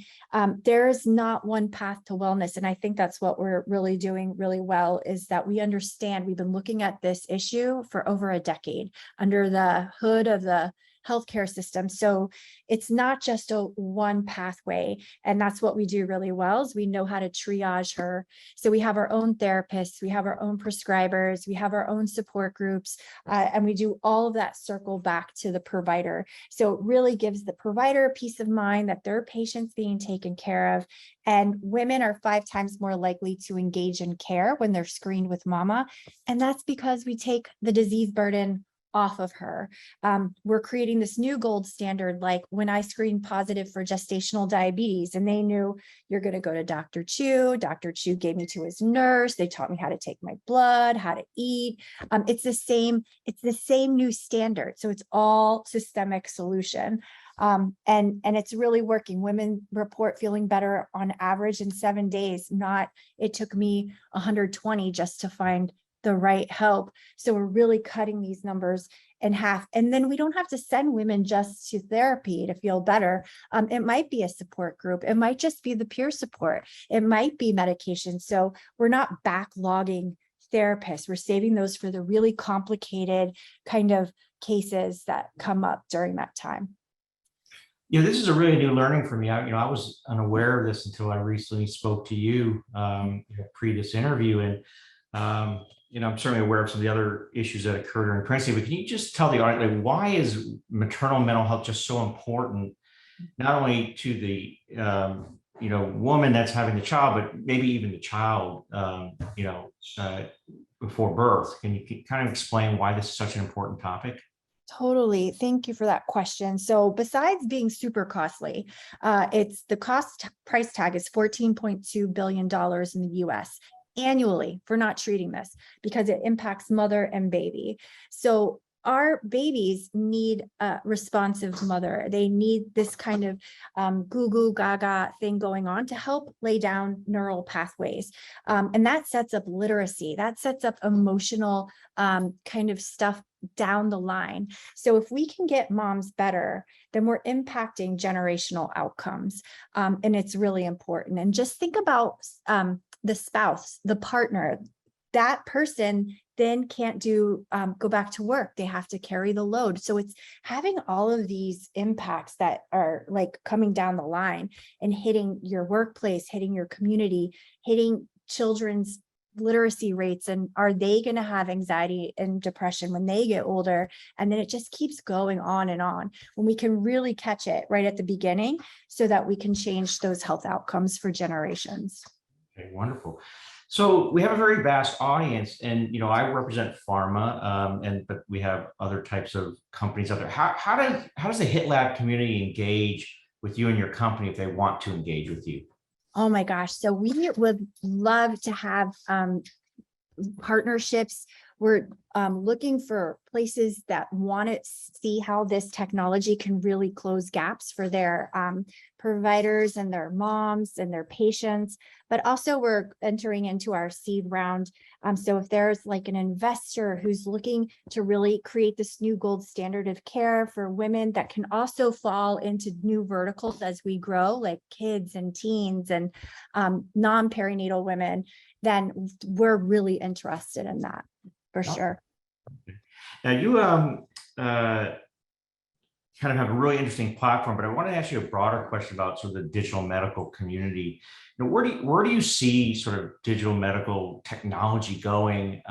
There's not one path to wellness. And I think that's what we're really doing really well, is that we understand we've been looking at this issue for over a decade under the hood of the healthcare system. So it's not just a one pathway. And that's what we do really well, is we know how to triage her. So we have our own therapists, we have our own prescribers, we have our own support groups, and we do all of that circle back to the provider. So it really gives the provider peace of mind that their patient's being taken care of. And women are 5 times more likely to engage in care when they're screened with mama. And that's because we take the disease burden off of her. We're creating this new gold standard. Like when I screened positive for gestational diabetes, and they knew you're going to go to Dr. Chu. Dr. Chu gave me to his nurse. They taught me how to take my blood, how to eat. It's the same new standard. So it's all systemic solution. And it's really working. Women report feeling better on average in 7 days. It took me 120 just to find the right help. So we're really cutting these numbers in half. And then we don't have to send women just to therapy to feel better. It might be a support group. It might just be the peer support. It might be medication. So we're not backlogging therapists. We're saving those for the really complicated kind of cases that come up during that time. This is a really new learning for me. I was unaware of this until I recently spoke to you pre this interview. And I'm certainly aware of some of the other issues that occurred during pregnancy, but can you just tell the audience, like, why is maternal mental health just so important, not only to the, woman that's having the child, but maybe even the child, before birth? Can you kind of explain why this is such an important topic? Totally. Thank you for that question. So besides being super costly, it's the cost price tag is $14.2 billion in the US annually for not treating this, because it impacts mother and baby. So our babies need a responsive mother. They need this kind of goo goo gaga thing going on to help lay down neural pathways. And that sets up literacy. That sets up emotional kind of stuff down the line. So if we can get moms better, then we're impacting generational outcomes. And it's really important. And just think about the spouse, the partner. That person then can't go back to work. They have to carry the load. So it's having all of these impacts that are like coming down the line and hitting your workplace, hitting your community, hitting children's literacy rates. And are they going to have anxiety and depression when they get older? And then it just keeps going on and on, when we can really catch it right at the beginning so that we can change those health outcomes for generations. Okay, wonderful. So we have a very vast audience, and I represent pharma, but we have other types of companies out there. How does the HITLAB community engage with you and your company if they want to engage with you? Oh my gosh. So we would love to have partnerships. We're looking for places that want to see how this technology can really close gaps for their providers and their moms and their patients. But also we're entering into our seed round. So if there's like an investor who's looking to really create this new gold standard of care for women that can also fall into new verticals as we grow, like kids and teens and non-perinatal women, then we're really interested in that for sure. Now you kind of have a really interesting platform, but I want to ask you a broader question about sort of the digital medical community. Where do you see sort of digital medical technology going,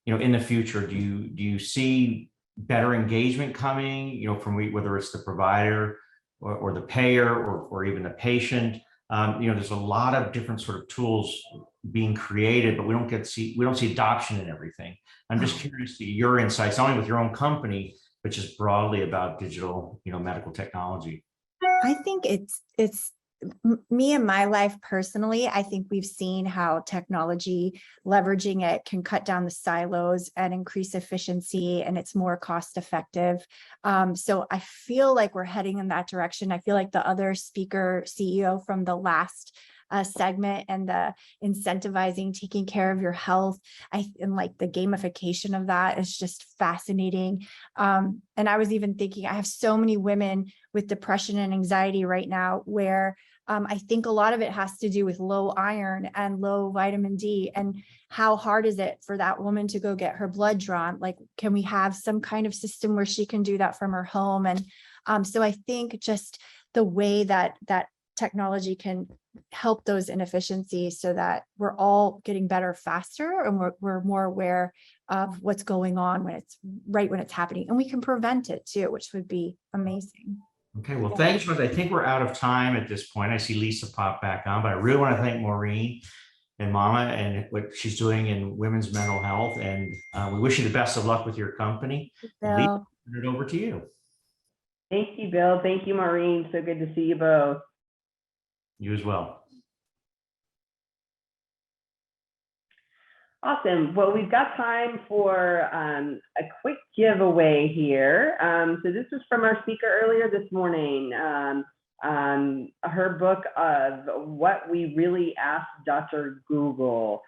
in the future? Do you see better engagement coming, from whether it's the provider or the payer or even the patient? There's a lot of different sort of tools being created, but we don't see adoption in everything. I'm just curious to your insights, not only with your own company, but just broadly about digital, medical technology. I think it's me in my life personally, I think we've seen how technology, leveraging it can cut down the silos and increase efficiency, and it's more cost effective. So I feel like we're heading in that direction. I feel like the other speaker CEO from the last segment and the incentivizing, taking care of your health, and like the gamification of that is just fascinating. And I was even thinking, I have so many women with depression and anxiety right now where I think a lot of it has to do with low iron and low vitamin D. And how hard is it for that woman to go get her blood drawn? Like, can we have some kind of system where she can do that from her home? And so I think just the way that technology can help those inefficiencies so that we're all getting better faster, and we're more aware of what's going on when it's happening, and we can prevent it too, which would be amazing. Okay, well, thanks so much. I think we're out of time at this point. I see Lisa pop back on, but I really want to thank Maureen and Mama and what she's doing in women's mental health. And we wish you the best of luck with your company. Lisa, turn it over to you. Thank you, Bill. Thank you, Maureen. So good to see you both. You as well. Awesome. Well, we've got time for a quick giveaway here. So this was from our speaker earlier this morning. Her book of What We Really Asked Dr. Google,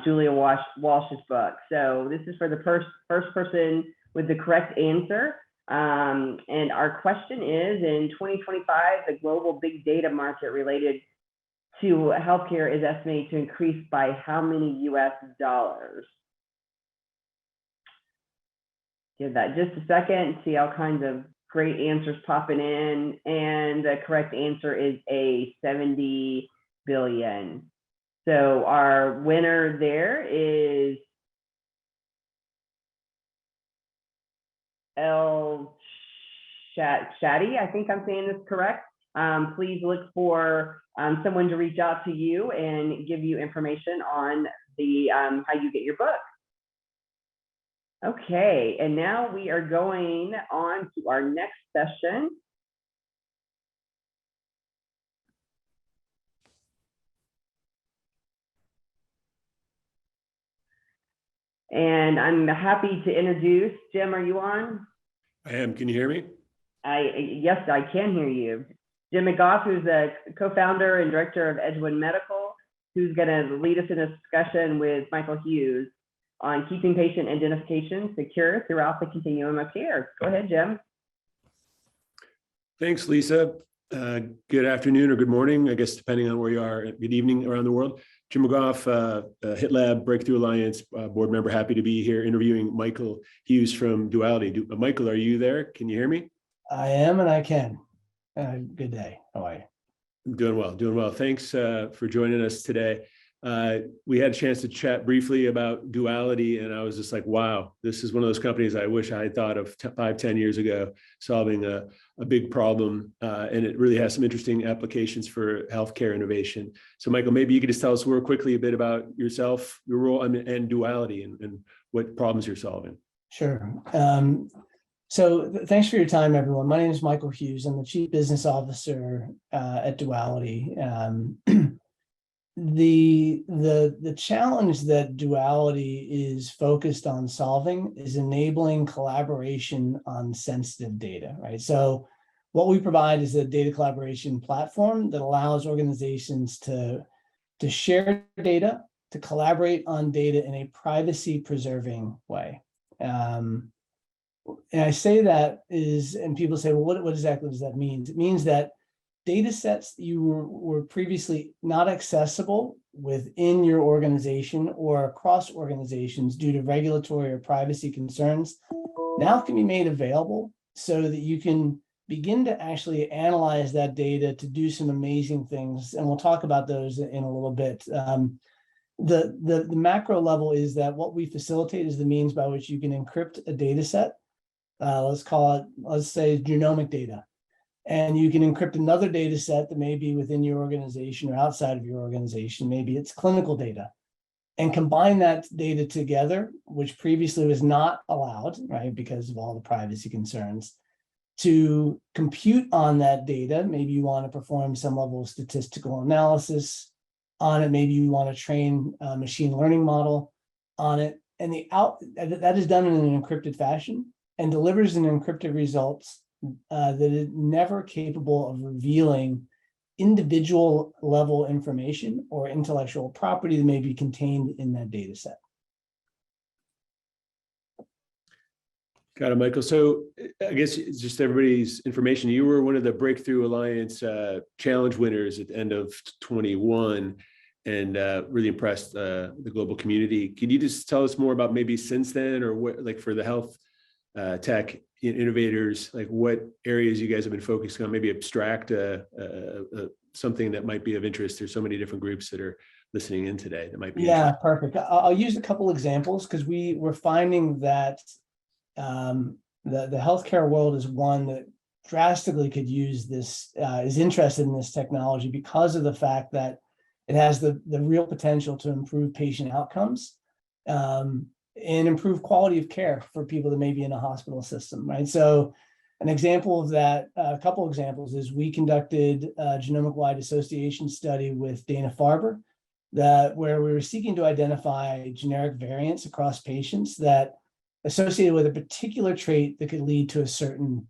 Julia Walsh's book. So this is for the first person with the correct answer. And our question is, in 2025, the global big data market related to healthcare is estimated to increase by how many US dollars? Give that just a second, see all kinds of great answers popping in. And the correct answer is a 70 billion. So our winner there is El Shadi. I think I'm saying this correct. Please look for someone to reach out to you and give you information on the how you get your book. Okay, and now we are going on to our next session. And I'm happy to introduce, Jim, are you on? I am. Can you hear me? Yes, I can hear you. Jim McGough, who's the co-founder and director of Edgewood Medical, who's going to lead us in a discussion with Michael Hughes on keeping patient identification secure throughout the continuum of care. Go ahead, Jim. Thanks, Lisa. Good afternoon or good morning, I guess, depending on where you are. Good evening around the world. Jim McGough, HITLAB Breakthrough Alliance board member. Happy to be here interviewing Michael Hughes from Duality. Michael, are you there? Can you hear me? I am, and I can. Good day. How are you? I'm doing well, doing well. Thanks for joining us today. We had a chance to chat briefly about Duality, and I was just like, wow, this is one of those companies I wish I had thought of 5-10 years ago, solving a big problem, and it really has some interesting applications for healthcare innovation. So Michael, maybe you could just tell us real quickly a bit about yourself, your role, and Duality, and what problems you're solving. Sure. So thanks for your time, everyone. My name is Michael Hughes. I'm the Chief Business Officer at Duality. The challenge that Duality is focused on solving is enabling collaboration on sensitive data, right? So what we provide is a data collaboration platform that allows organizations to share data, to collaborate on data in a privacy-preserving way. And I say that and people say, well, what exactly does that mean? It means that data sets you were previously not accessible within your organization or across organizations due to regulatory or privacy concerns now can be made available so that you can begin to actually analyze that data to do some amazing things. And we'll talk about those in a little bit. The macro level is that what we facilitate is the means by which you can encrypt a data set. Let's say genomic data. And you can encrypt another data set that may be within your organization or outside of your organization. Maybe it's clinical data, and combine that data together, which previously was not allowed, right, because of all the privacy concerns. to compute on that data. Maybe you want to perform some level of statistical analysis on it. Maybe you want to train a machine learning model on it. And that is done in an encrypted fashion and delivers an encrypted results that is never capable of revealing individual level information or intellectual property that may be contained in that data set. Got it, Michael. So I guess it's just everybody's information. You were one of the Breakthrough Alliance challenge winners at the end of 21 and really impressed the global community. Can you just tell us more about maybe since then, or what, like for the health tech innovators, like what areas you guys have been focusing on, maybe abstract something that might be of interest? There's so many different groups that are listening in today that might be interesting. Perfect. I'll use a couple examples because we're finding that the healthcare world is one that drastically could use this, is interested in this technology because of the fact that it has the real potential to improve patient outcomes and improve quality of care for people that may be in a hospital system, right? So an example of that, a couple examples, is we conducted a genomic-wide association study with Dana-Farber where we were seeking to identify generic variants across patients that associated with a particular trait that could lead to a certain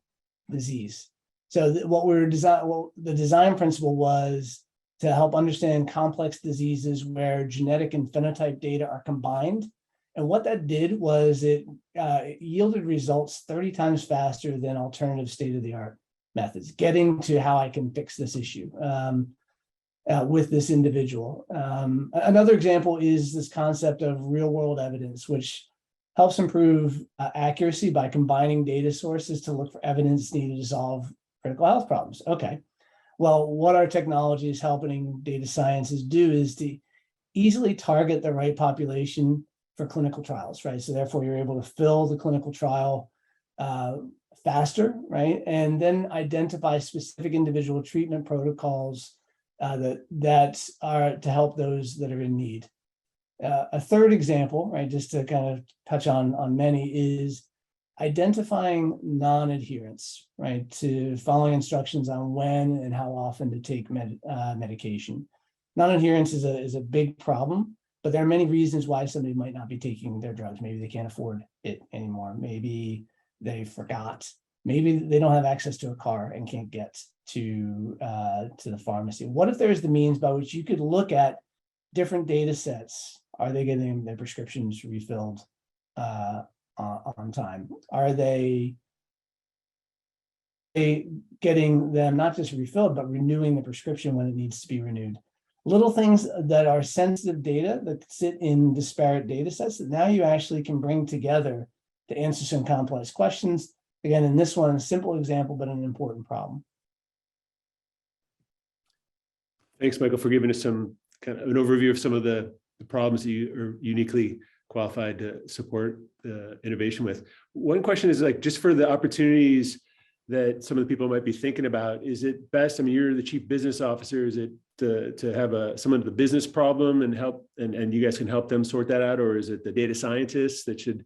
disease. So the design principle was to help understand complex diseases where genetic and phenotype data are combined. And what that did was it yielded results 30 times faster than alternative state-of-the-art methods, getting to how I can fix this issue with this individual. Another example is this concept of real-world evidence, which helps improve accuracy by combining data sources to look for evidence needed to solve critical health problems. Okay, well, what our technology is helping data scientists do is to easily target the right population for clinical trials, right? So therefore you're able to fill the clinical trial faster, right? And then identify specific individual treatment protocols that are to help those that are in need. A third example, right, just to kind of touch on many, is identifying non-adherence, right, to following instructions on when and how often to take medication. Non-adherence is a big problem, but there are many reasons why somebody might not be taking their drugs. Maybe they can't afford it anymore. Maybe they forgot. Maybe they don't have access to a car and can't get to the pharmacy. What if there's the means by which you could look at different data sets? Are they getting their prescriptions refilled on time? Are they getting them not just refilled, but renewing the prescription when it needs to be renewed? Little things that are sensitive data that sit in disparate data sets that now you actually can bring together to answer some complex questions. Again, in this one, a simple example, but an important problem. Thanks, Michael, for giving us some kind of an overview of some of the problems that you are uniquely qualified to support innovation with. One question is, like, just for the opportunities that some of the people might be thinking about, is it best, I mean, you're the chief business officer, is it to have someone with a business problem and help, and you guys can help them sort that out? Or is it the data scientists that should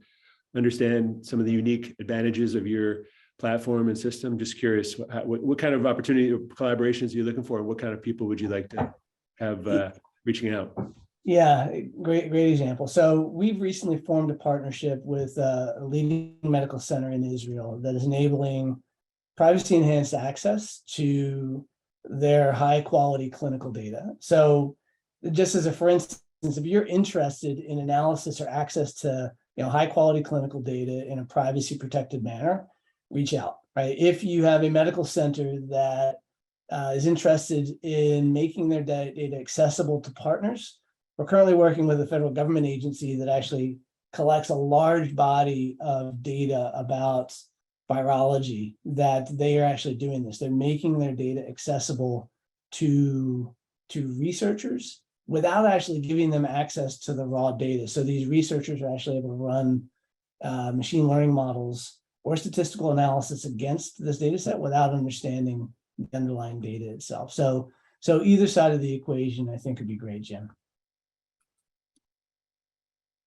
understand some of the unique advantages of your platform and system? Just curious, what kind of opportunity or collaborations are you looking for? And what kind of people would you like to have reaching out? Yeah, great example. So we've recently formed a partnership with a leading medical center in Israel that is enabling privacy enhanced access to their high quality clinical data. So just as a for instance, if you're interested in analysis or access to high quality clinical data in a privacy protected manner, reach out, right? If you have a medical center that is interested in making their data accessible to partners, we're currently working with a federal government agency that actually collects a large body of data about virology, that they are actually doing this. They're making their data accessible to researchers without actually giving them access to the raw data. So these researchers are actually able to run machine learning models or statistical analysis against this data set without understanding the underlying data itself. So either side of the equation, I think, would be great, Jim.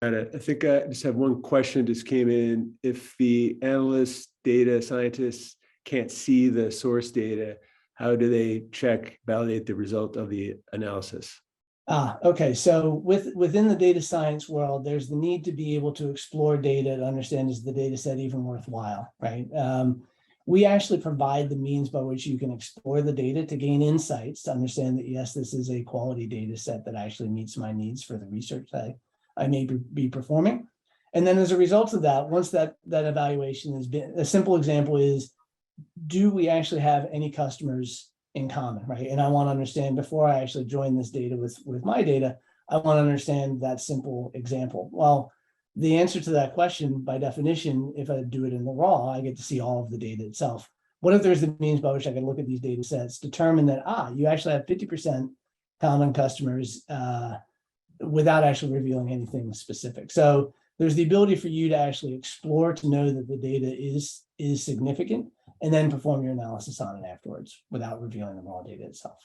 I think I just have one question just came in. If the analysts, data scientists can't see the source data, how do they check, validate the result of the analysis? Okay. So within the data science world, there's the need to be able to explore data to understand, is the data set even worthwhile, right? We actually provide the means by which you can explore the data to gain insights, to understand that, yes, this is a quality data set that actually meets my needs for the research that I may be performing. And then as a result of that, once that evaluation has been, a simple example is, do we actually have any customers in common, right? And I want to understand, before I actually join this data with my data, I want to understand that simple example. Well, the answer to that question, by definition, if I do it in the raw, I get to see all of the data itself. What if there's the means by which I can look at these data sets, determine that, you actually have 50% common customers without actually revealing anything specific. So there's the ability for you to actually explore, to know that the data is significant, and then perform your analysis on it afterwards without revealing the raw data itself.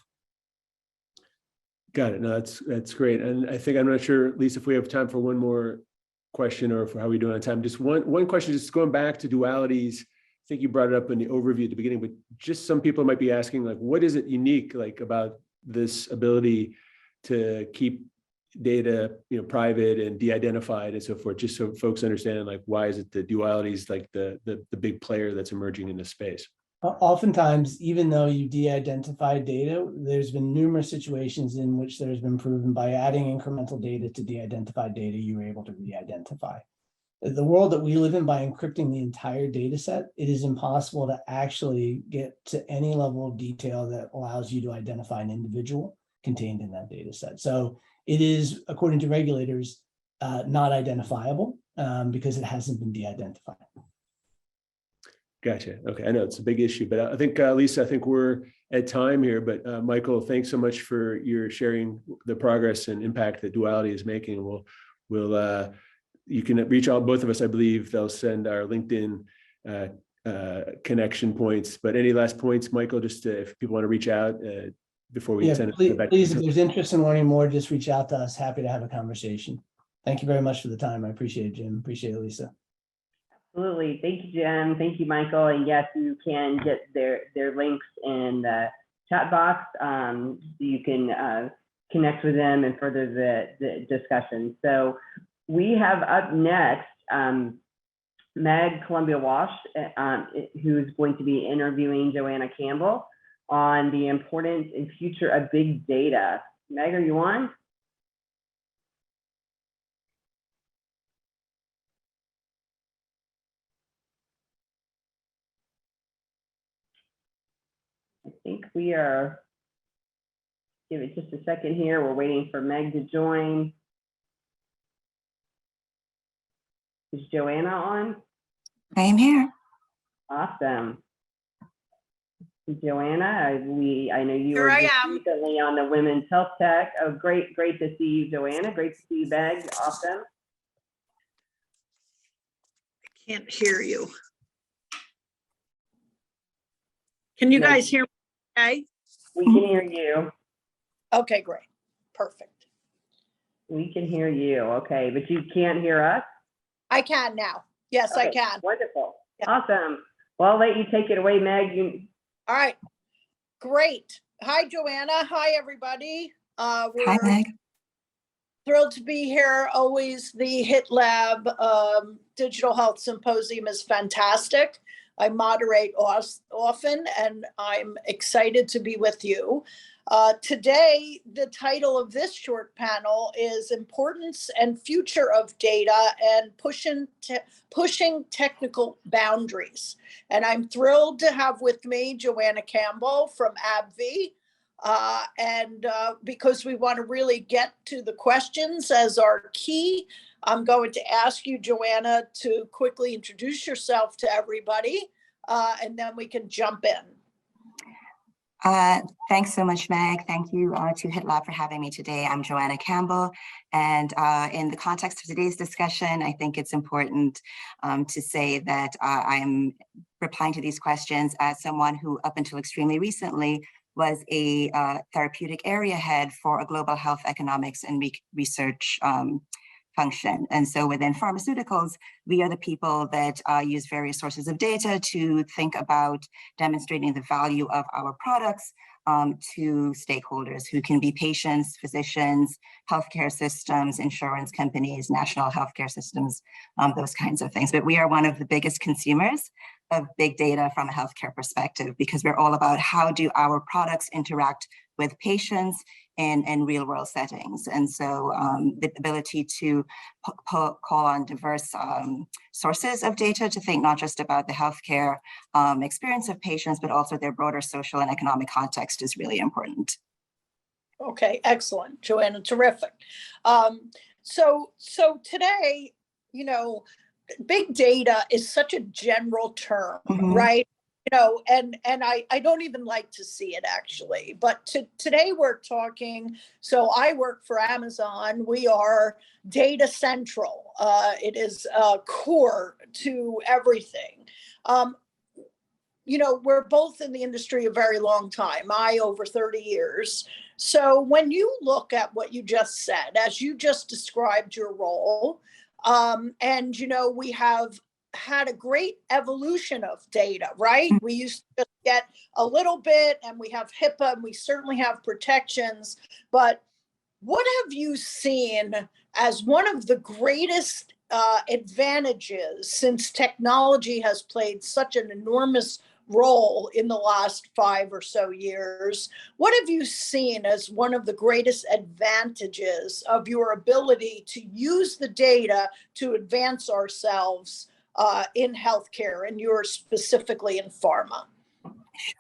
Got it. No, that's great. And I think, I'm not sure, Lisa, if we have time for one more question, or for how we do on time. Just one question, just going back to dualities. I think you brought it up in the overview at the beginning, but just some people might be asking, like, what is it unique, like, about this ability to keep data, private and de-identified and so forth, just so folks understand, like, why is it the dualities, like the big player that's emerging in this space? Oftentimes, even though you de-identify data, there's been numerous situations in which there's been proven, by adding incremental data to de-identified data, you were able to re-identify. The world that we live in, by encrypting the entire data set, it is impossible to actually get to any level of detail that allows you to identify an individual contained in that data set. So it is, according to regulators, not identifiable because it hasn't been de-identified. Gotcha. Okay, I know it's a big issue, but I think, Lisa, I think we're at time here, but Michael, thanks so much for your sharing the progress and impact that Duality is making. You can reach out, both of us, I believe. They'll send our LinkedIn connection points, but any last points, Michael, just if people want to reach out before we send it back. Please, if there's interest in learning more, just reach out to us. Happy to have a conversation. Thank you very much for the time. I appreciate it, Jim. Appreciate it, Lisa. Absolutely. Thank you, Jim. Thank you, Michael. And yes, you can get their links in the chat box. You can connect with them and further the discussion. So we have up next Meg Columbia-Walsh, who's going to be interviewing Joanna Campbell on the importance and future of big data. Meg, are you on? I think we are, give it just a second here. We're waiting for Meg to join. Is Joanna on? I am here. Awesome. Joanna, I know you were just recently on the Women's Health Tech. Oh, great to see you, Joanna. Great to see you, Meg. Awesome. I can't hear you. Can you guys hear me okay? We can hear you. Okay, great. Perfect. We can hear you. Okay, but you can't hear us? I can now. Yes, okay, I can. Wonderful. Yeah. Awesome. Well, I'll let you take it away, Meg. All right. Great. Hi, Joanna. Hi, everybody. Hi, Meg. Thrilled to be here. Always the HITLAB Digital Health Symposium is fantastic. I moderate often, and I'm excited to be with you. Today, the title of this short panel is Importance and Future of Data and Pushing Technical Boundaries. And I'm thrilled to have with me Joanna Campbell from AbbVie. Because we want to really get to the questions as our key, I'm going to ask you, Joanna, to quickly introduce yourself to everybody, and then we can jump in. Thanks so much, Meg. Thank you to HITLAB for having me today. I'm Joanna Campbell, and in the context of today's discussion, I think it's important to say that I'm replying to these questions as someone who, up until extremely recently, was a therapeutic area head for a global health economics and research function. And so within pharmaceuticals, we are the people that use various sources of data to think about demonstrating the value of our products to stakeholders who can be patients, physicians, healthcare systems, insurance companies, national healthcare systems, those kinds of things. But we are one of the biggest consumers of big data from a healthcare perspective, because we're all about how do our products interact with patients in real world settings. And so the ability to call on diverse sources of data to think not just about the healthcare experience of patients, but also their broader social and economic context is really important. Okay, excellent, Joanna, terrific. So today, you know, big data is such a general term, right? You know, and I don't even like to see it actually, but today we're talking, so I work for Amazon. We are data central. It is core to everything. You know, we're both in the industry a very long time, I over 30 years. So when you look at what you just said, as you just described your role, and, you know, we have had a great evolution of data, right? We used to just get a little bit, and we have HIPAA, and we certainly have protections. But what have you seen as one of the greatest advantages, since technology has played such an enormous role in the last 5 or so years? What have you seen as one of the greatest advantages of your ability to use the data to advance ourselves in healthcare, and yours specifically in pharma?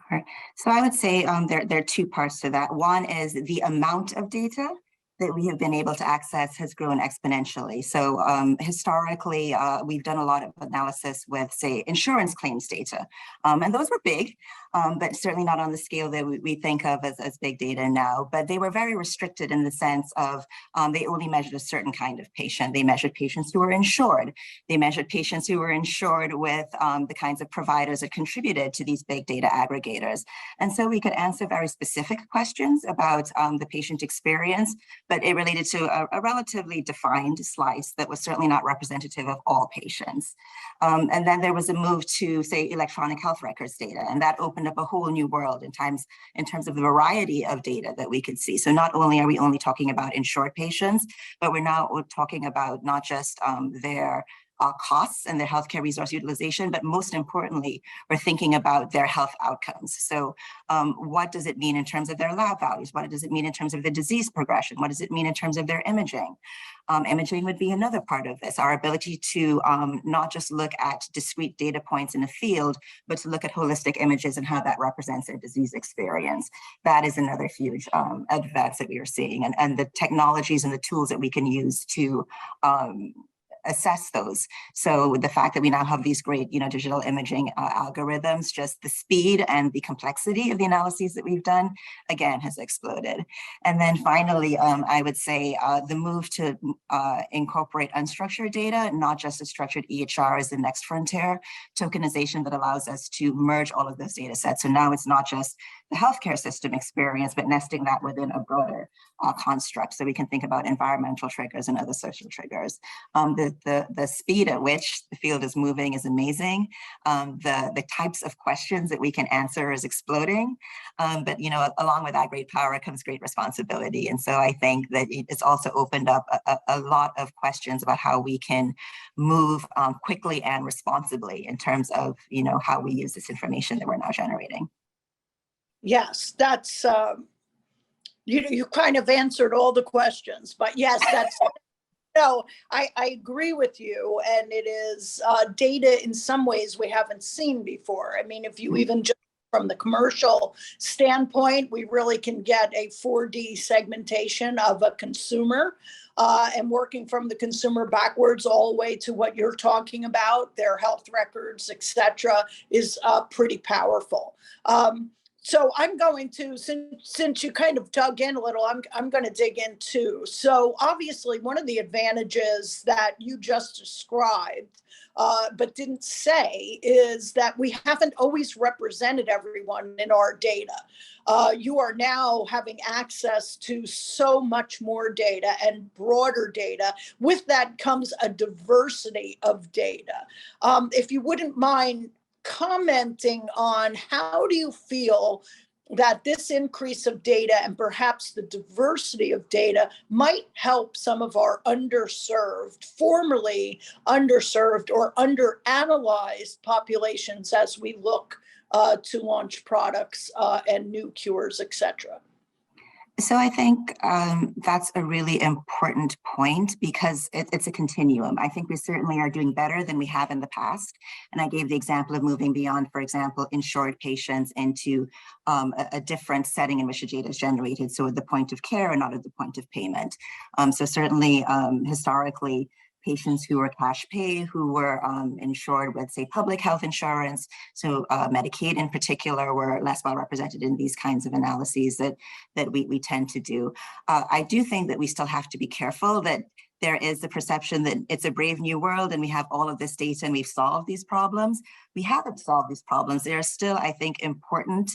Sure. So I would say there are two parts to that. One is the amount of data that we have been able to access has grown exponentially. So historically, we've done a lot of analysis with, say, insurance claims data. And those were big, but certainly not on the scale that we think of as big data now. But they were very restricted in the sense of they only measured a certain kind of patient. They measured patients who were insured. They measured patients who were insured with the kinds of providers that contributed to these big data aggregators. And so we could answer very specific questions about the patient experience, but it related to a relatively defined slice that was certainly not representative of all patients. And then there was a move to, say, electronic health records data, and that opened up a whole new world in terms of the variety of data that we could see. So not only are we only talking about insured patients, but we're now talking about not just their costs and their healthcare resource utilization, but most importantly, we're thinking about their health outcomes. So what does it mean in terms of their lab values? What does it mean in terms of the disease progression? What does it mean in terms of their imaging? Imaging would be another part of this, our ability to not just look at discrete data points in a field, but to look at holistic images and how that represents their disease experience. That is another huge advance that we are seeing, and the technologies and the tools that we can use to assess those. So the fact that we now have these great, digital imaging algorithms, just the speed and the complexity of the analyses that we've done, again, has exploded. And then finally, I would say the move to incorporate unstructured data, not just a structured EHR, is the next frontier. Tokenization that allows us to merge all of those data sets. So now it's not just the healthcare system experience, but nesting that within a broader construct. So we can think about environmental triggers and other social triggers. The speed at which the field is moving is amazing. The types of questions that we can answer is exploding. But along with that great power comes great responsibility. And so I think that it's also opened up a lot of questions about how we can move quickly and responsibly in terms of how we use this information that we're now generating. Yes, that's you kind of answered all the questions, but yes, that's I agree with you, and it is data in some ways we haven't seen before. I mean, if you even just from the commercial standpoint, we really can get a 4D segmentation of a consumer, and working from the consumer backwards all the way to what you're talking about, their health records, etc., is pretty powerful. So I'm going to, since you kind of dug in a little, I'm going to dig in too. So obviously, one of the advantages that you just described, but didn't say, is that we haven't always represented everyone in our data. You are now having access to so much more data and broader data. With that comes a diversity of data. If you wouldn't mind commenting on how do you feel that this increase of data and perhaps the diversity of data might help some of our underserved, formerly underserved or underanalyzed populations as we look to launch products and new cures, et cetera? So I think that's a really important point because it's a continuum. I think we certainly are doing better than we have in the past. And I gave the example of moving beyond, for example, insured patients into a different setting in which the data is generated. So at the point of care and not at the point of payment. So certainly historically, patients who were cash pay, who were insured with, say, public health insurance, so Medicaid in particular, were less well represented in these kinds of analyses that we tend to do. I do think that we still have to be careful that there is the perception that it's a brave new world and we have all of this data and we've solved these problems. We haven't solved these problems. There are still, I think, important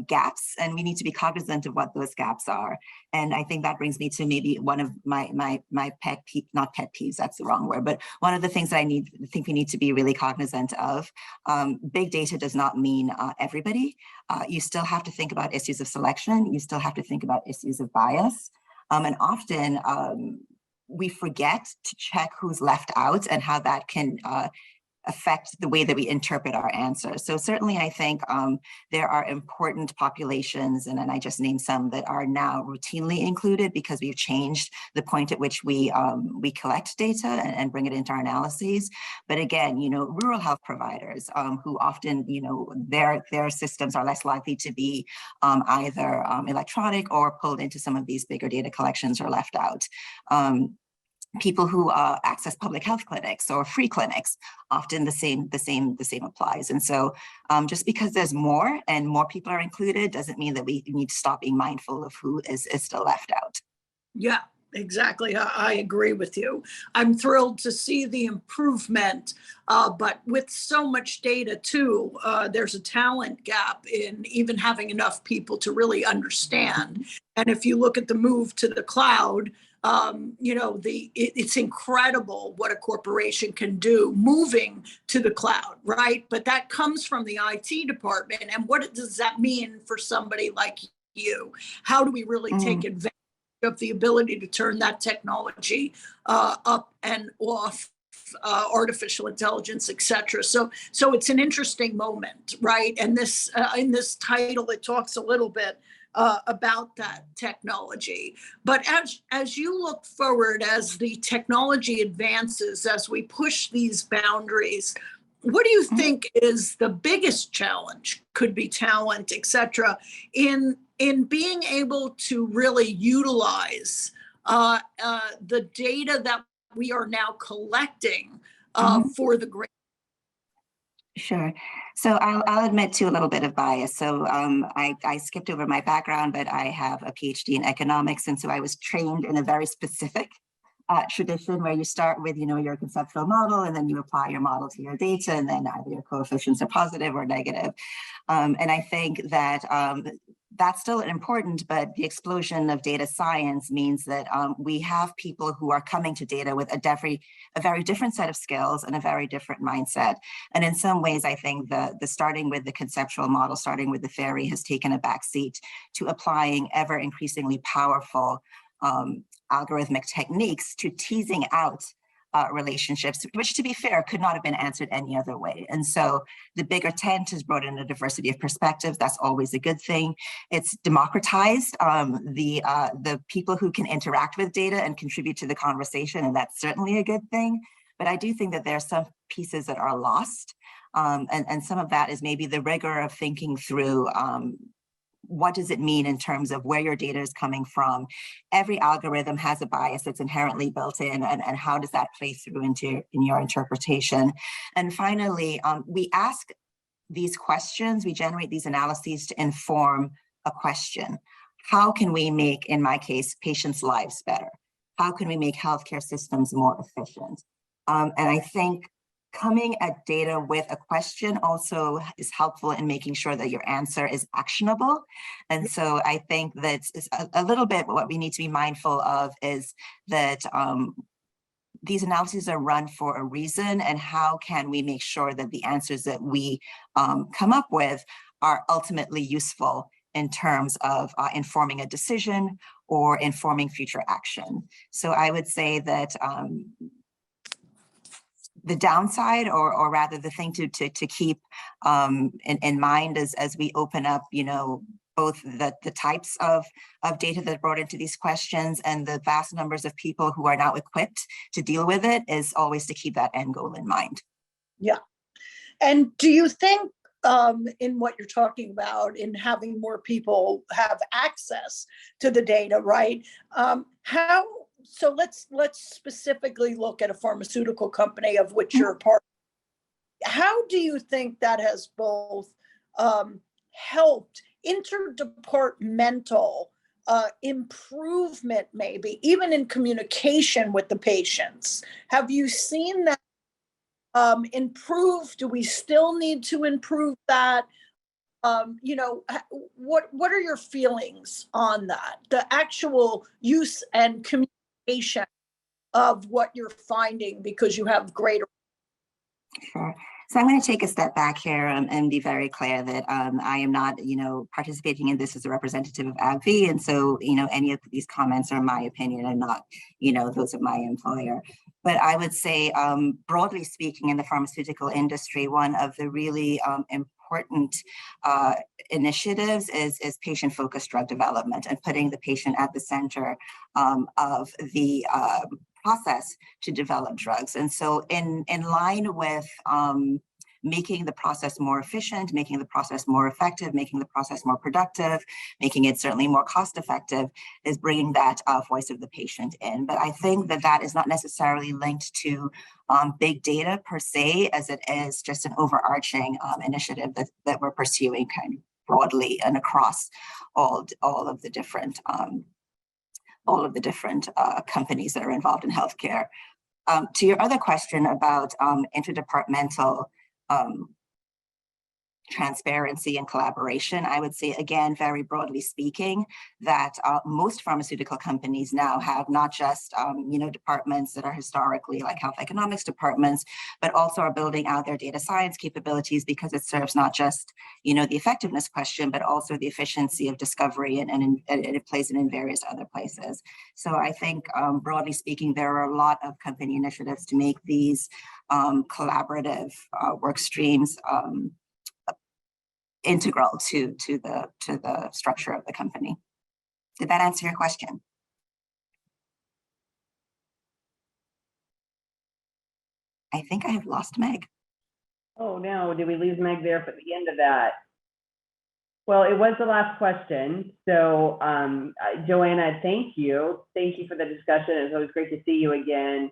gaps, and we need to be cognizant of what those gaps are. And I think that brings me to maybe one of my pet peeve, not pet peeves, that's the wrong word, but one of the things that I think we need to be really cognizant of. Big data does not mean everybody. You still have to think about issues of selection. You still have to think about issues of bias. And often, we forget to check who's left out and how that can affect the way that we interpret our answers. So certainly I think there are important populations, and I just named some that are now routinely included because we've changed the point at which we collect data and bring it into our analyses. But again, rural health providers who often, their systems are less likely to be either electronic or pulled into some of these bigger data collections or left out. People who access public health clinics or free clinics, often the same applies. And so just because there's more and more people are included doesn't mean that we need to stop being mindful of who is still left out. Yeah, exactly. I agree with you. I'm thrilled to see the improvement, but with so much data too, there's a talent gap in even having enough people to really understand. And if you look at the move to the cloud, it's incredible what a corporation can do moving to the cloud, right? But that comes from the IT department. And what does that mean for somebody like you? How do we really take advantage of the ability to turn that technology up and off, artificial intelligence, et cetera? So it's an interesting moment, right? And this in this title, it talks a little bit about that technology. But as you look forward, as the technology advances, as we push these boundaries, what do you think is the biggest challenge? Could be talent, et cetera, in being able to really utilize the data that we are now collecting for the great. Sure. So I'll admit to a little bit of bias. So I skipped over my background, but I have a PhD in economics. And so I was trained in a very specific tradition where you start with, your conceptual model, and then you apply your model to your data, and then either your coefficients are positive or negative. And I think that that's still important, but the explosion of data science means that we have people who are coming to data with a very different set of skills and a very different mindset. And in some ways, I think the starting with the conceptual model, starting with the theory, has taken a backseat to applying ever increasingly powerful algorithmic techniques to teasing out relationships, which, to be fair, could not have been answered any other way. And so the bigger tent has brought in a diversity of perspectives. That's always a good thing. It's democratized the people who can interact with data and contribute to the conversation, and that's certainly a good thing. But I do think that there are some pieces that are lost, and some of that is maybe the rigor of thinking through what does it mean in terms of where your data is coming from? Every algorithm has a bias that's inherently built in, and how does that play through in your interpretation? And finally, we ask these questions, we generate these analyses to inform a question. How can we make, in my case, patients' lives better? How can we make healthcare systems more efficient? And I think coming at data with a question also is helpful in making sure that your answer is actionable. And so I think that a little bit what we need to be mindful of is that these analyses are run for a reason, and how can we make sure that the answers that we come up with are ultimately useful in terms of informing a decision or informing future action. So I would say that the downside, or rather the thing to keep in mind as we open up, both the types of data that are brought into these questions and the vast numbers of people who are now equipped to deal with it, is always to keep that end goal in mind. Yeah. And do you think in what you're talking about, in having more people have access to the data, right? So let's specifically look at a pharmaceutical company of which you're a part. How do you think that has both helped interdepartmental improvement, maybe even in communication with the patients? Have you seen that improve? Do we still need to improve that? What are your feelings on that? The actual use and communication of what you're finding, because you have greater. Sure. So I'm going to take a step back here and be very clear that I am not, participating in this as a representative of AbbVie. And so, any of these comments are my opinion and not, those of my employer. But I would say, broadly speaking, in the pharmaceutical industry, one of the really important initiatives is patient-focused drug development and putting the patient at the center of the process to develop drugs. And so in line with making the process more efficient, making the process more effective, making the process more productive, making it certainly more cost effective, is bringing that voice of the patient in. But I think that is not necessarily linked to big data per se, as it is just an overarching initiative that we're pursuing kind of broadly and across all of the different companies that are involved in healthcare. To your other question about interdepartmental transparency and collaboration, I would say, again, very broadly speaking, that most pharmaceutical companies now have not just, departments that are historically like health economics departments, but also are building out their data science capabilities, because it serves not just, the effectiveness question, but also the efficiency of discovery, and it plays in various other places. So I think, broadly speaking, there are a lot of company initiatives to make these collaborative work streams integral to the structure of the company. Did that answer your question? I think I have lost Meg. Oh no, did we lose Meg there for the end of that? Well, it was the last question. So Joanna, thank you. Thank you for the discussion. It's always great to see you again.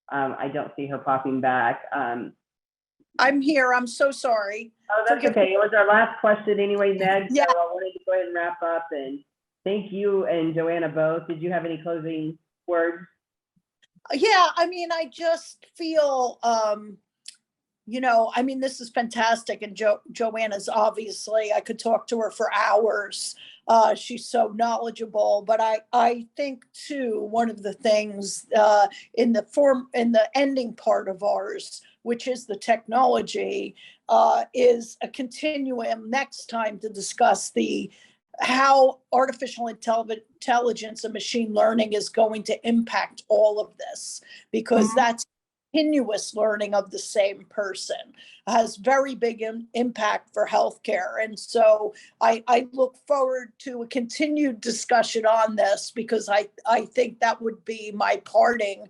I don't see her popping back. I'm here. I'm so sorry. Oh, that's okay. It was our last question anyway, Meg. Yeah. So I wanted to go ahead and wrap up, and thank you and Joanna both. Did you have any closing words? Yeah, I just feel, this is fantastic. And Joanna's obviously, I could talk to her for hours. She's so knowledgeable, but I think too, one of the things in the ending part of ours, which is the technology, is a continuum next time to discuss how artificial intelligence and machine learning is going to impact all of this, because that's continuous learning of the same person has very big impact for healthcare. And so I look forward to a continued discussion on this, because I think that would be my parting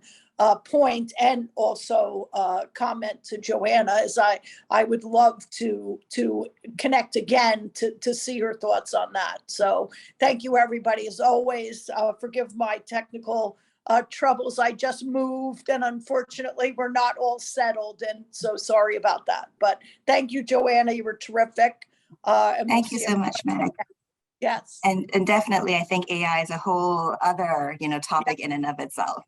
point, and also comment to Joanna, is I would love to connect again to see her thoughts on that. So thank you, everybody. As always, forgive my technical troubles. I just moved and unfortunately we're not all settled, and so sorry about that. But thank you, Joanna, you were terrific. And we'll Thank you see so much, Meg. Yes. And definitely, I think AI is a whole other, topic in and of itself.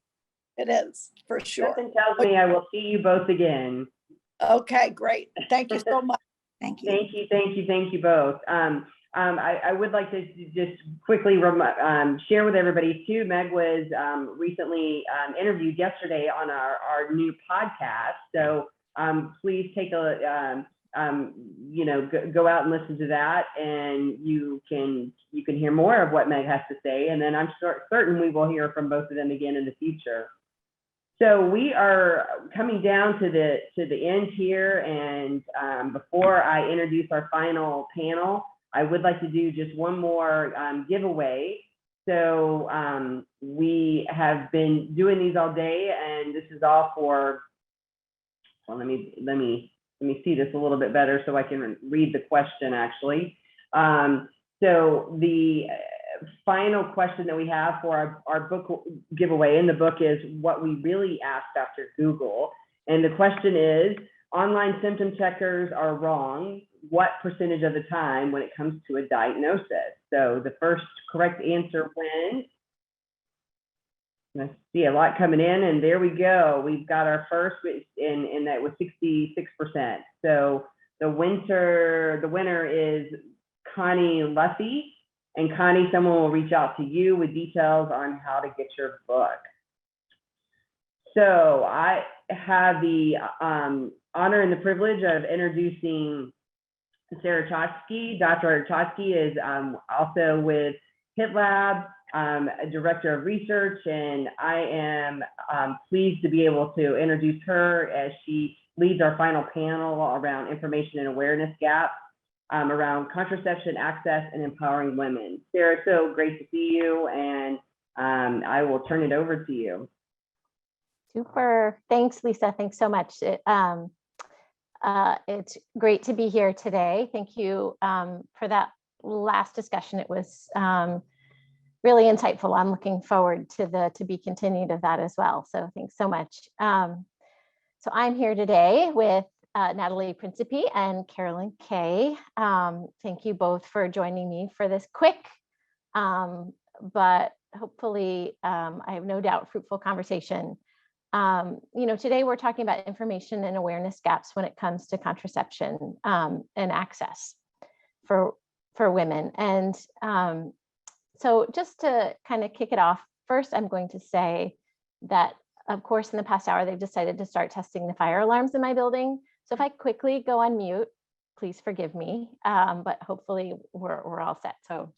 It is, for sure. Something tells me I will see you both again. Okay, great. Thank you so much. Thank you. Thank you both. I would like to just quickly share with everybody too. Meg was recently interviewed yesterday on our new podcast. So please take a go out and listen to that, and you can hear more of what Meg has to say. And then I'm certain we will hear from both of them again in the future. So we are coming down to the end here, and before I introduce our final panel, I would like to do just one more giveaway. So we have been doing these all day, and this is all for. Well, let me see this a little bit better so I can read the question actually. So the final question that we have for our book giveaway in the book is what we really asked Dr. Google. And the question is, online symptom checkers are wrong. What percentage of the time when it comes to a diagnosis? So the first correct answer wins. I see a lot coming in, and there we go. We've got our first, and that was 66%. So the winner is Connie Luffy. And Connie, someone will reach out to you with details on how to get your book. So I have the honor and the privilege of introducing Sarah Chotsky. Dr. Chotsky is also with HITLAB, a director of research, and I am pleased to be able to introduce her as she leads our final panel around information and awareness gaps around contraception access and empowering women. Sarah, so great to see you, and I will turn it over to you. Super. Thanks, Lisa. Thanks so much. It's great to be here today. Thank you for that last discussion. It was really insightful. I'm looking forward to be continued of that as well. So thanks so much. So I'm here today with Natalie Principe and Carolyn Kay. Thank you both for joining me for this quick, but hopefully, I have no doubt, fruitful conversation. Today we're talking about information and awareness gaps when it comes to contraception and access for women. And so just to kind of kick it off, first, I'm going to say that, of course, in the past hour, they've decided to start testing the fire alarms in my building. So if I quickly go on mute, please forgive me, but hopefully we're all set. So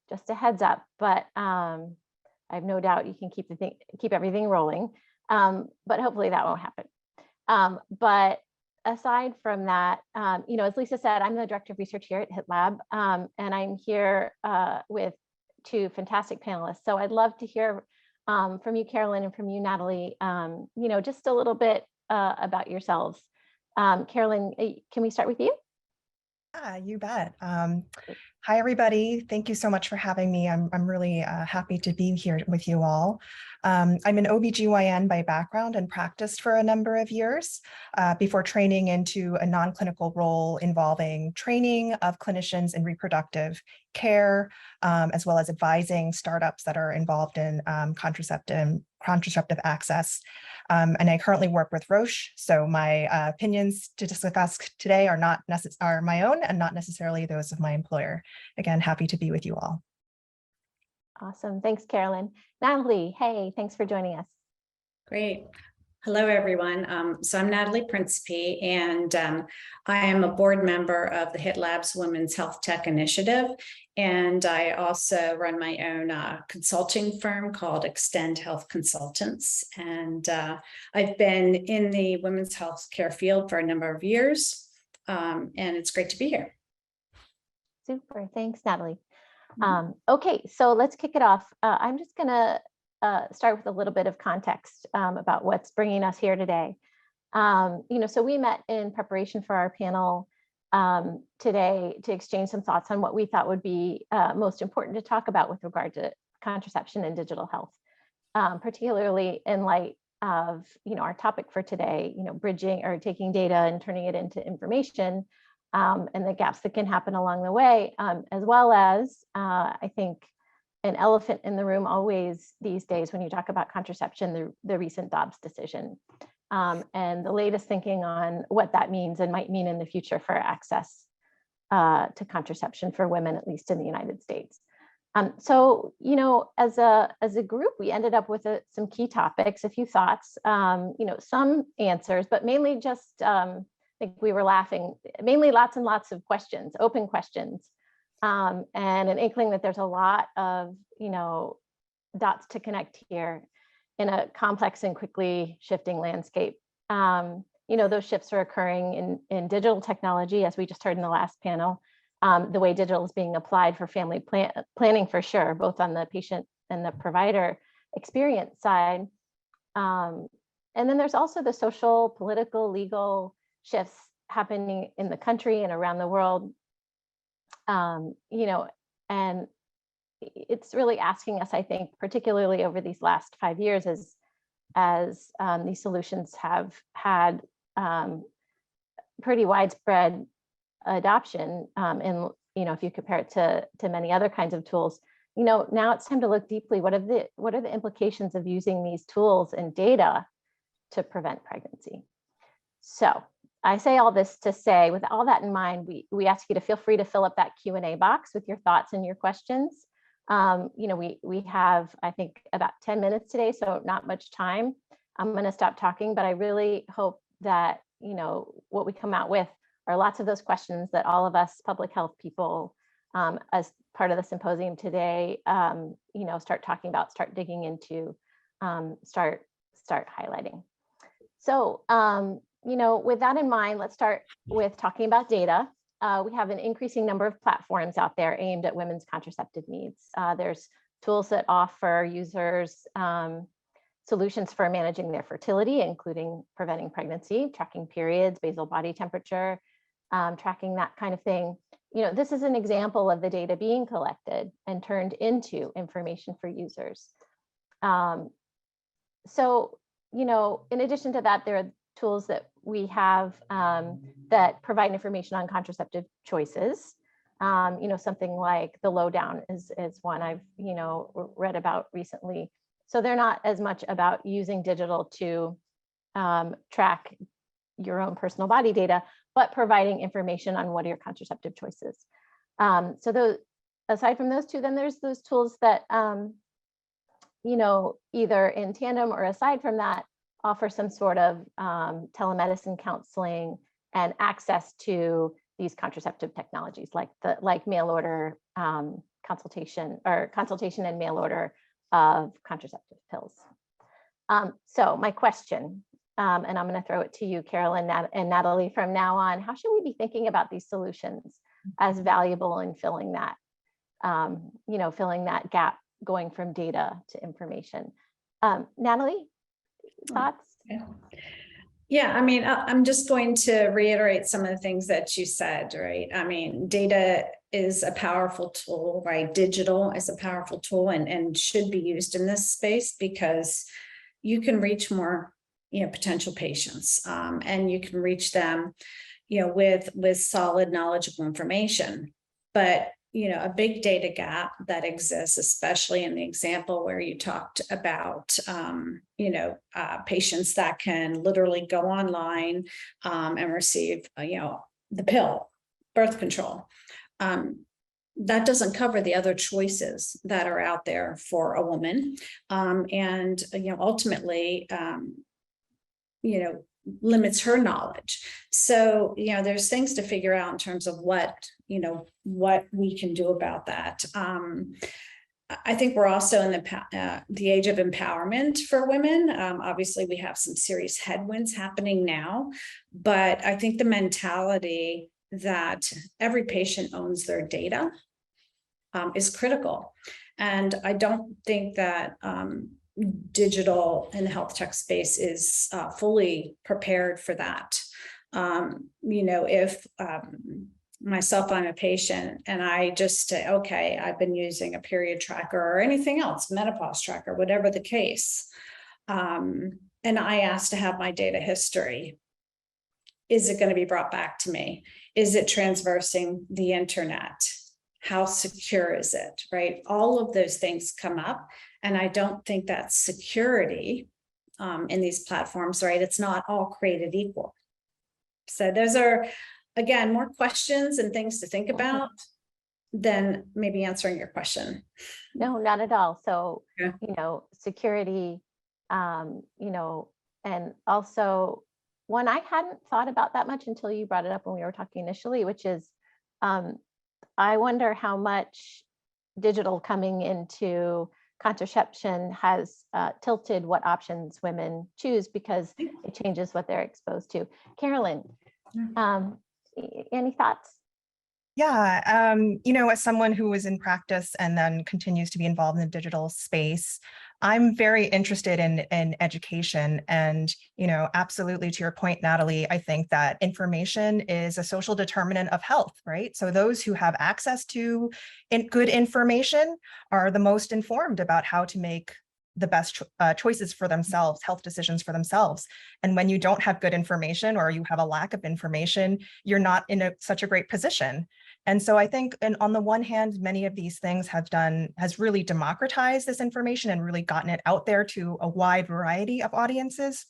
just a heads up, but I have no doubt you can keep everything rolling, but hopefully that won't happen. But aside from that, as Lisa said, I'm the director of research here at HITLAB, and I'm here with two fantastic panelists. So I'd love to hear from you, Carolyn, and from you, Natalie, just a little bit about yourselves. Carolyn, can we start with you? You bet. Hi, everybody. Thank you so much for having me. I'm really happy to be here with you all. I'm an OBGYN by background and practiced for a number of years before training into a non-clinical role involving training of clinicians in reproductive care, as well as advising startups that are involved in contraceptive access. And I currently work with Roche, so my opinions to discuss today are my own and not necessarily those of my employer. Again, happy to be with you all. Awesome. Thanks, Carolyn. Natalie, hey, thanks for joining us. Great. Hello, everyone. So I'm Natalie Principe, and I am a board member of the HITLAB's Women's Health Tech Initiative. And I also run my own consulting firm called Extend Health Consultants. And I've been in the women's health care field for a number of years, and it's great to be here. Super. Thanks, Natalie. Okay, so let's kick it off. I'm just going to start with a little bit of context about what's bringing us here today. So we met in preparation for our panel today to exchange some thoughts on what we thought would be most important to talk about with regard to contraception and digital health. particularly in light of, our topic for today, bridging or taking data and turning it into information, and the gaps that can happen along the way, as well as, I think, an elephant in the room always these days when you talk about contraception, the recent Dobbs decision, and the latest thinking on what that means and might mean in the future for access to contraception for women, at least in the United States. So, as a group, we ended up with some key topics, a few thoughts, some answers, but mainly just, I think we were laughing, mainly lots and lots of questions, open questions, and an inkling that there's a lot of, dots to connect here in a complex and quickly shifting landscape. Those shifts are occurring in digital technology, as we just heard in the last panel. The way digital is being applied for family planning, for sure, both on the patient and the provider experience side. And then there's also the social, political, legal shifts happening in the country and around the world. And it's really asking us, I think, particularly over these last 5 years, as these solutions have had pretty widespread adoption, and if you compare it to many other kinds of tools, now it's time to look deeply. What are the implications of using these tools and data to prevent pregnancy? So I say all this to say, with all that in mind, we ask you to feel free to fill up that Q&A box with your thoughts and your questions. We have, I think, about 10 minutes today, so not much time. I'm going to stop talking, but I really hope that what we come out with are lots of those questions that all of us public health people, as part of the symposium today, start talking about, start digging into, start highlighting. So, with that in mind, let's start with talking about data. We have an increasing number of platforms out there aimed at women's contraceptive needs. There's tools that offer users solutions for managing their fertility, including preventing pregnancy, tracking periods, basal body temperature, tracking that kind of thing. This is an example of the data being collected and turned into information for users. So, in addition to that, there are tools that we have that provide information on contraceptive choices. Something like the Lowdown is one I've read about recently. So they're not as much about using digital to track your own personal body data, but providing information on what are your contraceptive choices. So those, aside from those two, then there's those tools that either in tandem or aside from that, offer some sort of telemedicine counseling and access to these contraceptive technologies, like mail order consultation and mail order of contraceptive pills. So my question, and I'm going to throw it to you, Carolyn and Natalie, from now on, how should we be thinking about these solutions as valuable in filling that, filling that gap, going from data to information? Natalie, thoughts? Yeah, I mean, I'm just going to reiterate some of the things that you said, right? I mean, data is a powerful tool, right? Digital is a powerful tool and should be used in this space because you can reach more, potential patients, and you can reach them, with solid, knowledgeable information. But a big data gap that exists, especially in the example where you talked about, patients that can literally go online and receive, the pill, birth control. That doesn't cover the other choices that are out there for a woman. And, ultimately, limits her knowledge. So, there's things to figure out in terms of what we can do about that. I think we're also in the age of empowerment for women. Obviously, we have some serious headwinds happening now, but I think the mentality that every patient owns their data is critical. And I don't think that digital in the health tech space is fully prepared for that. If myself, I'm a patient, and I just say, okay, I've been using a period tracker or anything else, menopause tracker, whatever the case. And I ask to have my data history. Is it going to be brought back to me? Is it transversing the internet? How secure is it, right? All of those things come up. And I don't think that security in these platforms, right? It's not all created equal. So those are, again, more questions and things to think about than maybe answering your question. No, not at all. So, Yeah. Security, and also one I hadn't thought about that much until you brought it up when we were talking initially, which is, I wonder how much digital coming into contraception has tilted what options women choose, because it changes what they're exposed to. Carolyn, any thoughts? Yeah, as someone who was in practice and then continues to be involved in the digital space, I'm very interested in education. And, absolutely to your point, Natalie, I think that information is a social determinant of health, right? So those who have access to good information are the most informed about how to make the best choices for themselves, health decisions for themselves. And when you don't have good information, or you have a lack of information, you're not in such a great position. And so I think, and on the one hand, many of these things has really democratized this information and really gotten it out there to a wide variety of audiences,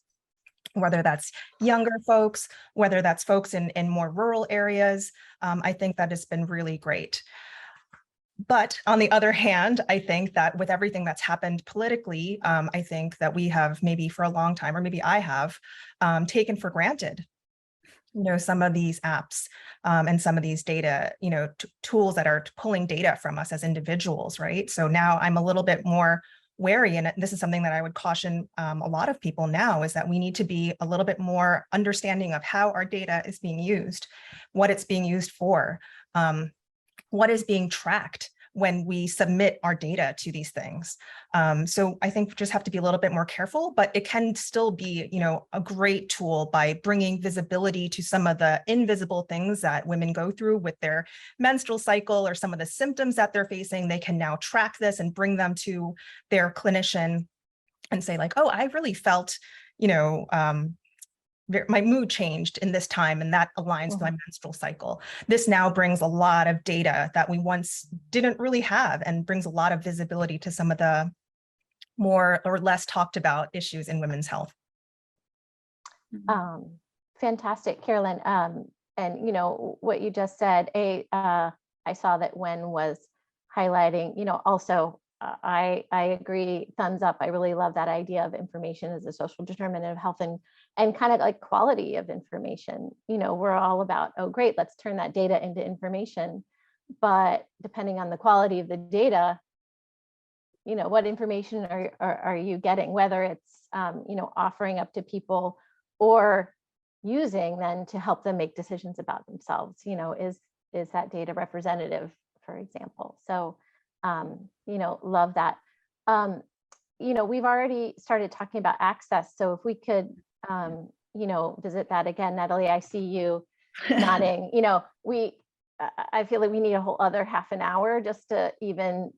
whether that's younger folks, whether that's folks in more rural areas. I think that has been really great. But on the other hand, I think that with everything that's happened politically, I think that we have maybe for a long time, or maybe I have, taken for granted, some of these apps and some of these data, tools that are pulling data from us as individuals, right? So now I'm a little bit more wary, and this is something that I would caution a lot of people now, is that we need to be a little bit more understanding of how our data is being used, what it's being used for, what is being tracked when we submit our data to these things. So I think we just have to be a little bit more careful, but it can still be, a great tool by bringing visibility to some of the invisible things that women go through with their menstrual cycle, or some of the symptoms that they're facing. They can now track this and bring them to their clinician and say like, oh, I really felt, my mood changed in this time, and that aligns with my menstrual cycle. This now brings a lot of data that we once didn't really have, and brings a lot of visibility to some of the more or less talked about issues in women's health. Fantastic, Carolyn. And what you just said, I saw that Wen was highlighting, also I agree, thumbs up. I really love that idea of information as a social determinant of health, and kind of like quality of information. We're all about, oh, great, let's turn that data into information. But depending on the quality of the data, what information are you getting, whether it's, offering up to people or using then to help them make decisions about themselves. Is that data representative, for example? So, love that. We've already started talking about access. So if we could, visit that again, Natalie, I see you nodding. I feel like we need a whole other half an hour just to even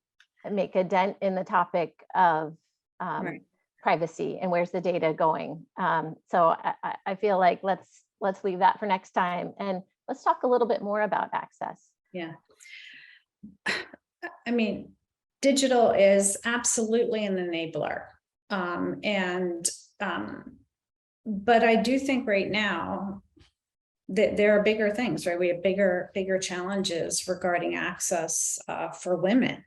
make a dent in the topic of privacy and where's the data going. So I feel like let's leave that for next time, and let's talk a little bit more about access. Yeah. I mean, digital is absolutely an enabler. But I do think right now that there are bigger things, right? We have bigger challenges regarding access for women,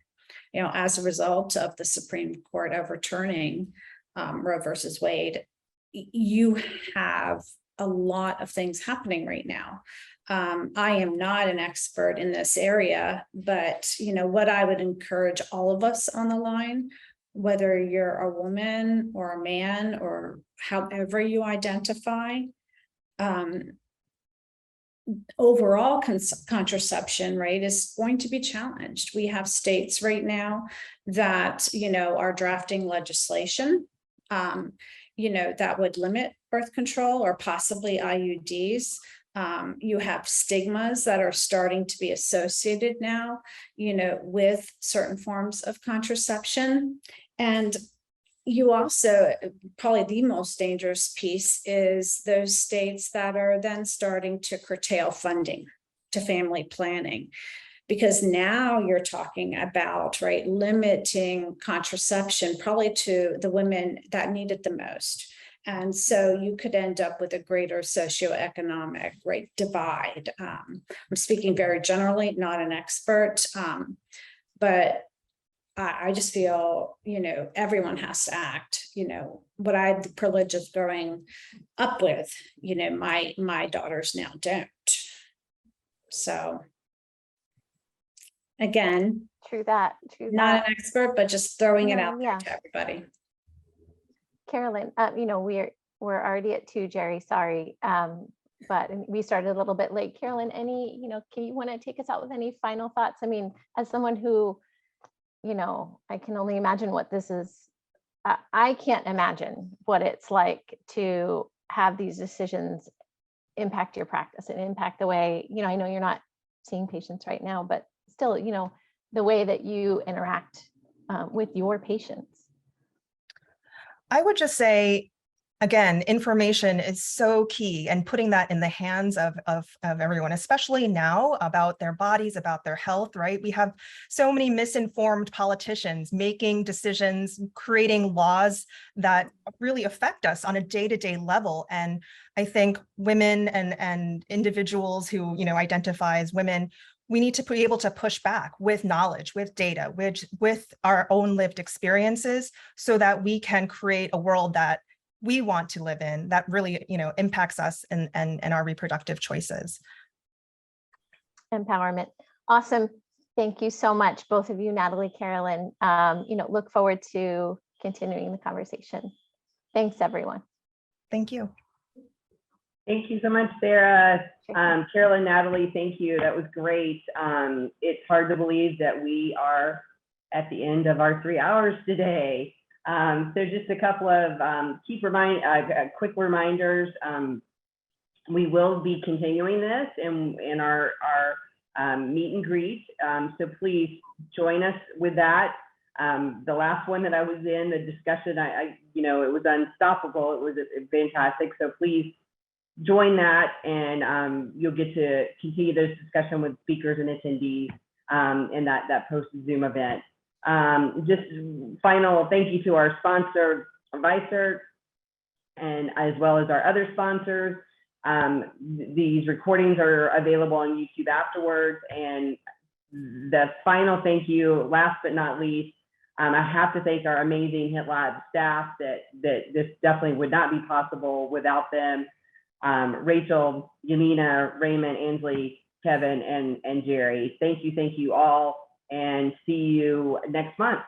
as a result of the Supreme Court overturning Roe versus Wade. You have a lot of things happening right now. I am not an expert in this area, but what I would encourage all of us on the line, whether you're a woman or a man or however you identify, overall contraception, right, is going to be challenged. We have states right now that, are drafting legislation, that would limit birth control or possibly IUDs. You have stigmas that are starting to be associated now, with certain forms of contraception. And you also, probably the most dangerous piece is those states that are then starting to curtail funding to family planning. Because now you're talking about, right, limiting contraception probably to the women that need it the most. And so you could end up with a greater socioeconomic, right, divide. I'm speaking very generally, not an expert, but I just feel, everyone has to act. What I had the privilege of growing up with, my daughters now don't. So again, True that. Not an expert, but just throwing it out there Yeah. to everybody. Carolyn, we're already at 2, Jerry, sorry. But we started a little bit late. Carolyn, can you want to take us out with any final thoughts? I mean, as someone who, I can only imagine what this is. I can't imagine what it's like to have these decisions impact your practice and impact the way, I know you're not seeing patients right now, but still, the way that you interact with your patients. I would just say, again, information is so key, and putting that in the hands of everyone, especially now, about their bodies, about their health, right? We have so many misinformed politicians making decisions, creating laws that really affect us on a day-to-day level. And I think women and individuals who, identify as women, we need to be able to push back with knowledge, with data, with our own lived experiences, so that we can create a world that we want to live in, that really, impacts us and our reproductive choices. Empowerment. Awesome. Thank you so much, both of you, Natalie, Carolyn. Look forward to continuing the conversation. Thanks, everyone. Thank you. Thank you so much, Sarah. Carolyn, Natalie, thank you. That was great. It's hard to believe that we are at the end of our 3 hours today. So just a couple of quick reminders. We will be continuing this in our meet and greet. So please join us with that. The last one that I was in, the discussion, it was unstoppable. It was fantastic. So please join that, and you'll get to continue this discussion with speakers and attendees in that post-Zoom event. Just final thank you to our sponsor, Vicert, and as well as our other sponsors. These recordings are available on YouTube afterwards. And the final thank you, last but not least, I have to thank our amazing HITLAB staff that this definitely would not be possible without them. Rachel, Yelena, Raymond, Ansley, Kevin, and Jerry. Thank you all, and see you next month.